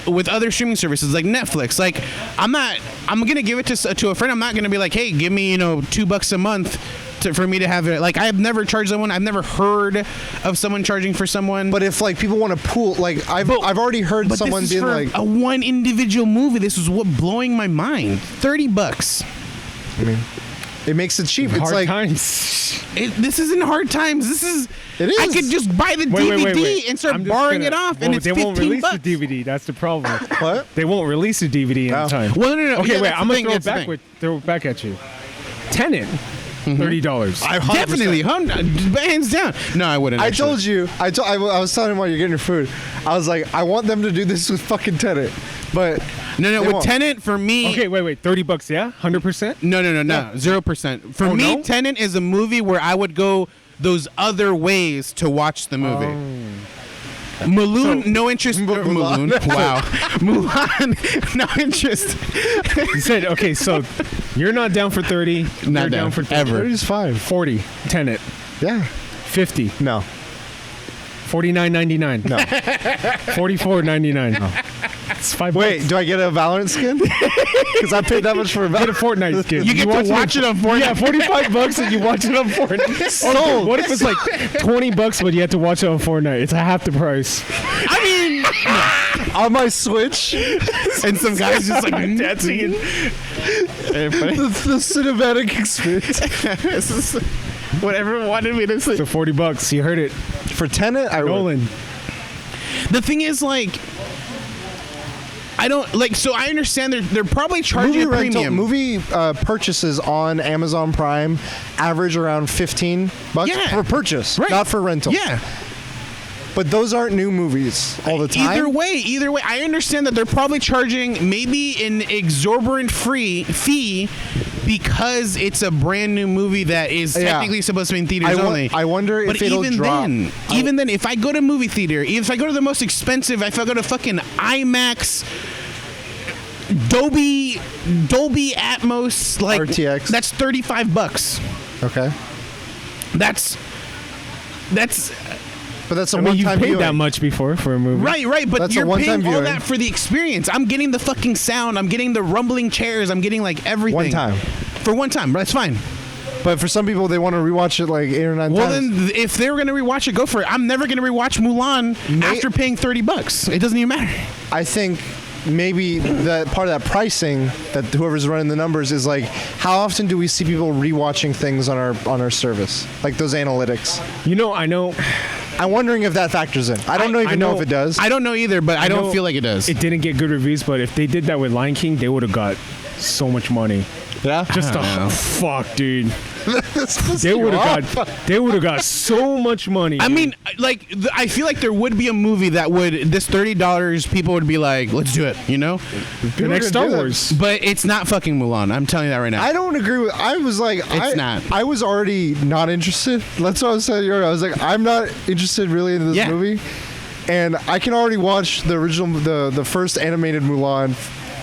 B: with other streaming services like Netflix, like I'm gonna give it to a friend. I'm not gonna be like, hey, give me $2 a month. For me to have it, like I've never charged someone. I've never heard of someone charging for someone.
A: But if like people want to pool, like I've already heard someone being like
B: a one individual movie. This was what blowing my mind. $30.
A: I mean, it makes it cheap. It's
C: hard
A: like
C: times.
B: This isn't hard times. This is.
A: It is.
B: I could just buy the DVD and start borrowing it off, and it's $15.
C: They won't release the DVD. That's the problem.
A: What?
C: They won't release the DVD in time.
B: Well, no.
C: Okay, wait. I'm gonna throw it back at you. Tenet. $30.
B: Definitely, hands down. No, I wouldn't.
A: I told you. I was telling him while you're getting your food. I was like, I want them to do this with fucking Tenet, but
B: no. With Tenet, for me.
C: Okay, wait. $30, yeah, 100%.
B: No, 0%. For me, Tenet is a movie where I would go those other ways to watch the movie. Mulan, no interest. Mulan. Wow. Mulan, no interest.
C: You said, okay, so you're not down for 30.
B: Not down for
C: 30.
B: ever.
A: 30 is fine.
C: 40, Tenet.
A: Yeah.
C: 50.
A: No.
C: $49.99.
A: No.
C: $44.99. No. It's $5.
A: Wait, do I get a Valorant skin? Because I paid that much for a
C: Get a
A: Valorant.
C: Fortnite skin.
B: You get to watch it on Fortnite.
C: Yeah, $45 and you watch it on Fortnite.
A: Sold.
C: What if it's like $20 but you have to watch it on Fortnite? It's half the price.
B: I mean,
A: on my Switch.
B: And some guys just like dancing.
A: The cinematic experience.
B: This is what everyone wanted me to say.
C: So $40. You heard it.
A: For Tenet, I would.
C: Nolan.
B: The thing is, like, I don't like. So I understand they're probably charging a premium.
A: Movie purchases on Amazon Prime average around $15 for purchase, not for rental.
B: Yeah.
A: But those aren't new movies all the time.
B: Either way, I understand that they're probably charging maybe an exorbitant fee because it's a brand new movie that is technically supposed to be in theaters only.
A: I wonder if it'll drop.
B: Even then, if I go to movie theater, if I go to the most expensive, if I go to fucking IMAX, Dolby Atmos, like
A: RTX,
B: that's $35.
A: Okay.
B: That's.
A: But that's a
C: I mean,
A: one-time
C: you paid
A: viewing.
C: that much before for a movie.
B: Right. But
A: That's
B: you're
A: a one-time
B: paying all
A: viewing.
B: that for the experience. I'm getting the fucking sound. I'm getting the rumbling chairs. I'm getting like everything.
A: One time.
B: For one time. That's fine.
A: But for some people, they want to rewatch it like 8 or 9
B: Well,
A: times.
B: then, if they're going to rewatch it, go for it. I'm never going to rewatch Mulan after paying $30. It doesn't even matter.
A: I think maybe that part of that pricing that whoever's running the numbers is like, how often do we see people rewatching things on our service, like those analytics?
C: I know.
A: I'm wondering if that factors in. I don't even know if it does.
B: I don't know either, but I don't feel like it does.
C: It didn't get good reviews, but if they did that with Lion King, they would have got so much money.
A: Yeah,
C: Just fuck, dude. They would have got so much money.
B: I mean, like, I feel like there would be a movie that would this $30. People would be like, let's do it. You know,
C: the next Star Wars.
B: but it's not fucking Mulan. I'm telling you that right now.
A: I don't agree with. I was like,
B: not.
A: I was already not interested. That's what I was saying earlier. I was like, I'm not interested really in this movie, and I can already watch the original, the first animated Mulan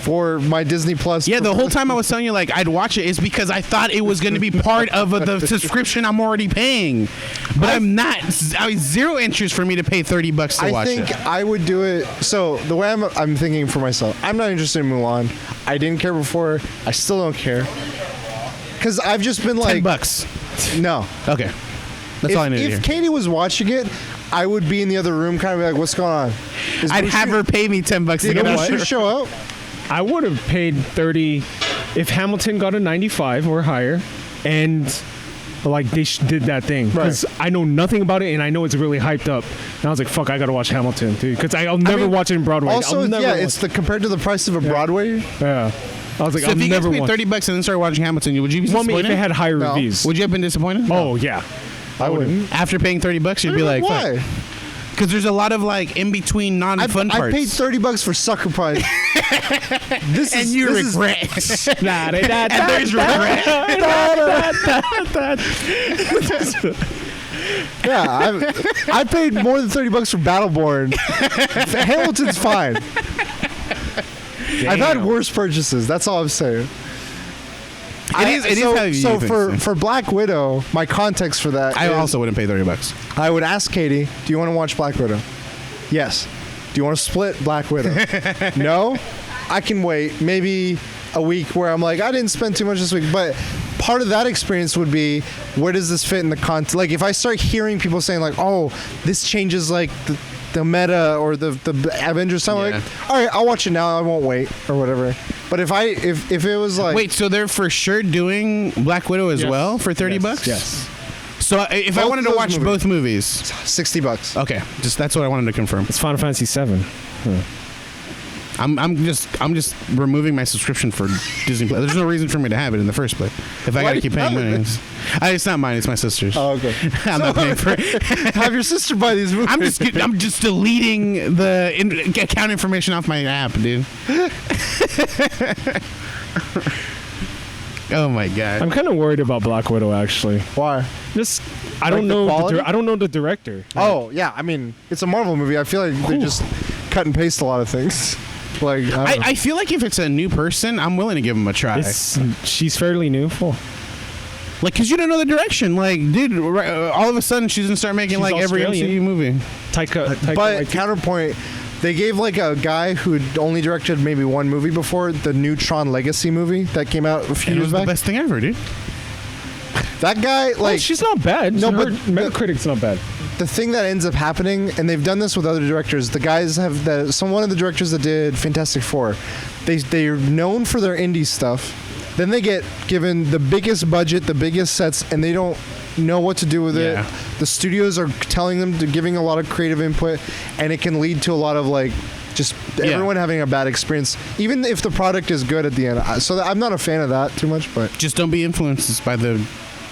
A: for my Disney Plus.
B: Yeah, the whole time I was telling you like I'd watch it is because I thought it was going to be part of the subscription I'm already paying, but I'm not. I mean, zero interest for me to pay $30 to watch it.
A: I think I would do it. So the way I'm thinking for myself, I'm not interested in Mulan. I didn't care before. I still don't care because I've just been like
B: $10.
A: No.
B: Okay, that's all I need to hear.
A: If Katie was watching it, I would be in the other room, kind of like, "What's going on?"
B: I'd have her pay me $10 to get
A: Did
B: watch
A: she
B: it.
A: show up?
C: I would have paid 30 if Hamilton got a 95 or higher, and like they did that thing because I know nothing about it and I know it's really hyped up. And I was like, "Fuck, I gotta watch Hamilton, dude," because I'll never watch it in Broadway.
A: Also, it's compared to the price of a Broadway.
C: Yeah. I was like,
B: So
C: I'll
B: if you guys
C: never
B: paid
C: watch.
B: $30 and then started watching Hamilton, would you be
C: Well, I mean,
B: disappointed?
C: if it had higher
A: No.
C: reviews.
B: Would you have been disappointed?
C: Oh yeah.
A: I wouldn't.
B: After paying $30, you'd be like,
A: why?
B: Because there's a lot of like in between non-fun parts.
A: I paid $30 for Sucker Punch.
B: and you regret.
C: And
B: there's regret.
A: Yeah, I paid more than $30 for Battleborn. Hamilton's fine. I've had worse purchases. That's all I'm saying.
B: It is how you
A: so
B: think,
A: for Black Widow, my context for that
B: I
A: is,
B: also wouldn't pay $30.
A: I would ask Katie, do you want to watch Black Widow? Yes. Do you want to split Black Widow? No? I can wait maybe a week where I'm like, I didn't spend too much this week, but part of that experience would be, where does this fit in the content? Like, if I start hearing people saying like, oh, this changes like the meta or the Avengers, something like, all right, I'll watch it now. I won't wait or whatever. But if it was like,
B: Wait, so they're for sure doing Black Widow as well for $30?
C: Yes.
B: So if I
A: Both
B: wanted
A: of
B: to
A: those
B: watch
A: movies.
B: both movies,
A: $60.
B: okay, just that's what I wanted to confirm.
C: It's Final Fantasy 7.
B: I'm just removing my subscription for Disney Plus. There's no reason for me to have it in the first place. If I
A: Why
B: gotta
A: do
B: keep
A: you
B: paying
A: have it?
B: money, it's not mine. It's my sister's.
A: Oh, okay.
B: I'm not paying for it.
A: Have your sister buy these movies.
B: I'm just deleting the account information off my app, dude. Oh my god.
C: I'm kind of worried about Black Widow actually.
A: Why?
C: Just I
A: Like
C: don't
A: the
C: know.
A: quality?
C: I don't know the director.
A: Oh, yeah. I mean, it's a Marvel movie. I feel like they just cut and paste a lot of things. Like, I don't know.
B: I feel like if it's a new person, I'm willing to give them a try.
C: She's fairly new.
B: Like, cause you don't know the direction. Like, dude, all of a sudden she's gonna start making
C: She's
B: like every
C: Australian.
B: MCU movie.
C: Taika
A: But
C: Waititi.
A: counterpoint, they gave like a guy who had only directed maybe one movie before, the new Tron Legacy movie that came out a few
B: It
A: years
B: was the
A: back.
B: best thing ever, dude.
A: That guy,
C: Oh,
A: like,
C: she's not bad.
A: No,
C: Her
A: but
C: Metacritic's not bad.
A: the thing that ends up happening, and they've done this with other directors. The guys have one of the directors that did Fantastic Four. They're known for their indie stuff. Then they get given the biggest budget, the biggest sets, and they don't know what to do with it. The studios are telling them to giving a lot of creative input, and it can lead to a lot of like just everyone having a bad experience, even if the product is good at the end. So I'm not a fan of that too much, but
B: just don't be influenced by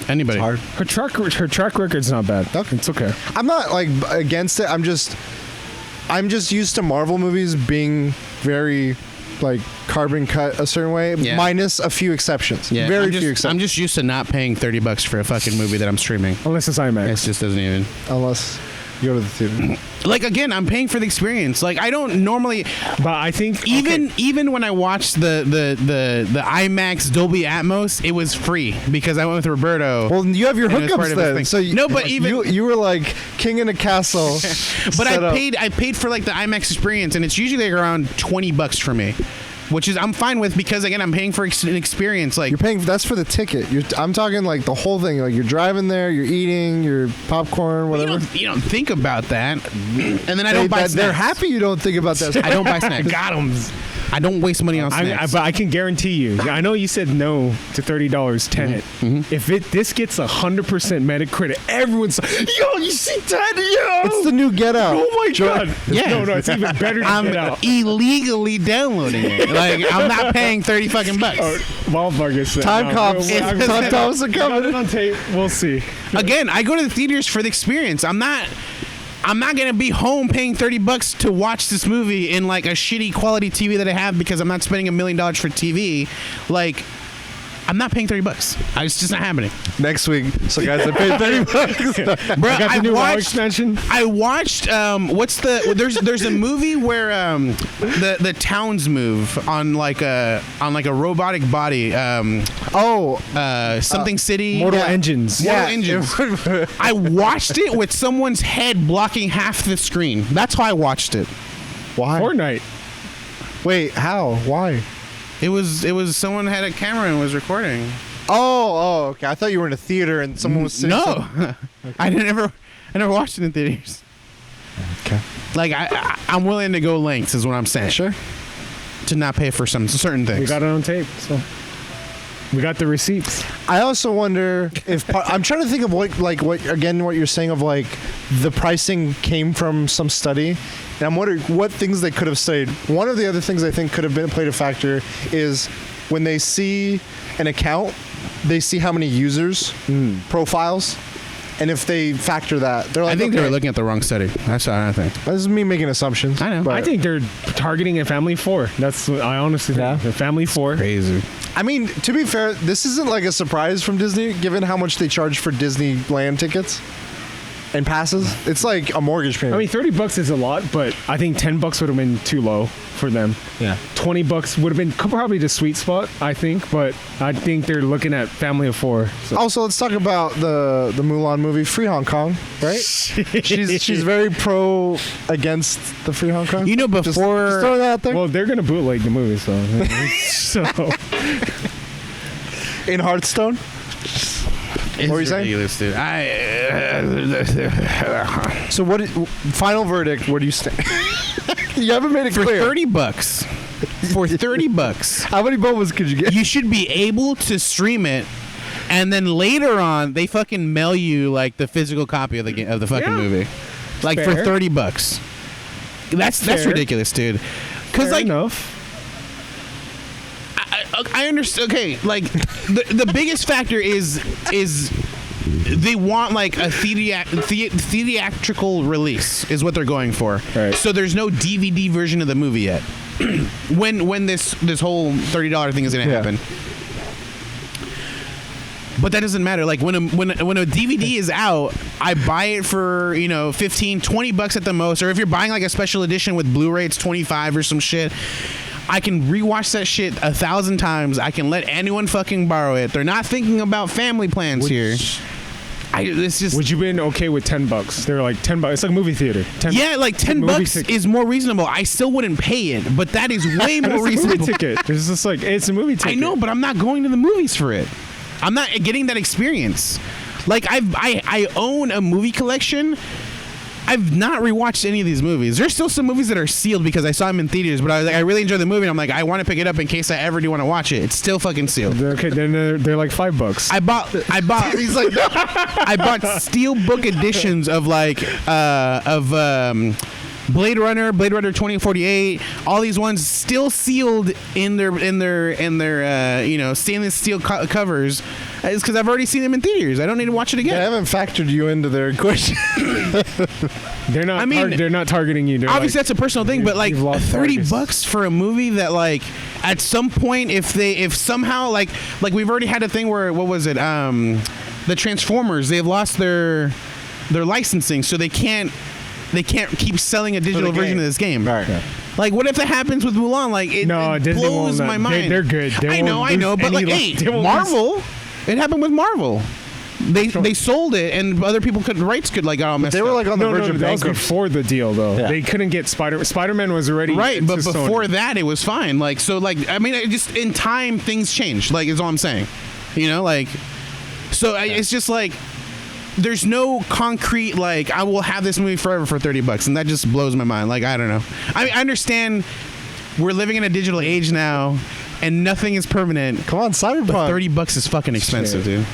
B: anybody.
A: It's hard.
C: Her track record's not bad.
A: Okay.
C: It's okay.
A: I'm not like against it. I'm just used to Marvel movies being very like carbon cut a certain way, minus a few exceptions.
B: Yeah,
A: very few exceptions.
B: I'm just used to not paying $30 for a fucking movie that I'm streaming.
C: Unless it's IMAX.
B: It just doesn't even.
A: Unless you go to the theater.
B: Like again, I'm paying for the experience. Like I don't normally.
C: But I think
B: even when I watched the IMAX Dolby Atmos, it was free because I went with Roberto.
A: Well, you have your hookups then. So
B: but even
A: you were like king in a castle.
B: But I paid for like the IMAX experience, and it's usually like around $20 for me. Which is I'm fine with because again I'm paying for an experience. Like
A: you're paying, that's for the ticket. I'm talking like the whole thing. Like you're driving there, you're eating your popcorn, whatever.
B: You don't think about that, and then I don't buy snacks.
A: They're happy you don't think about that.
B: I don't buy snacks.
C: Got 'em.
B: I don't waste money on snacks.
C: But I can guarantee you. I know you said no to $30 Tenet. If this gets 100% Metacritic, everyone's like, "Yo, you see Tenet? Yo,
A: it's the new Get Out."
C: Oh my god!
B: Yeah,
C: no, it's even better than Get Out.
B: I'm illegally downloading it. Like I'm not paying $30 fucking bucks.
C: Well, Vargas said,
A: time cops. Time cops are coming.
C: On tape. We'll see.
B: Again, I go to the theaters for the experience. I'm not gonna be home paying $30 to watch this movie in like a shitty quality TV that I have because I'm not spending $1 million for TV. Like, I'm not paying $30. It's just not happening.
A: Next week, so guys, I paid $30.
B: Bro,
C: got the new WoW expansion.
B: I watched there's a movie where the towns move on like a robotic body. Something City.
C: Mortal Engines.
B: Mortal Engines. I watched it with someone's head blocking half the screen. That's how I watched it.
A: Why?
C: Fortnite.
A: Wait, how? Why?
B: It was someone had a camera and was recording.
A: Oh, okay. I thought you were in a theater and someone was saying something.
B: Okay. I never watched it in theaters.
A: Okay.
B: Like I'm willing to go lengths is what I'm saying.
A: Sure.
B: To not pay for some certain things.
C: We got it on tape, so we got the receipts.
A: I also wonder if I'm trying to think of what you're saying of like the pricing came from some study. And I'm wondering what things they could have studied. One of the other things I think could have played a factor is when they see an account, they see how many users, profiles, and if they factor that, they're like,
B: I think they were looking at the wrong study. That's what I think.
A: This is me making assumptions.
B: I know.
C: I think they're targeting a family of 4. That's what I honestly think. A family of 4.
B: Crazy.
A: I mean, to be fair, this isn't like a surprise from Disney, given how much they charge for Disneyland tickets and passes. It's like a mortgage payment.
C: I mean, $30 is a lot, but I think $10 would have been too low for them.
A: Yeah.
C: $20 would have been probably the sweet spot, I think, but I think they're looking at family of 4. So.
A: Also, let's talk about the Mulan movie, Free Hong Kong, right? she's very pro against the Free Hong Kong.
B: You know, before
A: just throw that out there.
C: Well, they're gonna bootleg the movie, so
A: In Hearthstone.
B: It's
A: what were you saying?
B: ridiculous, dude.
A: So final verdict, where do you stand? You haven't made it
B: For
A: clear.
B: $30. For $30.
A: How many bobas could you get?
B: You should be able to stream it, and then later on they fucking mail you like the physical copy of the fucking movie, like
C: Fair.
B: for $30. That's
C: Fair.
B: ridiculous, dude. Because like
C: enough.
B: I understand. Okay, like the biggest factor is they want like a theatrical release is what they're going for.
C: Right.
B: So there's no DVD version of the movie yet. when this whole $30 thing is gonna happen. But that doesn't matter. Like when a DVD is out, I buy it for, $15, $20 at the most. Or if you're buying like a special edition with Blu-ray, it's $25 or some shit. I can rewatch that shit 1,000 times. I can let anyone fucking borrow it. They're not thinking about family plans here. It's just.
C: Would you been okay with $10? They're like $10. It's like a movie theater.
B: Yeah, like $10 is more reasonable. I still wouldn't pay it, but that is way more reasonable.
C: It's a movie ticket. It's just like it's a movie ticket.
B: I know, but I'm not going to the movies for it. I'm not getting that experience. Like I own a movie collection I've not rewatched any of these movies. There's still some movies that are sealed because I saw them in theaters, but I was like, I really enjoyed the movie, and I'm like, I want to pick it up in case I ever do want to watch it. It's still fucking sealed.
C: Okay, then they're like $5.
B: I bought.
A: He's like,
B: I bought steelbook editions of Blade Runner 2048, all these ones still sealed in their stainless steel covers. It's because I've already seen them in theaters. I don't need to watch it again.
A: they haven't factored you into their equation.
C: They're not.
B: I mean,
C: they're not targeting you. They're
B: obviously,
C: like,
B: that's a personal thing, but like
C: you've lost
B: $30
C: Vargas.
B: for a movie that like at some point, if somehow like we've already had a thing where what was it? The Transformers, they've lost their licensing, so they can't keep selling a digital version of this game.
A: Right. Yeah.
B: Like, what if that happens with Mulan? Like, it
C: Disney
B: blows
C: won't.
B: my mind.
C: They're good.
B: I know, but like, hey,
C: they won't
B: Marvel. It happened with Marvel. They sold it, and other people rights could like all messed
A: They were
B: up.
A: like on the verge of
C: that was
A: bankruptcy.
C: before the deal, though.
A: Yeah.
C: They couldn't get Spider-Man was already
B: right, but
C: to
B: before
C: Sony.
B: that, it was fine. Like, so, like, I mean, it just in time things changed. Like, is all I'm saying. You know, like, so it's just like there's no concrete like I will have this movie forever for $30, and that just blows my mind. Like, I don't know. I understand we're living in a digital age now, and nothing is permanent.
A: Come on, Cyberpunk.
B: But $30 is fucking expensive, dude.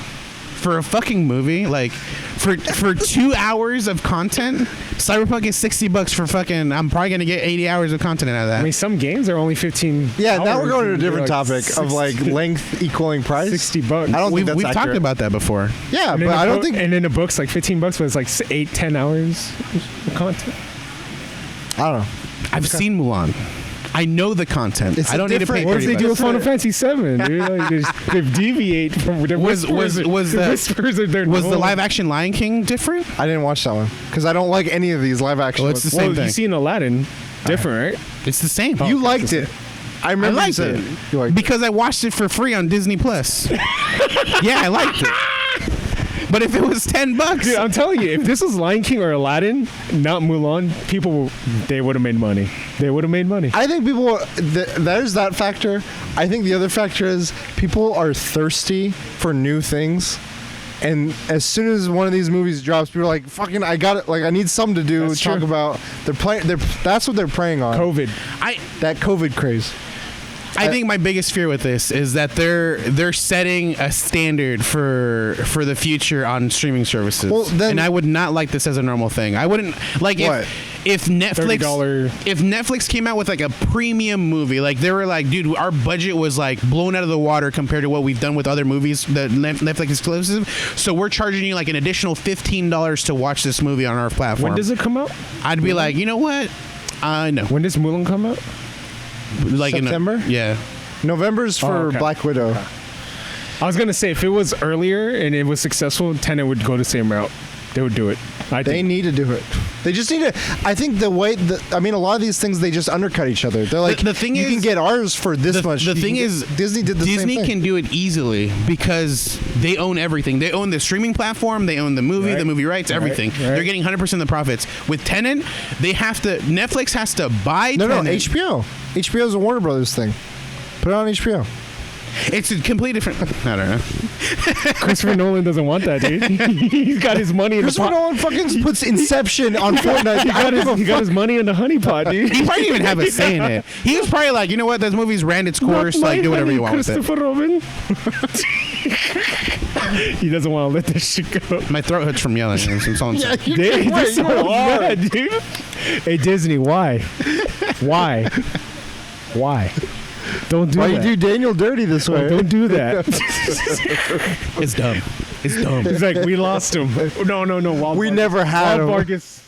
B: For a fucking movie, like for 2 hours of content, Cyberpunk is $60 for fucking. I'm probably gonna get 80 hours of content out of that.
C: I mean, some games are only 15.
A: Yeah, now
C: hours
A: we're going to a
C: and they're
A: different
C: like
A: topic of like length equaling price.
C: $60.
A: I don't think
B: we've
A: that's
B: talked
A: accurate.
B: about that before.
A: Yeah,
C: And
A: but
C: in
A: I
C: a
A: don't
C: book-
A: think.
C: And in a book's like $15, but it's like 8-10 hours of content.
A: I don't know.
B: I've seen Mulan. I know the content.
A: It's
B: I don't need to pay
A: different-
C: What if they do a
B: $30.
C: Final Fantasy VII, dude? Like, they deviate from the
B: Was the
C: whispers of their
B: Was the
C: normal-
B: live action Lion King different?
A: I didn't watch that one because I don't like any of these live action.
B: Well, it's
A: ones.
B: the same
C: Well,
B: thing.
C: you seen Aladdin, different, right?
B: It's the same.
A: You liked it. I remember
B: I
A: you
B: liked
A: said
B: it
A: You liked
B: because I watched it for free on Disney Plus. Yeah, I liked it. But if it was $10,
C: Dude, I'm telling you, if this was Lion King or Aladdin, not Mulan, they would have made money. They would have made money.
A: I think people. There's that factor. I think the other factor is people are thirsty for new things. And as soon as one of these movies drops, people are like, "Fucking, I got it! Like, I need something to do."
C: That's
A: Talk
C: true.
A: about. That's what they're preying on.
C: COVID.
A: That COVID craze.
B: I think my biggest fear with this is that they're setting a standard for the future on streaming services.
A: Well, then-
B: and I would not like this as a normal thing. I wouldn't like
A: What?
B: if Netflix
C: $30.
B: if Netflix came out with like a premium movie, like they were like, dude, our budget was like blown out of the water compared to what we've done with other movies, the Netflix exclusive. So we're charging you like an additional $15 to watch this movie on our platform.
C: When does it come out?
B: I'd be like, you know what? No.
C: When does Mulan come out?
B: Like
A: September?
B: Yeah.
A: November's for
C: Oh, okay.
A: Black Widow.
C: I was gonna say if it was earlier and it was successful, Tenet would go the same route. They would do it.
A: They
C: think.
A: need to do it. They just need to. I think a lot of these things they just undercut each other. They're like,
B: The thing
A: you
B: is-
A: can get ours for this much.
B: The
A: You
B: thing
A: can
B: is,
A: get- Disney did the same
B: Disney
A: thing.
B: can do it easily because they own everything. They own the streaming platform. They own the movie,
C: Right.
B: the movie rights, everything.
C: right.
B: They're getting 100% of the profits. With Tenet, they have to. Netflix has to buy.
A: No,
B: Tenet.
A: HBO. HBO is a Warner Brothers thing. Put it on HBO.
B: It's a completely different. I don't know.
C: Christopher Nolan doesn't want that, dude. He's got his money in the
A: Christopher
C: pot.
A: Nolan fucking puts Inception on Fortnite.
C: He got his money in the honey pot, dude.
B: He probably didn't even have a say in it. He was probably like, you know what? This movie's ran its course.
C: My
B: Like, do whatever
C: honey,
B: you want with it.
C: Christopher Robin. He doesn't want to let this shit go.
B: My throat hurts from yelling. That's all I'm saying.
C: Dude,
A: Wait,
C: this
A: you
C: so
A: are.
C: bad, dude. Hey, Disney, why? Why? Don't do
A: Why
C: that.
A: you do Daniel dirty this way?
C: Don't do that.
B: It's dumb. It's dumb.
C: He's like, we lost him. No. Wild
A: We
C: Vargas.
A: never had him.
C: Wild Vargas.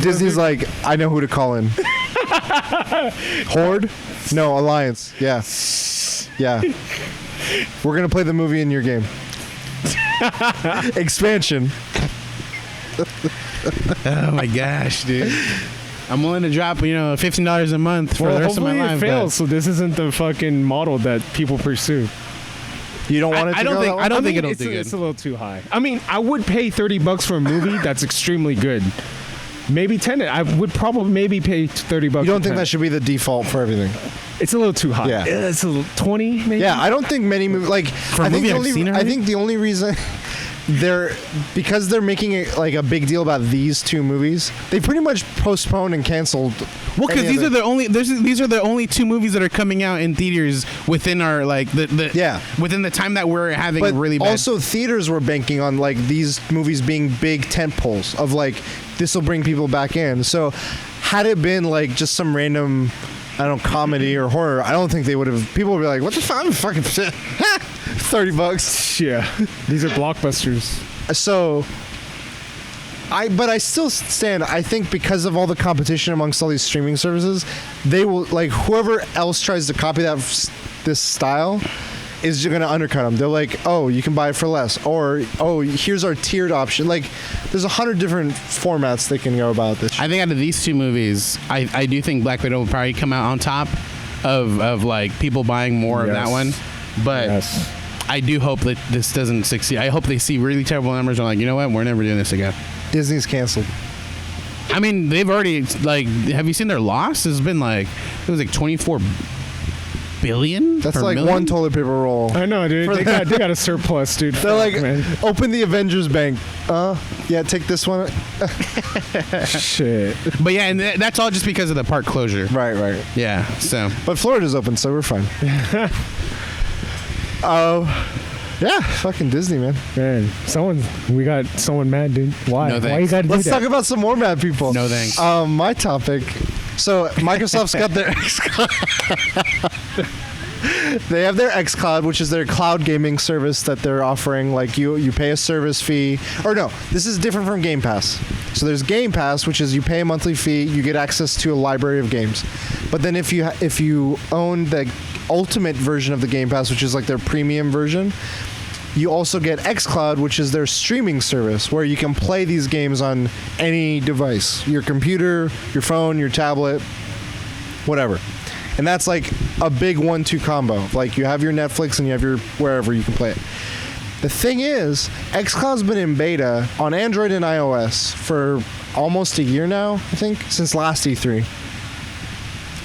A: Disney's like, I know who to call in. Horde? No, Alliance. Yeah. We're gonna play the movie in your game. Expansion.
B: Oh my gosh, dude. I'm willing to drop, $15 a month for
C: Well,
B: the rest of my
C: hopefully
B: life.
C: it fails, so this isn't the fucking model that people pursue.
A: You don't want it to
B: I don't
A: go
B: think-
A: that way?
B: I don't think
C: mean,
B: it'll
C: it's,
B: do good.
C: it's a little too high. I mean, I would pay $30 for a movie that's extremely good. Maybe Tenet. I would probably maybe pay $30.
A: You don't
C: for
A: think that
C: Tenet.
A: should be the default for everything?
C: It's a little too high.
A: Yeah.
C: It's a little 20 maybe.
A: Yeah, I don't think many movies like.
B: a
A: I think
B: movie
A: the
B: I've
A: only.
B: seen
A: I
B: already?
A: think the only reason. because they're making it like a big deal about these two movies. They pretty much postponed and canceled.
B: Well, because these are the only two movies that are coming out in theaters within our within the time that we're having
A: but
B: really bad.
A: Also, theaters were banking on like these movies being big tent poles of like this will bring people back in. So had it been like just some random, I don't know, comedy or horror, I don't think they would have. People would be like, "What the fuck? I'm fucking $30."
C: Yeah, these are blockbusters.
A: So, but I still stand. I think because of all the competition amongst all these streaming services, they will like whoever else tries to copy this style is going to undercut them. They're like, "Oh, you can buy it for less," or "Oh, here's our tiered option." Like, there's 100 different formats they can go about this.
B: I think out of these two movies, I do think Black Widow will probably come out on top of like people buying more of that one, but. I do hope that this doesn't succeed. I hope they see really terrible numbers and are like, you know what? We're never doing this again.
A: Disney's canceled.
B: I mean, they've already, like, have you seen their loss? It's been like, it was like 24 billion?
A: That's like
B: million?
A: one toilet paper roll.
C: I know, dude. They got a surplus, dude.
A: They're like, open the Avengers Bank. Yeah, take this one.
C: Shit.
B: But yeah, and that's all just because of the park closure.
A: Right.
B: Yeah, so.
A: But Florida's open, so we're fine. Yeah, fucking Disney, man.
C: We got someone mad, dude. Why?
B: No,
C: Why you gotta do that?
A: Let's talk about some more mad people.
B: No thanks.
A: My topic. So Microsoft's got their They have their xCloud, which is their cloud gaming service that they're offering. Like you pay a service fee, or no, this is different from Game Pass. So there's Game Pass, which is you pay a monthly fee, you get access to a library of games. But then if you own the ultimate version of the Game Pass, which is like their premium version, you also get xCloud, which is their streaming service where you can play these games on any device, your computer, your phone, your tablet, whatever. And that's like a big 1-2 combo. Like you have your Netflix and you have your wherever you can play it. The thing is, xCloud's been in beta on Android and iOS for almost a year now, I think, since last E3.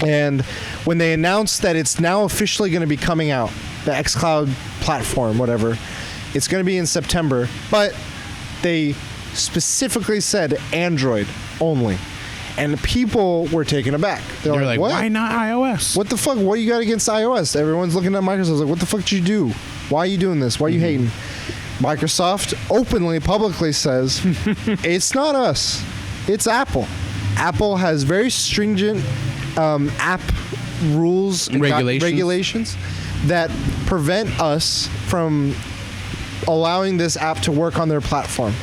A: And when they announced that it's now officially going to be coming out, the xCloud platform, whatever, it's going to be in September, but they specifically said Android only. And people were taken aback.
B: They're like,
A: what?
B: Why not iOS?
A: What the fuck? What you got against iOS? Everyone's looking at Microsoft like, what the fuck did you do? Why are you doing this? Why are you hating? Microsoft openly, publicly says, it's not us. It's Apple. Apple has very stringent app rules and regulations that prevent us from allowing this app to work on their platform.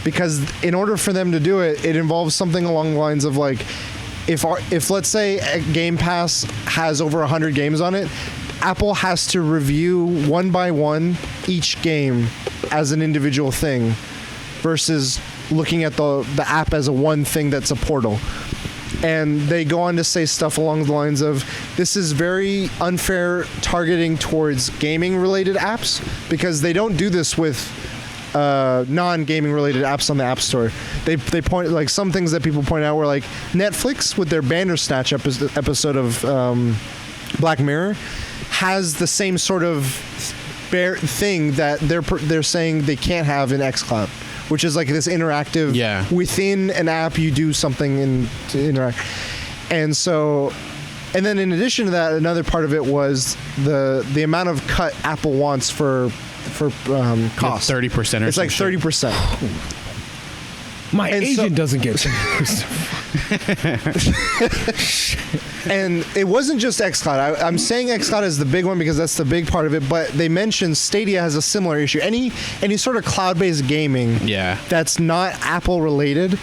A: Because in order for them to do it, it involves something along the lines of like, if let's say Game Pass has over 100 games on it, Apple has to review one by one each game as an individual thing versus looking at the app as a one thing that's a portal. And they go on to say stuff along the lines of, this is very unfair targeting towards gaming related apps because they don't do this with non-gaming related apps on the App Store. They point, like, some things that people point out were like Netflix with their Bandersnatch episode of Black Mirror has the same sort of thing that they're saying they can't have in xCloud, which is like this interactive within an app you do something to interact. And so, and then in addition to that, another part of it was the amount of cut Apple wants for cost.
B: 30% or
A: it's like 30%.
C: My agent doesn't get 30%.
A: And it wasn't just xCloud. I'm saying xCloud is the big one because that's the big part of it, but they mentioned Stadia has a similar issue. Any sort of cloud-based gaming that's not Apple related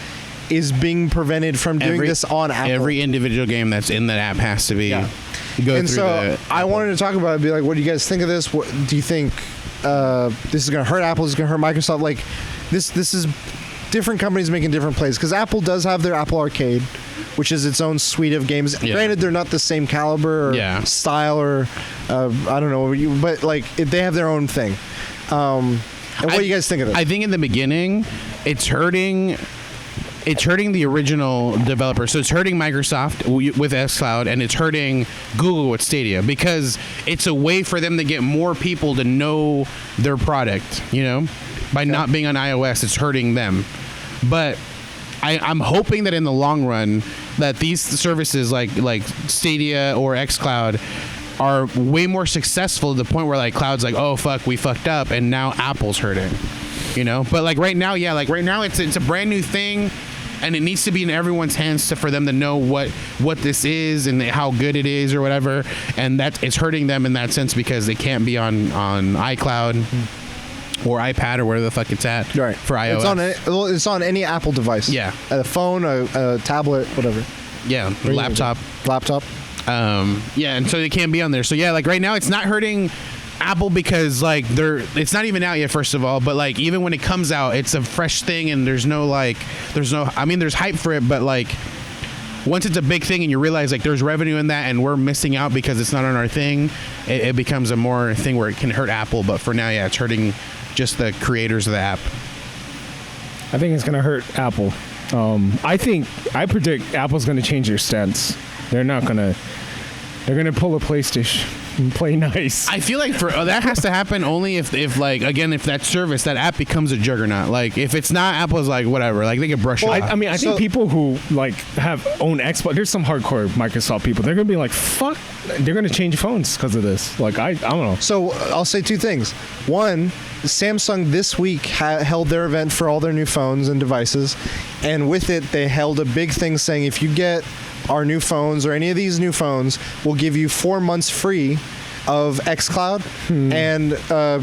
A: is being prevented from doing this on Apple.
B: Every individual game that's in that app has to be
A: I wanted to talk about it, be like, what do you guys think of this? What do you think this is going to hurt Apple? This is going to hurt Microsoft? Like, this is different companies making different plays, because Apple does have their Apple Arcade, which is its own suite of games. Granted, they're not the same caliber or style or I don't know, but like they have their own thing. And what do you guys think of it?
B: I think in the beginning, it's hurting it's hurting the original developer. So it's hurting Microsoft with xCloud, and it's hurting Google with Stadia, because it's a way for them to get more people to know their product, you know? By not being on iOS, it's hurting them. But I'm hoping that in the long run that these services like Stadia or xCloud are way more successful to the point where like Cloud's like, oh fuck, we fucked up, and now Apple's hurting, you know? But like right now, it's a brand new thing, and it needs to be in everyone's hands for them to know what this is and how good it is or whatever, and that it's hurting them in that sense because they can't be on iCloud or iPad or wherever the fuck it's at,
A: right,
B: for iOS.
A: It's on any Apple device.
B: Yeah.
A: A phone, a tablet, whatever.
B: Yeah, laptop. Yeah, and so they can't be on there. So yeah, like right now it's not hurting Apple because like it's not even out yet, first of all, but like even when it comes out, it's a fresh thing, and there's hype for it, but like once it's a big thing and you realize like there's revenue in that and we're missing out because it's not on our thing, it becomes a more thing where it can hurt Apple. But for now, yeah, it's hurting just the creators of the app.
C: I think it's gonna hurt Apple. I predict Apple's gonna change their stance. They're gonna pull a PlayStation and play nice.
B: I feel like that has to happen only if like again, if that service, that app becomes a juggernaut. Like if it's not, Apple's like whatever, like they can brush it off.
C: I think people who like own Xbox, there's some hardcore Microsoft people. They're gonna be like, fuck. They're gonna change phones because of this. Like I don't know.
A: So I'll say two things. One, Samsung this week held their event for all their new phones and devices, and with it they held a big thing saying if you get our new phones or any of these new phones, we'll give you 4 months free of xCloud and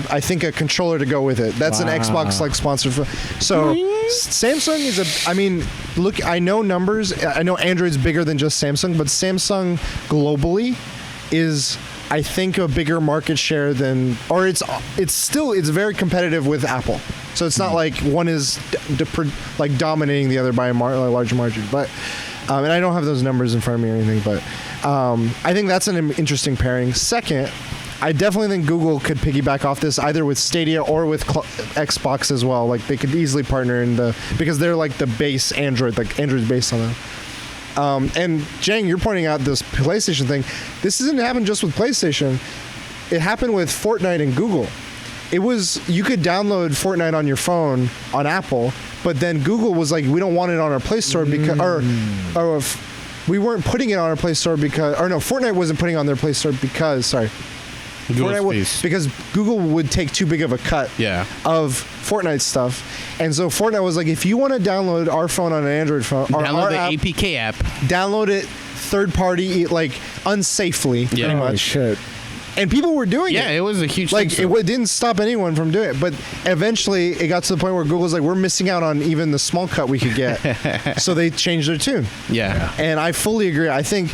A: I think a controller to go with it. That's an Xbox like sponsored for. So Samsung is look, I know numbers. I know Android's bigger than just Samsung, but Samsung globally is, I think, a bigger market share than, or it's very competitive with Apple. So it's not like one is like dominating the other by a large margin, but. And I don't have those numbers in front of me or anything, but I think that's an interesting pairing. Second, I definitely think Google could piggyback off this either with Stadia or with Xbox as well. Like they could easily partner because they're like the base Android, like Android's based on them. And Jang, you're pointing out this PlayStation thing. This doesn't happen just with PlayStation. It happened with Fortnite and Google. You could download Fortnite on your phone on Apple, but then Google was like, we don't want it on our Play Store because, or if we weren't putting it on our Play Store because, or no, Fortnite wasn't putting it on their Play Store because, because Google would take too big of a cut of Fortnite stuff. And so Fortnite was like, if you want to download our phone on an Android phone,
B: download the APK app,
A: download it third party, like unsafely, pretty much.
C: Oh, shit.
A: And people were doing it.
B: Yeah, it was a huge
A: thing.
B: So.
A: It didn't stop anyone from doing it. But eventually, it got to the point where Google's like, we're missing out on even the small cut we could get. So they changed their tune.
B: Yeah.
A: And I fully agree. I think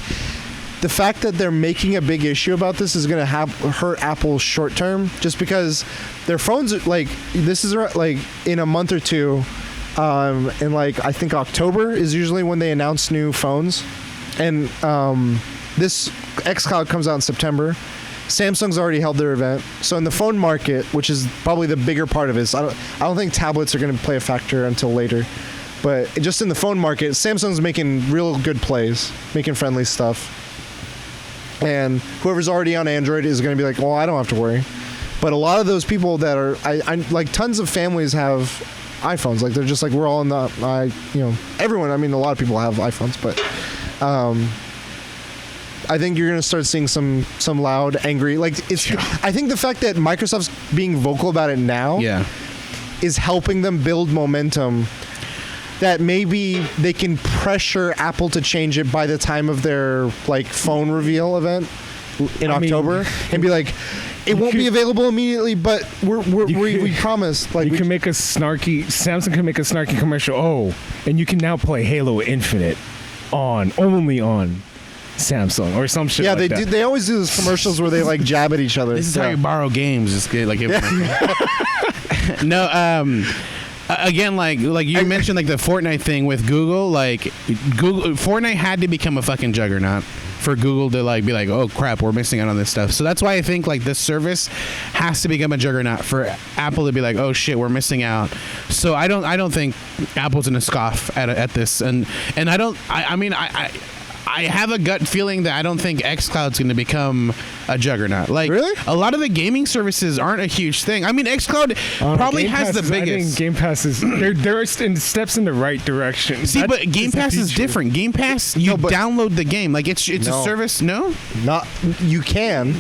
A: the fact that they're making a big issue about this is going to hurt Apple short term, just because their phones are like, this is like in a month or two. And like, I think October is usually when they announce new phones. And this xCloud comes out in September. Samsung's already held their event, so in the phone market, which is probably the bigger part of it, I don't think tablets are going to play a factor until later. But just in the phone market, Samsung's making real good plays, making friendly stuff, and whoever's already on Android is going to be like, well, I don't have to worry. But a lot of those people that are, I like, tons of families have iPhones. Like they're just like, we're all in everyone. I mean, a lot of people have iPhones, but. I think you're going to start seeing some loud, angry, like it's. I think the fact that Microsoft's being vocal about it now, is helping them build momentum. That maybe they can pressure Apple to change it by the time of their like phone reveal event in October, and be like, it won't be available immediately, but we promise. Like
C: Samsung can make a snarky commercial. Oh, and you can now play Halo Infinite only on Samsung or some shit.
A: Yeah,
C: like that.
A: They always do those commercials where they like jab at each other.
B: This is how you borrow games. Just get like no. Again, like you mentioned, like the Fortnite thing with Google. Like Fortnite had to become a fucking juggernaut for Google to like be like, oh crap, we're missing out on this stuff. So that's why I think like this service has to become a juggernaut for Apple to be like, oh shit, we're missing out. So I don't think Apple's gonna scoff at this, and I mean I have a gut feeling that I don't think xCloud's going to become a juggernaut. Like,
A: really?
B: A lot of the gaming services aren't a huge thing. I mean, xCloud probably has the biggest.
C: I think Game Pass is they're in steps in the right direction.
B: See, but Game Pass is different. Game Pass, you download the game. Like, it's a service. No,
A: not you can.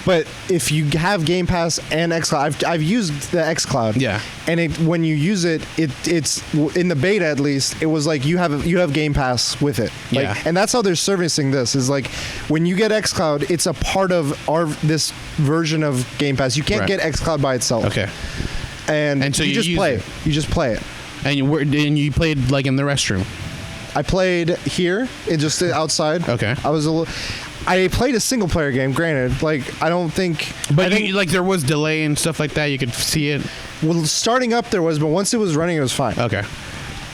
A: But if you have Game Pass and xCloud, I've used the xCloud.
B: Yeah.
A: And when you use it's in the beta at least. It was like you have Game Pass with it. Like,
B: yeah.
A: And that's how they're servicing this. Is like when you get xCloud, it's a part of this version of Game Pass. You can't get xCloud by itself.
B: Okay.
A: And so you just play it. You just play it.
B: And you played like in the restroom.
A: I played here, just outside.
B: Okay.
A: I played a single player game, granted. Like, I don't think...
B: But like there was delay and stuff like that? You could see it?
A: Well, starting up there was, but once it was running, it was fine.
B: Okay.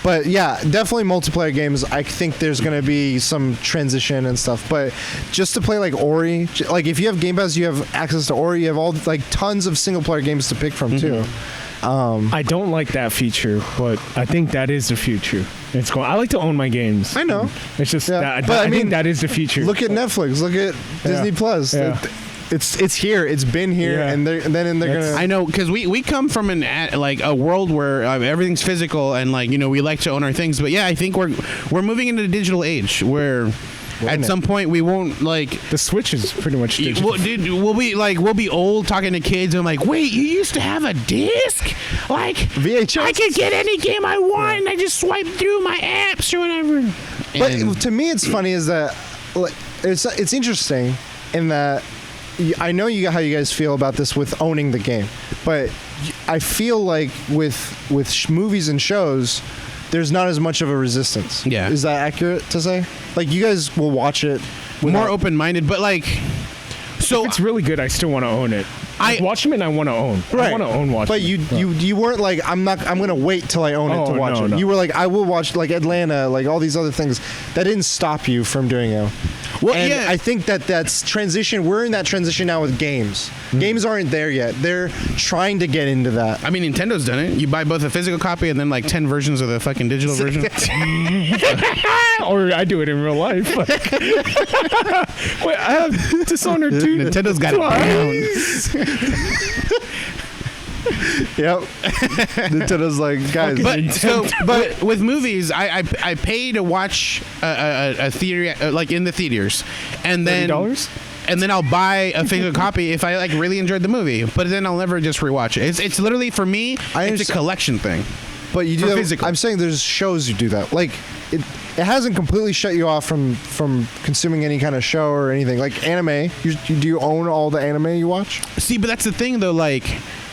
A: But yeah, definitely multiplayer games. I think there's going to be some transition and stuff. But just to play like Ori, like if you have Game Pass, you have access to Ori. You have all like tons of single player games to pick from too.
C: I don't like that feature, but I think that is the future. It's cool. I like to own my games.
A: I know.
C: It's just that.
A: But
C: I think that is the future.
A: Look at Netflix. Look at Disney Plus.
C: Yeah.
A: It's here. It's been here, and they're gonna.
B: I know, because we come from a world where everything's physical, and we like to own our things. But yeah, I think we're moving into the digital age where. At some point, we won't
C: the Switch is pretty much digital.
B: We'll be old talking to kids and like, wait, you used to have a disc? Like
A: VHS?
B: I could get any game I want and I just swipe through my apps or whatever.
A: But to me, it's funny is that it's interesting in that I know how you guys feel about this with owning the game, but I feel like with movies and shows. There's not as much of a resistance.
B: Yeah.
A: Is that accurate to say? Like, you guys will watch it.
B: More open-minded, but so
C: if it's really good, I still want to own it. Watchmen, I want to own.
A: Right.
C: I want to own Watchmen.
A: But you weren't like, I'm going to wait till I own it to watch it.
C: No.
A: You were like, I will watch like Atlanta, like all these other things. That didn't stop you from doing it. Well, and yeah. I think that's transition. We're in that transition now with games. Games aren't there yet. They're trying to get into that.
B: I mean, Nintendo's done it. You buy both a physical copy and then 10 versions of the fucking digital version.
C: Or I do it in real life. Wait, I have Dishonored 2.
B: Nintendo's got it down.
A: Yep. Nintendo's like, guys.
B: But with movies, I pay to watch a theater in the theaters, and then
C: $30?
B: And then I'll buy a physical copy if I really enjoyed the movie. But then I'll never just rewatch it. It's literally for me. It's a collection thing.
A: But you do that, I'm saying there's shows you do that. Like it hasn't completely shut you off from consuming any kind of show or anything. Like anime, do you own all the anime you watch?
B: See, but that's the thing though.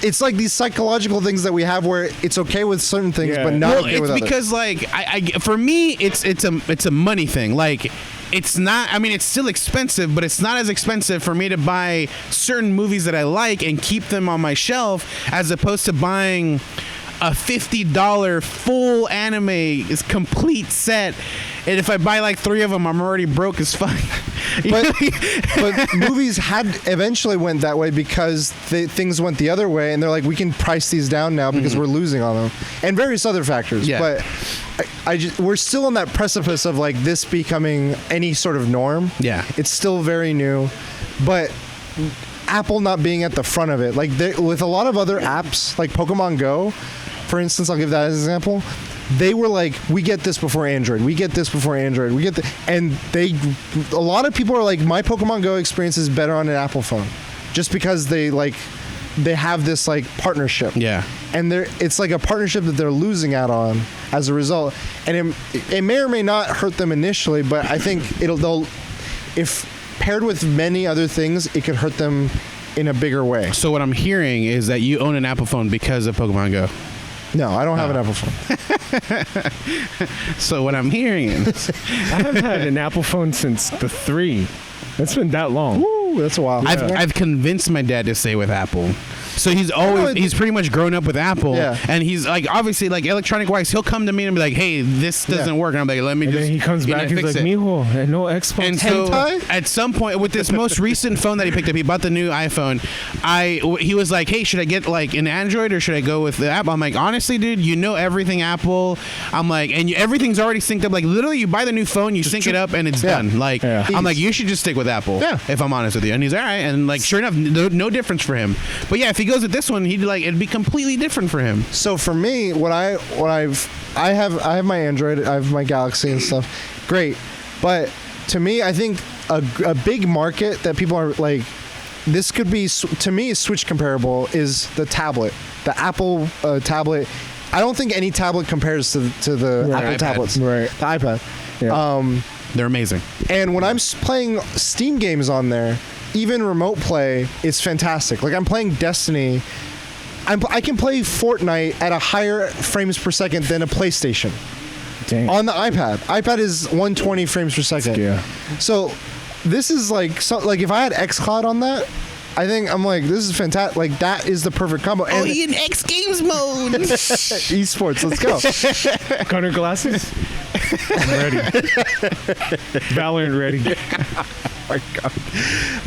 A: It's like these psychological things that we have where it's okay with certain things, but not okay with others.
B: It's because for me, it's a money thing. It's not. I mean, it's still expensive, but it's not as expensive for me to buy certain movies that I like and keep them on my shelf as opposed to buying a $50 full anime complete set. And if I buy 3 of them, I'm already broke as fuck.
A: But movies eventually went that way because things went the other way, and they're like, we can price these down now because we're losing on them, and various other factors.
B: Yeah.
A: But we're still on that precipice of this becoming any sort of norm.
B: Yeah,
A: it's still very new, but Apple not being at the front of it, with a lot of other apps like Pokemon Go, for instance, I'll give that as an example. They were like, we get this before Android. We get this before Android. And a lot of people are like, my Pokemon Go experience is better on an Apple phone, just because they have this partnership.
B: Yeah.
A: And it's like a partnership that they're losing out on as a result. And it may or may not hurt them initially, but I think if paired with many other things, it could hurt them in a bigger way.
B: So what I'm hearing is that you own an Apple phone because of Pokemon Go.
A: No, I don't have an Apple phone.
B: So what I'm hearing is
C: I haven't had an Apple phone since the 3. It's been that long.
A: Woo, that's a while.
B: I've convinced my dad to stay with Apple. So he's pretty much grown up with Apple.
A: Yeah.
B: And he's like, obviously, like electronic wise, he'll come to me and be like, hey, this doesn't work. And I'm like, let me
C: And
B: just.
C: then he comes back, he's
B: fix
C: like,
B: it.
C: mijo, no Xbox.
B: And so
A: Hentai?
B: at some point with this most recent phone that he picked up, he bought the new iPhone. He was like, hey, should I get like an Android or should I go with the Apple? I'm like, honestly, dude, you know everything Apple. I'm like, and everything's already synced up. Like literally, you buy the new phone, you sync it up, and it's done. Like I'm like, you should just stick with Apple.
A: Yeah.
B: If I'm honest with you. And he's all right. And like, sure enough, no difference for him. But yeah, if he goes with this one, it'd be completely different for him.
A: So for me, I have my Android, I have my Galaxy and stuff. Great, but to me, I think a big market that people are like, this could be to me Switch comparable is the tablet, the Apple tablet. I don't think any tablet compares to the Apple
B: iPad.
A: tablets,
C: Right.
A: the iPad.
C: Yeah.
B: They're amazing.
A: And when I'm playing Steam games on there, even remote play is fantastic. Like I'm playing Destiny. I can play Fortnite at a higher frames per second than a PlayStation.
C: Dang.
A: On the iPad. iPad is 120 frames per second.
C: Yeah.
A: So this is like if I had xCloud on that, I think I'm like, this is fantastic. Like that is the perfect combo. And
B: in X Games mode.
A: esports, let's go.
C: Connor glasses? I'm ready. Valorant ready.
A: My God.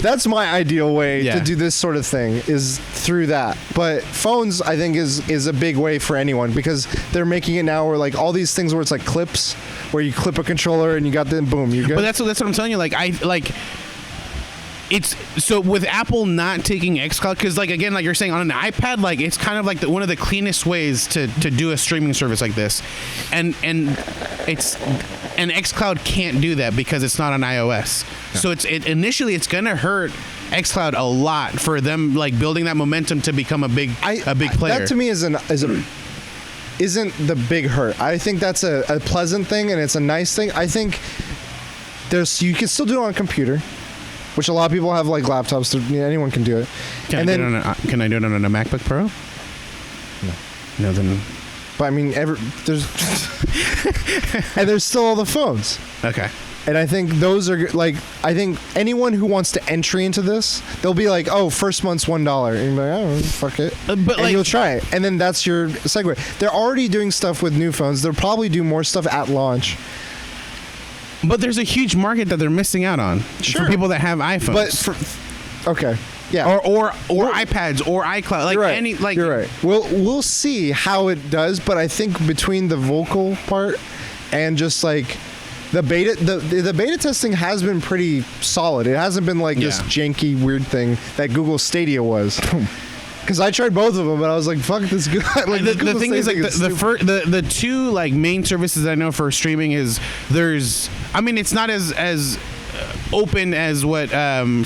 A: That's my ideal way
B: Yeah.
A: to do this sort of thing is through that. But phones, I think, is a big way for anyone because they're making it now where like all these things where it's like clips, where you clip a controller and you got then boom, you're good.
B: But that's what I'm telling you. It's so with Apple not taking xCloud because like again like you're saying on an iPad like it's kind of like one of the cleanest ways to do a streaming service like this, and xCloud can't do that because it's not on iOS. Yeah. So initially it's gonna hurt xCloud a lot for them like building that momentum to become a big player.
A: That to me isn't the big hurt. I think that's a pleasant thing and it's a nice thing. I think you can still do it on a computer. Which a lot of people have like laptops. So, anyone can do it.
B: Can I do it on a MacBook Pro? No. Then.
A: But I mean, there's and there's still all the phones.
B: Okay.
A: And I think those are like I think anyone who wants to entry into this, they'll be like, oh, first month's $1, and you're like, oh, fuck it,
B: but
A: and you'll try it, and then that's your segue. They're already doing stuff with new phones. They'll probably do more stuff at launch.
B: But there's a huge market that they're missing out on for people that have iPhones.
A: But okay, yeah,
B: or iPads or iCloud, like
A: you're right.
B: any like.
A: You're right. We'll see how it does, but I think between the vocal part and just like the beta testing has been pretty solid. It hasn't been like this janky weird thing that Google Stadia was. Because I tried both of them, but I was like, "Fuck this!" Like,
B: the thing is, like the two like main services I know for streaming is it's not as open as what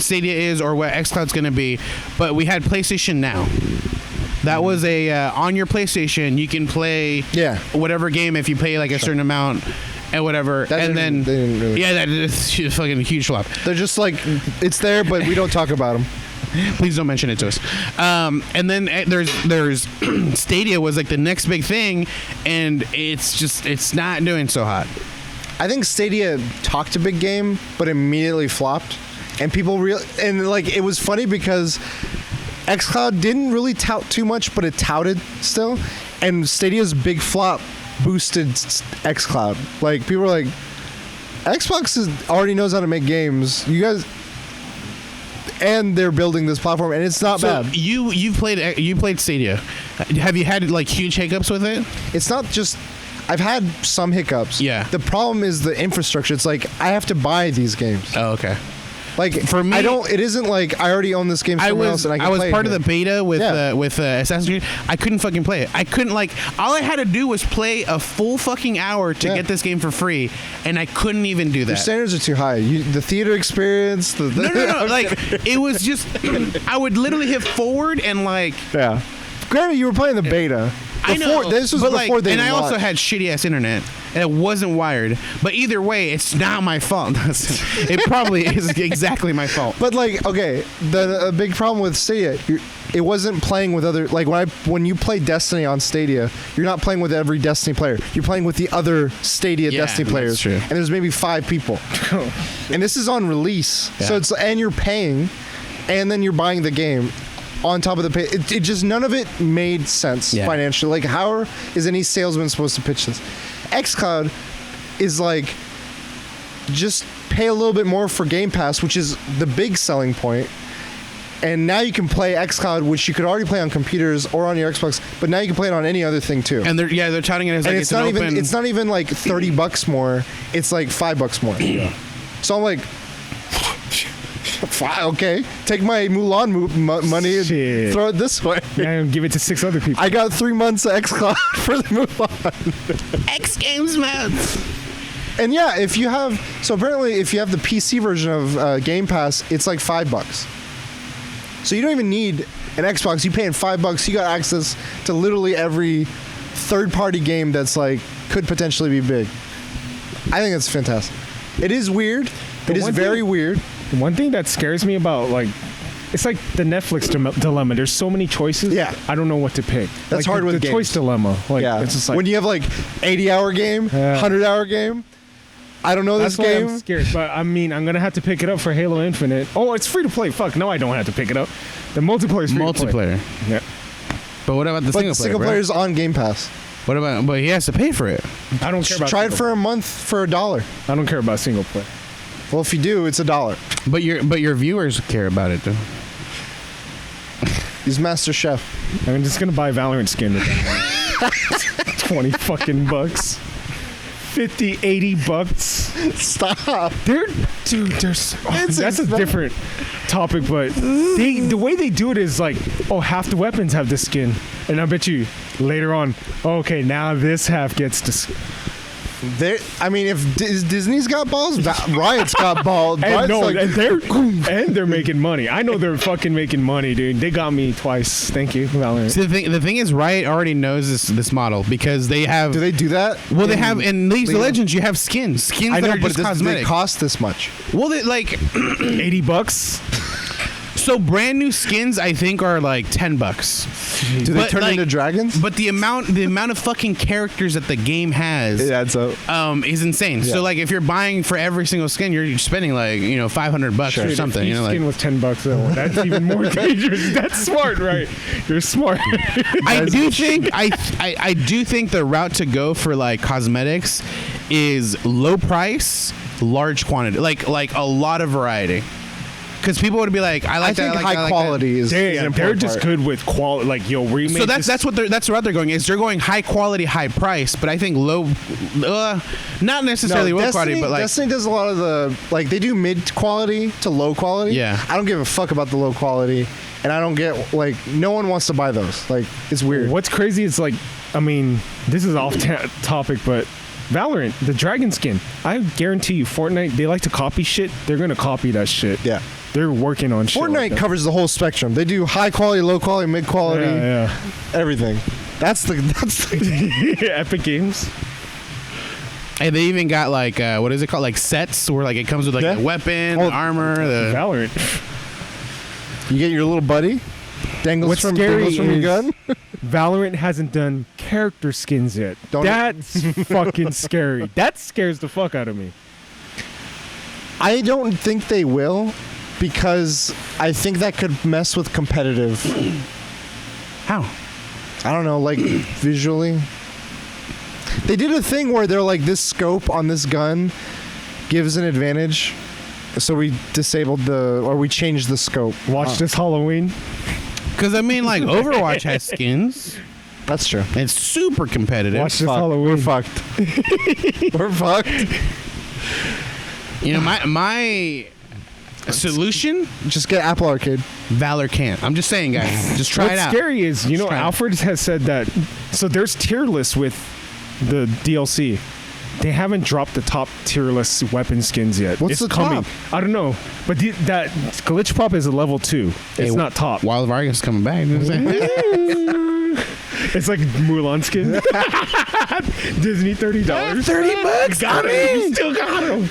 B: Stadia is or what xCloud's going to be, but we had PlayStation Now. That was on your PlayStation you can play whatever game if you pay like a certain amount. And whatever, they didn't really that's fucking huge flop.
A: They're just like it's there, but we don't talk about them.
B: Please don't mention it to us. And then there's Stadia was like the next big thing, and it's not doing so hot.
A: I think Stadia talked a big game, but immediately flopped, and it was funny because xCloud didn't really tout too much, but it touted still, and Stadia's big flop boosted xCloud. Like people were like, Xbox already knows how to make games. You guys. And they're building this platform, and it's not bad.
B: You played Stadia. Have you had like huge hiccups with it?
A: It's not just. I've had some hiccups.
B: Yeah.
A: The problem is the infrastructure. It's like I have to buy these games.
B: Oh, okay.
A: Like
B: for me,
A: it isn't like I already own this game somewhere else and I can play it.
B: I was part of the beta with Assassin's Creed. I couldn't fucking play it. I couldn't all I had to do was play a full fucking hour to get this game for free, and I couldn't even do that.
A: Your standards are too high. The theater experience.
B: No. Like it was just I would literally hit forward and like.
A: Yeah. Granted, you were playing the beta.
B: I know.
A: This was before they.
B: And I also had shitty ass internet. And it wasn't wired. But either way, it's not my fault. It probably is exactly my fault.
A: But like, okay, the big problem with Stadia, it wasn't playing with other. Like when you play Destiny on Stadia, you're not playing with every Destiny player. You're playing with the other Stadia Destiny players.
B: That's true.
A: And there's maybe 5 people. And this is on release, so and you're paying, and then you're buying the game. on top of the pay. It just none of it made sense financially. Like, how is any salesman supposed to pitch this? xCloud is like, just pay a little bit more for Game Pass, which is the big selling point. And now you can play xCloud, which you could already play on computers or on your Xbox, but now you can play it on any other thing too.
B: And they're touting it as like
A: it's not even it's not even like $30 more. It's like $5 more. Yeah. So I'm like, okay, take my Mulan money and throw it this way.
C: And give it to 6 other people.
A: I got 3 months of xCloud for the Mulan.
B: X Games modes.
A: And yeah, if you have the PC version of Game Pass, it's like $5. So you don't even need an Xbox. You paying $5, you got access to literally every third-party game that's like could potentially be big. I think it's fantastic. It is weird. It is very weird.
C: One thing that scares me about, like, it's like the Netflix dilemma. There's so many choices.
A: Yeah.
C: I don't know what to pick.
A: That's
C: like
A: hard with
C: the
A: games.
C: choice dilemma. Like,
A: yeah.
C: It's just like,
A: when you have like 80-hour game, 100-hour game. I don't know
C: that's
A: this game.
C: Why I'm scared, but I mean, I'm gonna have to pick it up for Halo Infinite. Oh, it's free to play. Fuck, no, I don't have to pick it up. The multiplayer is free to play.
B: Yeah. But what about the single player?
A: Single player's on Game Pass.
B: What about? But he has to pay for it.
C: I don't care about.
A: Try it for a month for $1.
C: I don't care about single player.
A: Well, if you do, it's $1.
B: But your viewers care about it though.
A: He's Master Chef.
C: I'm just gonna buy Valorant skin with that. $20 fucking bucks. $50, $80.
A: Stop.
C: That's a different topic, but the way they do it is like, oh, half the weapons have this skin, and I bet you later on, okay, now this half gets this.
A: I mean, if Disney's got balls, Riot's got balls.
C: And they're making money. I know they're fucking making money, dude. They got me twice. Thank you, Valorant.
B: See, the thing is, Riot already knows this model because they have.
A: Do they do that?
B: Well, they have in League of Legends. You have skins.
A: I know,
B: that are
A: but
B: just cosmetic.
A: They cost this much.
B: Well, they like
C: $80.
B: So brand new skins, I think, are like $10.
A: Do they turn into dragons?
B: But the amount of fucking characters that the game has,
A: it adds up.
B: Is insane. Yeah. So like, if you're buying for every single skin, you're spending like $500 or something.
C: If skin was $10, though, that's even more dangerous. That's smart, right? You're smart.
B: I do think the route to go for like cosmetics is low price, large quantity, like a lot of variety. Because people would be like, I think
A: high quality is
C: they're just good with quality. Like, remake.
B: So that's the route they're going. Is they're going high quality, high price. But I think low, not necessarily low quality, but like
A: Destiny does a lot of the they do mid quality to low quality.
B: Yeah,
A: I don't give a fuck about the low quality, and I don't get no one wants to buy those. Like, it's weird.
C: What's crazy is like, I mean, this is off topic, but Valorant, the dragon skin, I guarantee you, Fortnite, they like to copy shit. They're gonna copy that shit.
A: Yeah.
C: They're working on shit.
A: Fortnite covers the whole spectrum. They do high quality, low quality, mid quality, everything. That's the
C: Epic Games.
B: And they even got like what is it called? Like sets where like it comes with like the weapon, the armor, the
C: Valorant.
A: You get your little buddy dangles from your gun.
C: Valorant hasn't done character skins yet. That's fucking scary. That scares the fuck out of me.
A: I don't think they will, because I think that could mess with competitive.
B: How?
A: I don't know, like visually. They did a thing where they're like, this scope on this gun gives an advantage, so we we changed the scope.
C: Watch this Halloween.
B: Because I mean, like Overwatch has skins.
A: That's true.
B: It's super competitive.
C: Watch this Halloween.
A: We're fucked. We're fucked.
B: My solution?
A: Just get Apple Arcade.
B: Valor can't. I'm just saying, guys. Just try it out.
C: What's scary is, Alfred has said that. So there's tier lists with the DLC. They haven't dropped the top tier list weapon skins yet.
A: What's the
C: coming.
A: top?
C: I don't know, but that glitch pop is a level 2. It's not top.
B: Wild Vargas coming back.
C: It's like Mulan skin. Disney $30.
B: $30.
C: Got him. You still got him.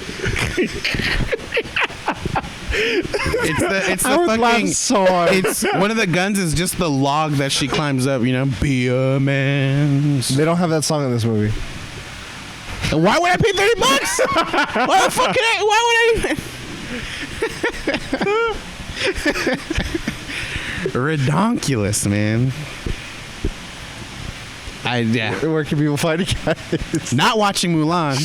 B: It's the
A: I would laugh
B: fucking.
A: so hard.
B: It's one of the guns is just the log that she climbs up. Be a man.
A: They don't have that song in this movie.
B: And why would I pay $30? Why the fuck? Why would I? Redonkulous, man.
A: Where can people find you guys?
B: Not watching Mulan.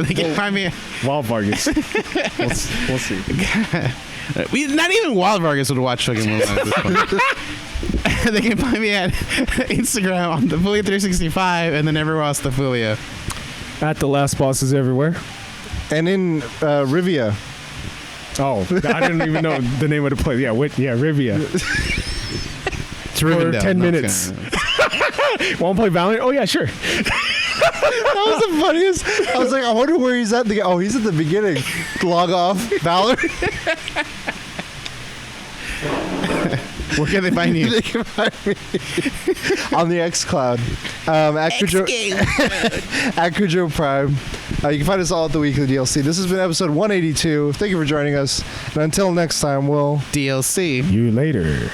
B: They can find me.
C: Wild Vargas. We'll see.
B: Not even Wild Vargas would watch fucking Mulan at this point. They can find me at Instagram on the Fulio 365 and then everywhere else the Fulio.
C: At the Last Bosses Everywhere.
A: And in Rivia.
C: Oh, I didn't even know the name of the place. Yeah, Rivia.
B: It's Rivendell.
C: For 10 minutes. Want to play Valorant? Oh, yeah, sure.
A: That was the funniest. I was like, I wonder where he's at. Oh, he's at the beginning. Log off. Valorant.
B: Where can they find you?
A: They can find me on the xCloud. Acrojo Prime. You can find us all at the Weekly DLC. This has been episode 182. Thank you for joining us. And until next time, we'll
B: DLC.
C: You later.